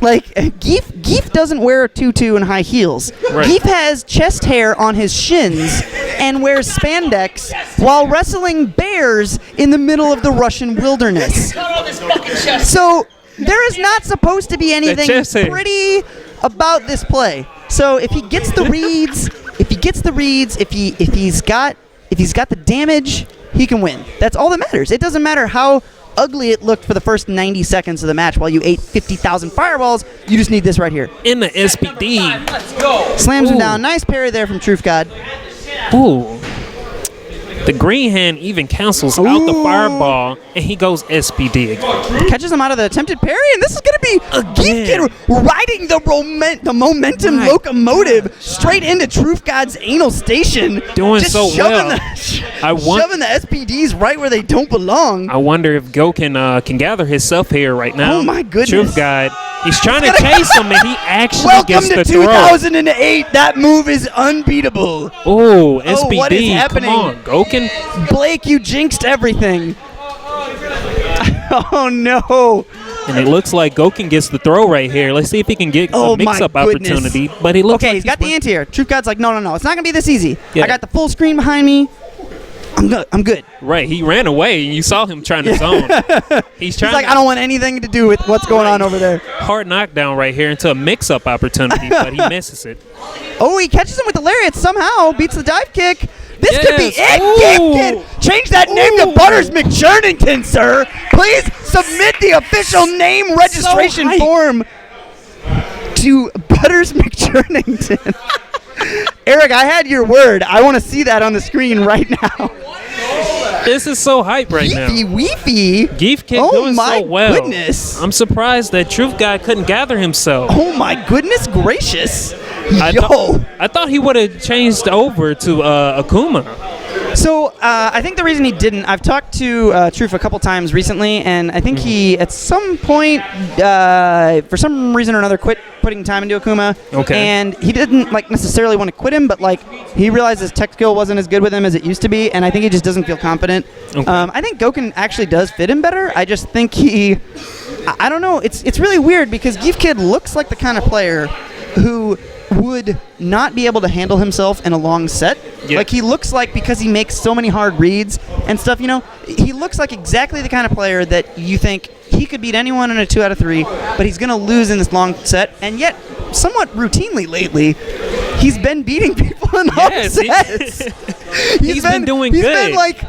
Like, Geef doesn't wear a tutu and high heels. Right. Geef has chest hair on his shins and wears spandex while wrestling bears in the middle of the Russian wilderness. So, there is not supposed to be anything pretty about this play. So, if he gets the reads, if he's got the damage, he can win. That's all that matters. It doesn't matter how ugly it looked for the first 90 seconds of the match while you ate 50,000 fireballs. You just need this right here. In the SPD. Let's go. Slams him down. Nice parry there from Truth God. Ooh. The green hand even cancels out the fireball, and he goes SPD again. Catches him out of the attempted parry, and this is going to be Geef Kid riding the momentum locomotive straight into Truth God's anal station. Doing just so shoving well. Shoving the SPDs right where they don't belong. I wonder if Go can gather himself here right now. Oh, my goodness. Truth God. He's trying to chase him, and he actually Welcome gets the to throw. 2008. That move is unbeatable. Oh, SPD. What is happening? Come on, Goken. Blake, you jinxed everything. Oh, no. And it looks like Goken gets the throw right here. Let's see if he can get a mix-up opportunity. But he looks okay, like he's got the anti-air. Truth God's like, no. It's not going to be this easy. Yeah. I got the full screen behind me. I'm good. Right, he ran away, and you saw him trying to zone. He's trying. He's like, I don't want anything to do with what's going on over there. Hard knockdown right here into a mix-up opportunity, but he misses it. Oh, he catches him with the lariat somehow. Beats the dive kick. This could be it, Geef Kid. Change that name to Butters McChurnington, sir. Please submit the official name registration form to Butters McChurnington. Eric, I had your word. I want to see that on the screen right now. This is so hype right now. Weefy. Geef Kid doing so well. Goodness. I'm surprised that Truth God couldn't gather himself. Oh my goodness gracious. I thought he would have changed over to Akuma. So I think the reason he didn't, I've talked to Truth a couple times recently, and I think he, at some point, for some reason or another, quit putting time into Akuma. Okay. And he didn't necessarily want to quit him, but he realized his tech skill wasn't as good with him as it used to be, and I think he just doesn't feel confident. Okay. I think Goken actually does fit him better. I just think I don't know. It's really weird because Geef Kid looks like the kind of player who would not be able to handle himself in a long set. Yeah. Like, he looks like, because he makes so many hard reads and stuff, he looks like exactly the kind of player that you think he could beat anyone in a 2 out of 3, but he's going to lose in this long set. And yet, somewhat routinely lately, he's been beating people in long sets. He's been doing good. He's been,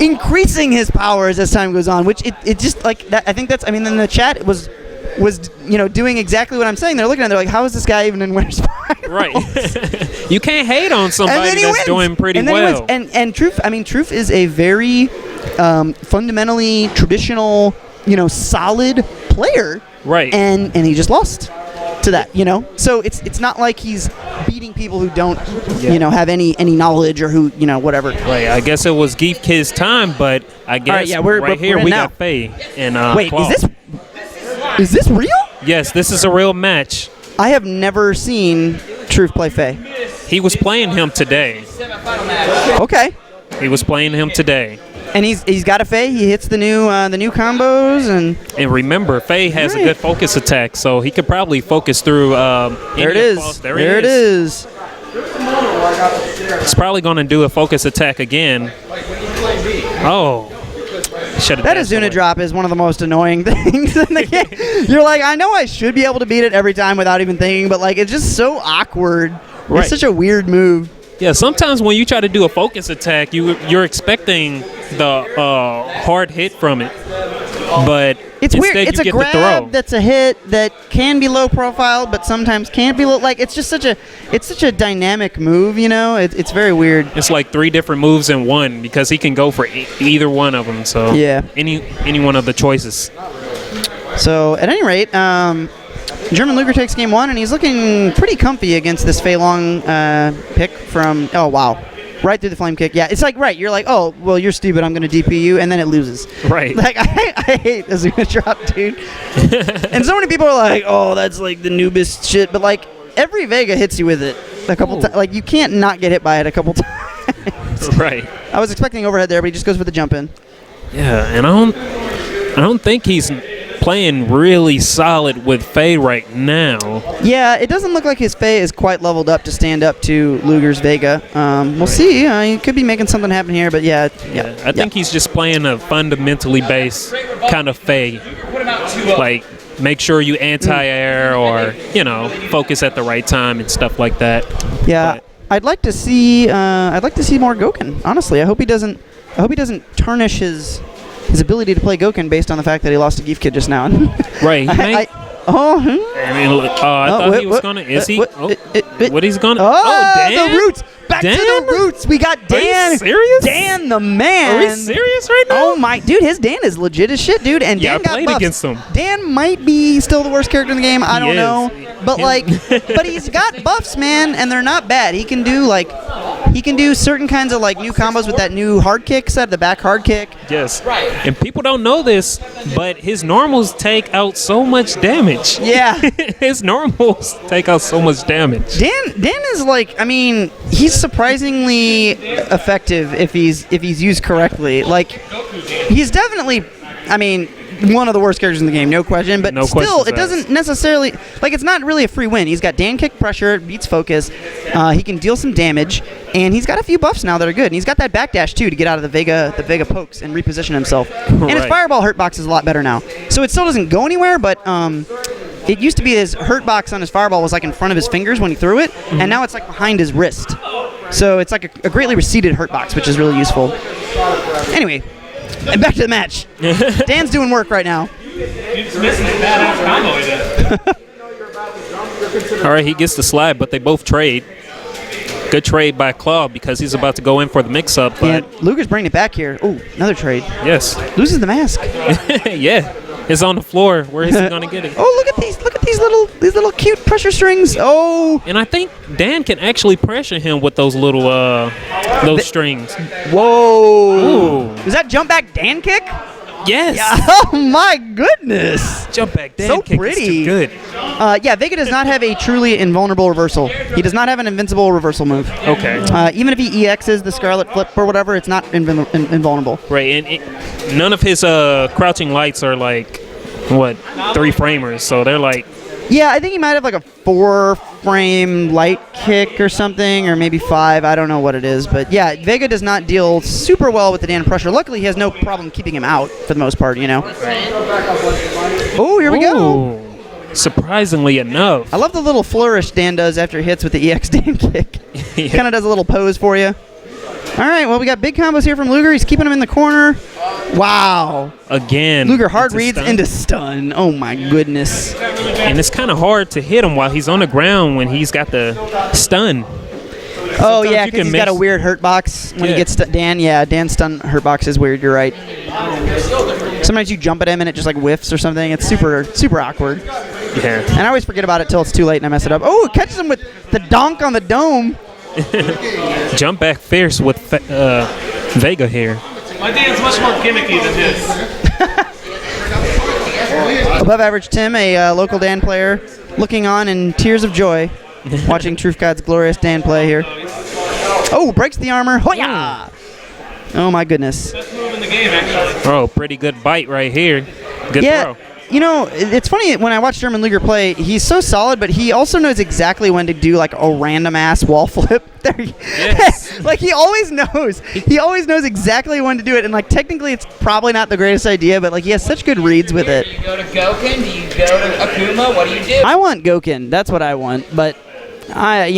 increasing his powers as time goes on, which it just, that, I think that's, in the chat, it was doing exactly what I'm saying. They're looking at it, they're like, how is this guy even in winner's finals? Right. You can't hate on somebody that's doing pretty well. And Truth is a very fundamentally traditional, solid player. Right. And he just lost to that, So it's not like he's beating people who don't, have any knowledge or who, whatever. Right. I guess it was Geef Kid's time, but I guess we're here we now. got Faye and Wait, Claw. Is this real? Yes, this is a real match. I have never seen Truth play Faye. He was playing him today. Okay. He was playing him today. And he's got a Faye. He hits the new combos and remember, Faye has a good focus attack, so he could probably focus through. There it is. There it is. He's probably going to do a focus attack again. Oh. That Azuna drop is one of the most annoying things in the game. You're like, I know I should be able to beat it every time without even thinking, but it's just so awkward. Right. It's such a weird move. Yeah, sometimes when you try to do a focus attack, you're expecting the hard hit from it, but it's weird. It's a grab that's a hit that can be low profile, but sometimes can't be low. It's just such a dynamic move. It's very weird. It's like 3 different moves in one because he can go for either one of them. So yeah, any one of the choices. So at any rate, German Luger takes game 1, and he's looking pretty comfy against this Fei Long pick from. Oh wow, Right through the flame kick. Yeah, it's like, right, you're like, oh, well, you're stupid, I'm going to DP you, and then it loses. Right. Like, I hate the Zuna drop, dude. And so many people are like, oh, that's like the noobest shit, but like, every Vega hits you with it a couple times. Like, you can't not get hit by it a couple times. Right. I was expecting overhead there, but he just goes for the jump in. Yeah, and I don't think he's playing really solid with Faye right now. Yeah, it doesn't look like his Faye is quite leveled up to stand up to Luger's Vega. We'll see. He could be making something happen here, but yeah. I think he's just playing a fundamentally based kind of Faye. Like, make sure you anti-air or, focus at the right time and stuff like that. Yeah, but I'd like to see more Gouken. Honestly, I hope he doesn't tarnish his ability to play Gouken based on the fact that he lost to Geef Kid just now. Right. I thought he was gonna. Is he? What he's gonna? Oh, Dan? The roots. Back to the roots. We got Dan. Are you serious? Dan, the man. Are we serious right now? Oh my, dude, his Dan is legit as shit, dude. And yeah, Dan I played got buffs. against him. Dan might be still the worst character in the game. I don't know, but but he's got buffs, man, and they're not bad. He can do certain kinds of new combos with that new hard kick set, the back hard kick. Yes. Right. And people don't know this, but his normals take out so much damage. Yeah. His normals take out so much damage. Dan is he's surprisingly effective if he's used correctly. He's definitely, one of the worst characters in the game, no question. But still, it doesn't necessarily it's not really a free win. He's got Dan kick pressure, beats focus. He can deal some damage, and he's got a few buffs now that are good. And he's got that backdash too to get out of the Vega pokes and reposition himself. And his fireball hurt box is a lot better now. So it still doesn't go anywhere, but it used to be his hurt box on his fireball was in front of his fingers when he threw it, and now it's behind his wrist. So it's a greatly receded hurt box, which is really useful. Anyway, and back to the match. Dan's doing work right now. You're just missing the badass combo he did. All right, he gets the slide, but they both trade. Good trade by Claw because he's about to go in for the mix-up. But Luger's bringing it back here. Oh, another trade. Yes. Loses the mask. Yeah. It's on the floor. Where is he going to get it? Oh, look at these little cute pressure strings. Oh. And I think Dan can actually pressure him with those little strings. Whoa. Ooh. Is that jump back Dan kick? Yes. Yeah. Oh my goodness. Jump back Dan so kick pretty. is too good. Yeah, Vega does not have a truly invulnerable reversal. He does not have an invincible reversal move. Okay. Even if he EXs the Scarlet Flip or whatever, it's not invulnerable. Right, and none of his crouching lights are 3 framers, so they're Yeah, I think he might have a 4-frame light kick or something, or maybe 5. I don't know what it is. But yeah, Vega does not deal super well with the Dan pressure. Luckily, he has no problem keeping him out for the most part, Oh, here we go. Surprisingly enough. I love the little flourish Dan does after he hits with the EX Dan kick. Yeah. Kind of does a little pose for you. All right, well, we got big combos here from Luger. He's keeping him in the corner. Wow. Again. Luger hard reads into stun. Oh, my goodness. And it's kind of hard to hit him while he's on the ground when he's got the stun. Oh, yeah, because he's got a weird hurt box when he gets Dan. Yeah, Dan's stun hurt box is weird. You're right. Sometimes you jump at him and it just whiffs or something. It's super, super awkward. Yeah. And I always forget about it till it's too late and I mess it up. Oh, it catches him with the donk on the dome. Jump back fierce with Vega here. My Dan's much more gimmicky than his. Above average Tim, a local Dan player, looking on in tears of joy, watching Truth God's glorious Dan play here. Oh, breaks the armor. Hoya! Oh my goodness. Best move in the game, actually. Oh, pretty good bite right here. Good throw. It's funny when I watch German Luger play, he's so solid, but he also knows exactly when to do a random ass wall flip. Yes. He always knows. He always knows exactly when to do it, and technically it's probably not the greatest idea, but he has such good reads with it. Do you go to Gouken? Do you go to Akuma? What do you do? I want Gouken. That's what I want, but I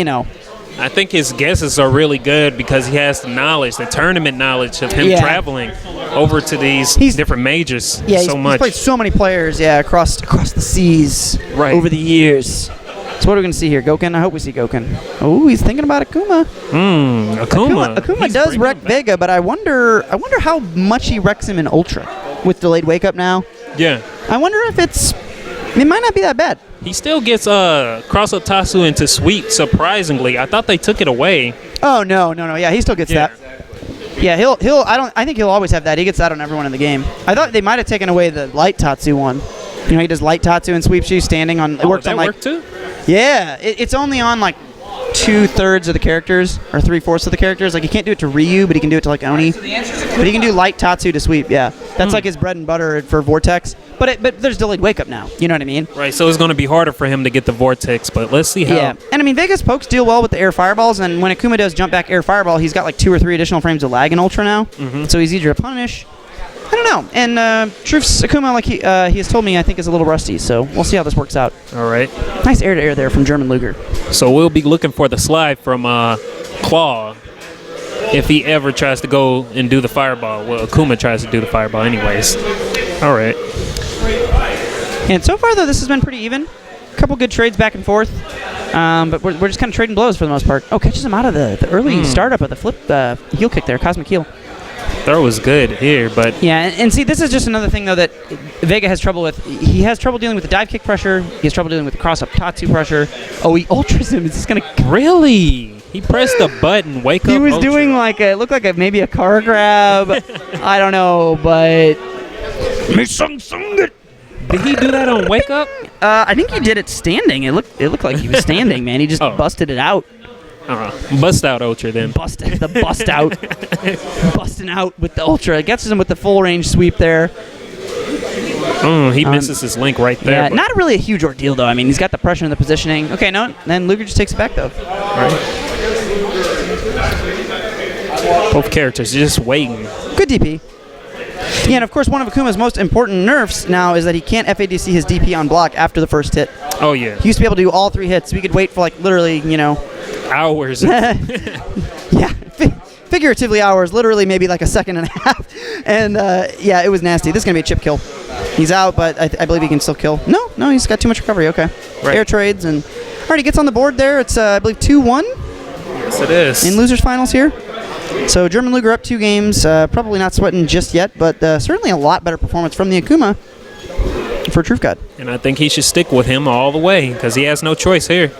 think his guesses are really good because he has the knowledge, the tournament knowledge of him traveling over to these different majors so much. He's played so many players, across the seas over the years. So what are we going to see here? Gouken? I hope we see Gouken. Oh, he's thinking about Akuma. Akuma. Akuma does wreck Vega, but I wonder how much he wrecks him in Ultra with delayed wake up now. Yeah. I wonder if it might not be that bad. He still gets cross-up Tatsu into sweep, surprisingly. I thought they took it away. Oh no. Yeah, he still gets that. Yeah, he'll. I think he'll always have that. He gets that on everyone in the game. I thought they might have taken away the light Tatsu one. You know, he does light Tatsu and sweep shoes standing on. It works on like. Work too? Yeah, it's only on like 2/3 of the characters or 3/4 of the characters. Like he can't do it to Ryu, but he can do it to like Oni. But he can do light Tatsu to sweep. Yeah, that's like his bread and butter for Vortex. But there's delayed wake up now. You know what I mean? Right. So it's going to be harder for him to get the Vortex. But let's see how. Yeah, and I mean Vega's pokes deal well with the air fireballs, and when Akuma does jump back air fireball, he's got like 2 or 3 additional frames of lag in Ultra now. So he's easier to punish. I don't know. And Truth's Akuma, like he has told me, I think is a little rusty. So we'll see how this works out. All right. Nice air to air there from German Luger. So we'll be looking for the slide from Claw if he ever tries to go and do the fireball. Well, Akuma tries to do the fireball anyways. All right. And so far, though, this has been pretty even. A couple good trades back and forth. But we're just kind of trading blows for the most part. Oh, catches him out of the early startup of the flip heel kick there, Cosmic Heel. Throw was good here, but... Yeah, and see, this is just another thing, though, that Vega has trouble with. He has trouble dealing with the dive kick pressure. He has trouble dealing with the cross-up Tatsu pressure. Oh, he ultras him. Is this going to... Really? He pressed the button, wake up He was ultra. doing like it looked like maybe a car grab. I don't know, but... Did he do that on wake up? I think he did it standing. It looked like he was standing, man. He just busted it out. Bust out Ultra then. Bust out. Busting out with the Ultra. It gets him with the full range sweep there. He misses his link right there. Yeah, not really a huge ordeal, though. I mean, he's got the pressure and the positioning. Okay, no, then Luger just takes it back, though. Both characters just waiting. Good DP. Yeah, and of course, one of Akuma's most important nerfs now is that he can't FADC his DP on block after the first hit. Oh, yeah. He used to be able to do all 3 hits. We could wait for, like, literally, hours. Yeah. Figuratively hours. Literally maybe like a second and a half. And, yeah, it was nasty. This is going to be a chip kill. He's out, but I believe he can still kill. No, he's got too much recovery. Okay. Right. Air trades, and already gets on the board there. It's, I believe, 2-1. Yes, it is. In losers finals here. So German Luger up 2 games. Probably not sweating just yet, but certainly a lot better performance from the Akuma for Truth God. And I think he should stick with him all the way because he has no choice here.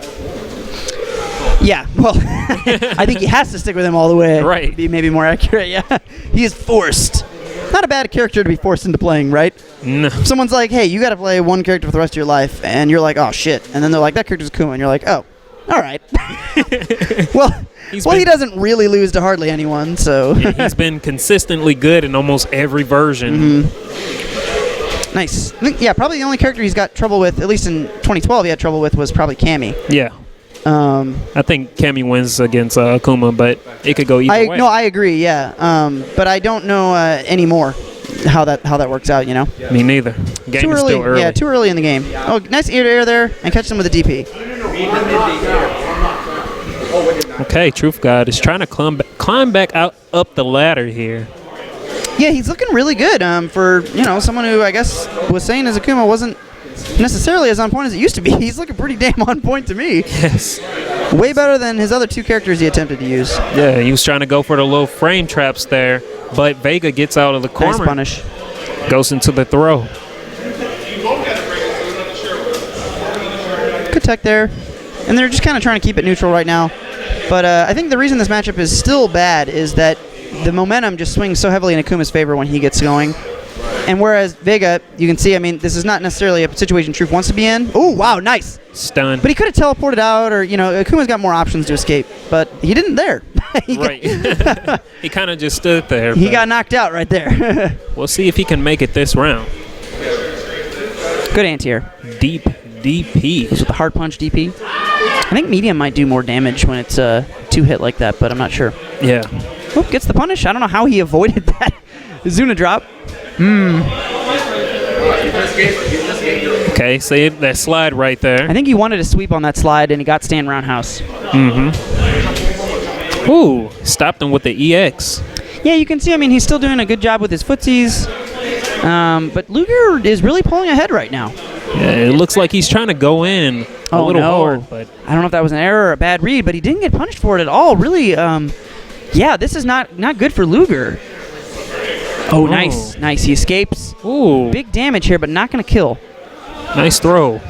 Yeah, well, I think he has to stick with him all the way. Right. Be maybe more accurate, yeah. He is forced. Not a bad character to be forced into playing, right? No. If someone's like, hey, you got to play one character for the rest of your life, and you're like, oh, shit. And then they're like, that character's Akuma, and you're like, oh, all right. well, he doesn't really lose to hardly anyone, so. Yeah, he's been consistently good in almost every version. Nice. I think, yeah, probably the only character he's got trouble with, at least in 2012 he had trouble with, was probably Cammy. Yeah. I think Cammy wins against Akuma, but it could go either way. No, I agree, yeah. But I don't know anymore how that works out, you know? Me neither. Game is still early. Yeah, too early in the game. Oh, nice ear to air there, and catch him with a DP. Okay, Truth God is trying to climb back up the ladder here. Yeah, he's looking really good for, someone who I guess was saying his Akuma wasn't necessarily as on point as it used to be. He's looking pretty damn on point to me. Yes. Way better than his other 2 characters he attempted to use. Yeah, he was trying to go for the little frame traps there, but Vega gets out of the corner. Nice punish. Goes into the throw. Good tech there. And they're just kind of trying to keep it neutral right now. But I think the reason this matchup is still bad is that the momentum just swings so heavily in Akuma's favor when he gets going. And whereas Vega, you can see, I mean, this is not necessarily a situation Truth wants to be in. Oh, wow, nice. Stun. But he could have teleported out, or, Akuma's got more options to escape. But he didn't there. Right. He kind of just stood there. He got knocked out right there. We'll see if he can make it this round. Good anti-air. Deep DP. With the hard punch DP. I think medium might do more damage when it's 2-hit like that, but I'm not sure. Yeah. Oh, gets the punish. I don't know how he avoided that Zuna drop. Okay, see that slide right there. I think he wanted to sweep on that slide, and he got stand roundhouse. Ooh, stopped him with the EX. Yeah, you can see, I mean, he's still doing a good job with his footsies. But Luger is really pulling ahead right now. Yeah, it looks like he's trying to go in a little hard. But I don't know if that was an error or a bad read, but he didn't get punished for it at all. Really, yeah, this is not good for Luger. Oh, nice. Nice. He escapes. Ooh. Big damage here, but not going to kill. Nice throw.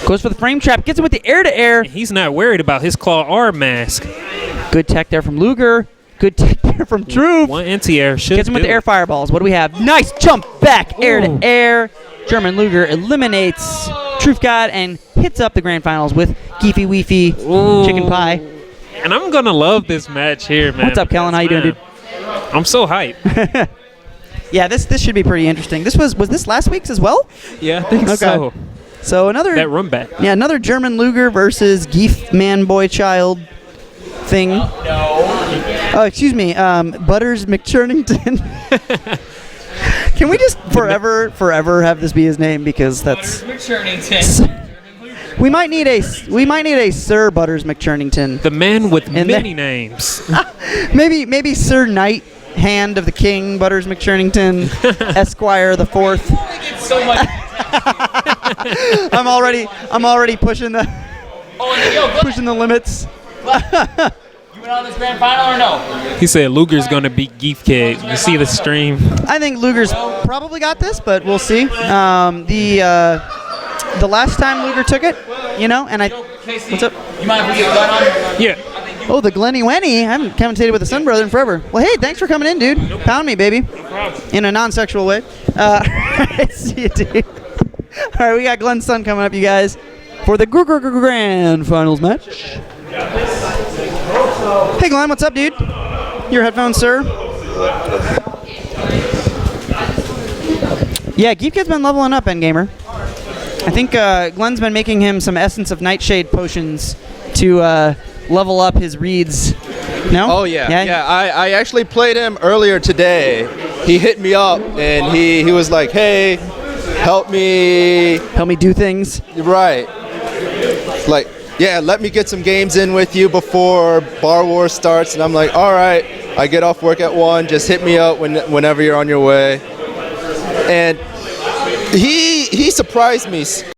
Goes for the frame trap. Gets it with the air-to-air. He's not worried about his claw or mask. Good tech there from Luger. Good tech there from Truth. One anti-air should Gets him with the air fireballs. What do we have? Nice jump back, air to air. German Luger eliminates Truth God and hits up the grand finals with Geefy Weefy Chicken Pie. And I'm going to love this match here, man. What's up, Kellen? How you doing, dude? I'm so hyped. Yeah, this should be pretty interesting. This was this last week's as well? Yeah, I think so. So another that run back. Yeah, another German Luger versus Geef Man Boy Child thing. Oh, excuse me, Butters McChurnington. Can we just forever have this be his name, because that's we might need a Sir Butters McChurnington. The man with many names. maybe Sir Knight Hand of the King Butters McChurnington, Esquire the Fourth. I'm already pushing the limits. You went on this grand final or no? He said Luger's gonna beat Geef Kid. You see the stream? I think Luger's probably got this, but we'll see. The last time Luger took it, and what's up? You mind if we get a gun on? Yeah. Oh, the Glenny Wenny. I haven't commentated with the Sun Brother in forever. Well, hey, thanks for coming in, dude. Pound me, baby. In a non-sexual way. See you, dude. All right, we got Glenn's son coming up, you guys, for the grand finals match. Hey, Glenn, what's up, dude? Your headphones, sir. Yeah, Geef Kid's been leveling up, Endgamer. I think Glenn's been making him some Essence of Nightshade potions to level up his reads. No? Oh, yeah. Yeah, I actually played him earlier today. He hit me up, and he was like, hey, help me do things. Right. Like, yeah, let me get some games in with you before Bar Wars starts. And I'm like, all right. I get off work at 1. Just hit me up whenever you're on your way. And he surprised me.